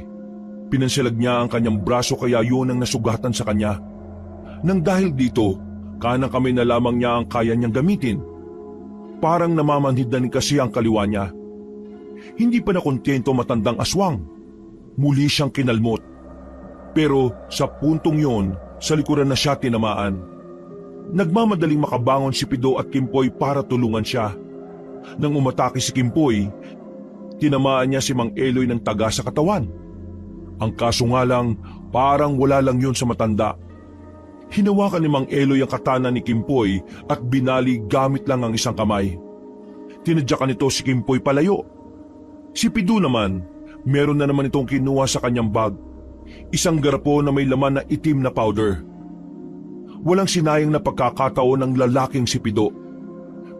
Pinansalag niya ang kanyang braso kaya yun ang nasugatan sa kanya. Nang dahil dito, kanang kamay na lamang niya ang kaya niyang gamitin. Parang namamanhid na rin kasi ang kaliwa niya. Hindi pa nakontento matandang aswang. Muli siyang kinalmot. Pero sa puntong yon, sa likuran na siya tinamaan. Nagmamadaling makabangon si Pido at Kimpoy para tulungan siya. Nang umatake si Kimpoy, tinamaan niya si Mang Eloy ng taga sa katawan. Ang kaso nga lang, parang wala lang yun sa matanda. Hinawakan ni Mang Eloy ang katana ni Kimpoy at binali gamit lang ang isang kamay. Tinadyakan nito si Kimpoy palayo. Si Pido naman, meron na naman itong kinuha sa kanyang bag. Isang garapon na may laman na itim na powder. Walang sinayang na pagkakataon ng lalaking si Pido.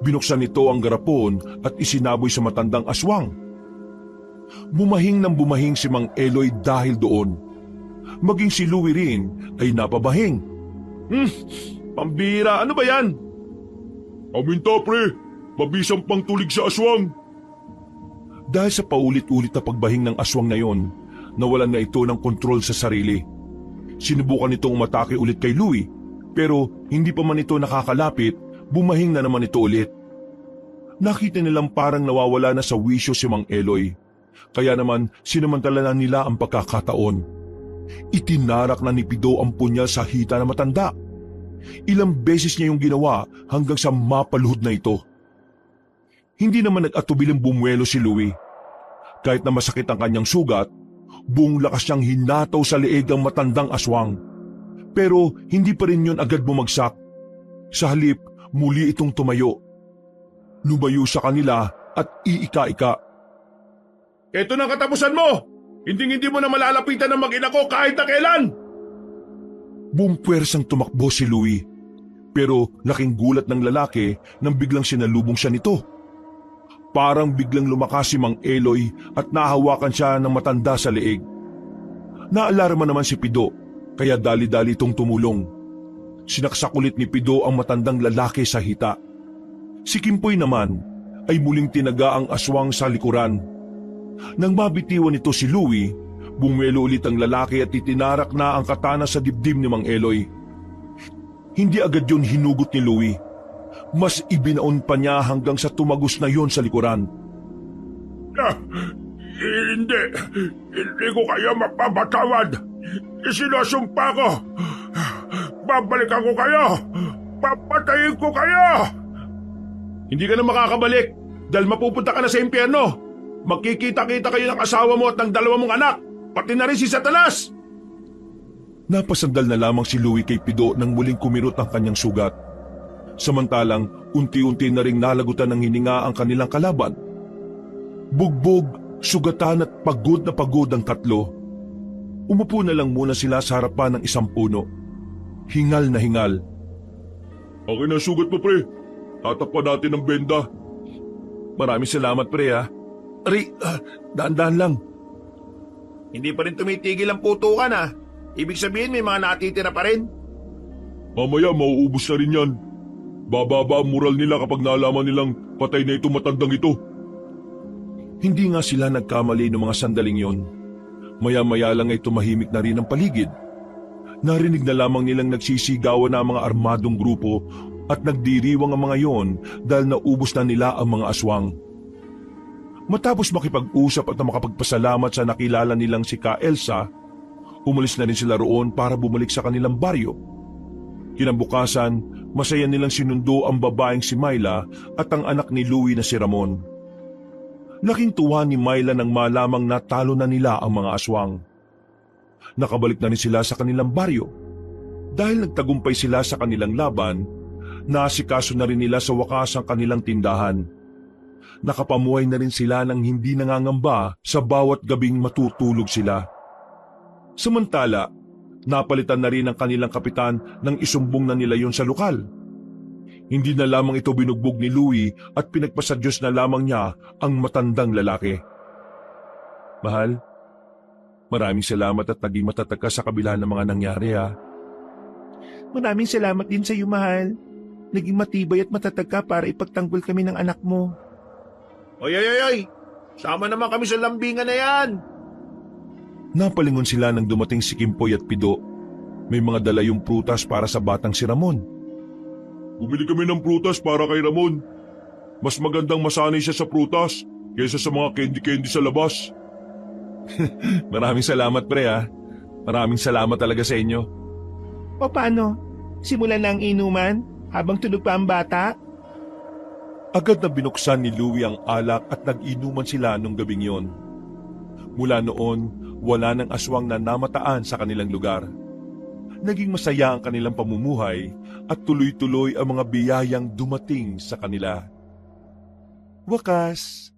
Binuksan nito ang garapon at isinaboy sa matandang aswang. Bumahing ng bumahing si Mang Eloy dahil doon. Maging si Louie rin ay napabahing. Pambira, ano ba yan? Aminta pre, mabisang pang tulig sa aswang. Dahil sa paulit-ulit na pagbahing ng aswang na yon, nawalan na ito ng kontrol sa sarili. Sinubukan nitong umatake ulit kay Louie, pero hindi pa man ito nakakalapit, bumahing na naman ito ulit. Nakita nilang parang nawawala na sa wisyo si Mang Eloy, kaya naman sinamantala na nila ang pagkakataon. Itinarak na ni Pido ang punyal sa hita na matanda. Ilang beses niya yung ginawa hanggang sa mapaluhod na ito. Hindi naman nag-atubiling bumuelo si Louie. Kahit na masakit ang kanyang sugat, buong lakas niyang hinataw sa leeg ang matandang aswang. Pero hindi pa rin yun agad bumagsak. Sa halip, muli itong tumayo. Lumayo sa kanila at iika-ika. Ito na katapusan mo! Hindi mo na malalapitan ng mag-ina ko kahit na kailan! Buong puwersang tumakbo si Louie. Pero laking gulat ng lalaki nang biglang sinalubong siya nito. Parang biglang lumakas si Mang Eloy at nahawakan siya ng matanda sa leeg. Naalarma naman si Pido, kaya dali-dali itong tumulong. Sinaksak ulit ni Pido ang matandang lalaki sa hita. Si Kimpoy naman ay muling tinaga ang aswang sa likuran. Nang mabitiwan nito si Louie, bumuelo ulit ang lalaki at itinarak na ang katana sa dibdib ni Mang Eloy. Hindi agad yun hinugot ni Louie. Mas ibinaon pa niya hanggang sa tumagos na yon sa likuran. Hindi ko kayo mapapatawad. Isinasumpa ko. Babalikan ko kayo. Papatayin ko kayo. Hindi ka na makakabalik dahil mapupunta ka na sa impyerno. Magkikita-kita kayo ng asawa mo at ng dalawa mong anak, pati na rin si Satanas. Napasandal na lamang si Louie kay Pido nang muling kumirot ang kanyang sugat. Samantalang unti-unti na ring nalagutan ng hininga ang kanilang kalaban. Bugbog, sugatan at pagod na pagod ang tatlo. Umupo na lang muna sila sa harapan ng isang puno. Hingal na hingal. Akin ang sugat mo, pre. Tatakpan natin ang benda. Maraming salamat, pre, ha. Daan-daan lang. Hindi pa rin tumitigil ang putukan, ha. Ibig sabihin may mga natitira pa rin. Mamaya mauubos na rin yan. Bababa ang moral nila kapag nalaman nilang patay na itong matandang ito. Hindi nga sila nagkamali ng mga sandaling yon. Maya-maya lang ay tumahimik na rin ang paligid. Narinig na lamang nilang nagsisigawan na ang mga armadong grupo at nagdiriwang ang mga yon dahil naubos na nila ang mga aswang. Matapos makipag-usap at makapagpasalamat sa nakilala nilang si Ka Elsa, umalis na rin sila roon para bumalik sa kanilang baryo. Kinabukasan, masaya nilang sinundo ang babaeng si Myla at ang anak ni Louie na si Ramon. Laking tuwa ni Myla nang malamang natalo na nila ang mga aswang. Nakabalik na rin sila sa kanilang baryo. Dahil nagtagumpay sila sa kanilang laban, naasikaso na rin nila sa wakas ang kanilang tindahan. Nakapamuhay na rin sila ng hindi nangangamba sa bawat gabing matutulog sila. Samantala, napalitan na rin ang kanilang kapitan nang isumbong na nila yon sa lokal. Hindi na lamang ito binugbog ni Louie at pinagpasadyos na lamang niya ang matandang lalaki. Mahal, maraming salamat at naging matatag ka sa kabila ng mga nangyari, ha. Maraming salamat din sa iyo, mahal. Naging matibay at matatag ka para ipagtanggol kami ng anak mo. Oy! Sama naman kami sa lambingan na yan! Napalingon sila nang dumating si Kimpoy at Pido. May mga dala yung prutas para sa batang si Ramon. Bumili kami ng prutas para kay Ramon. Mas magandang masanay siya sa prutas kaysa sa mga candy-candy sa labas. Maraming salamat, pre, ha. Maraming salamat talaga sa inyo. O paano? Simulan na ang inuman habang tulog pa ang bata? Agad na binuksan ni Louie ang alak at nag-inuman sila nung gabing yon. Mula noon, wala nang aswang na namataan sa kanilang lugar. Naging masaya ang kanilang pamumuhay at tuloy-tuloy ang mga biyayang dumating sa kanila. Wakas,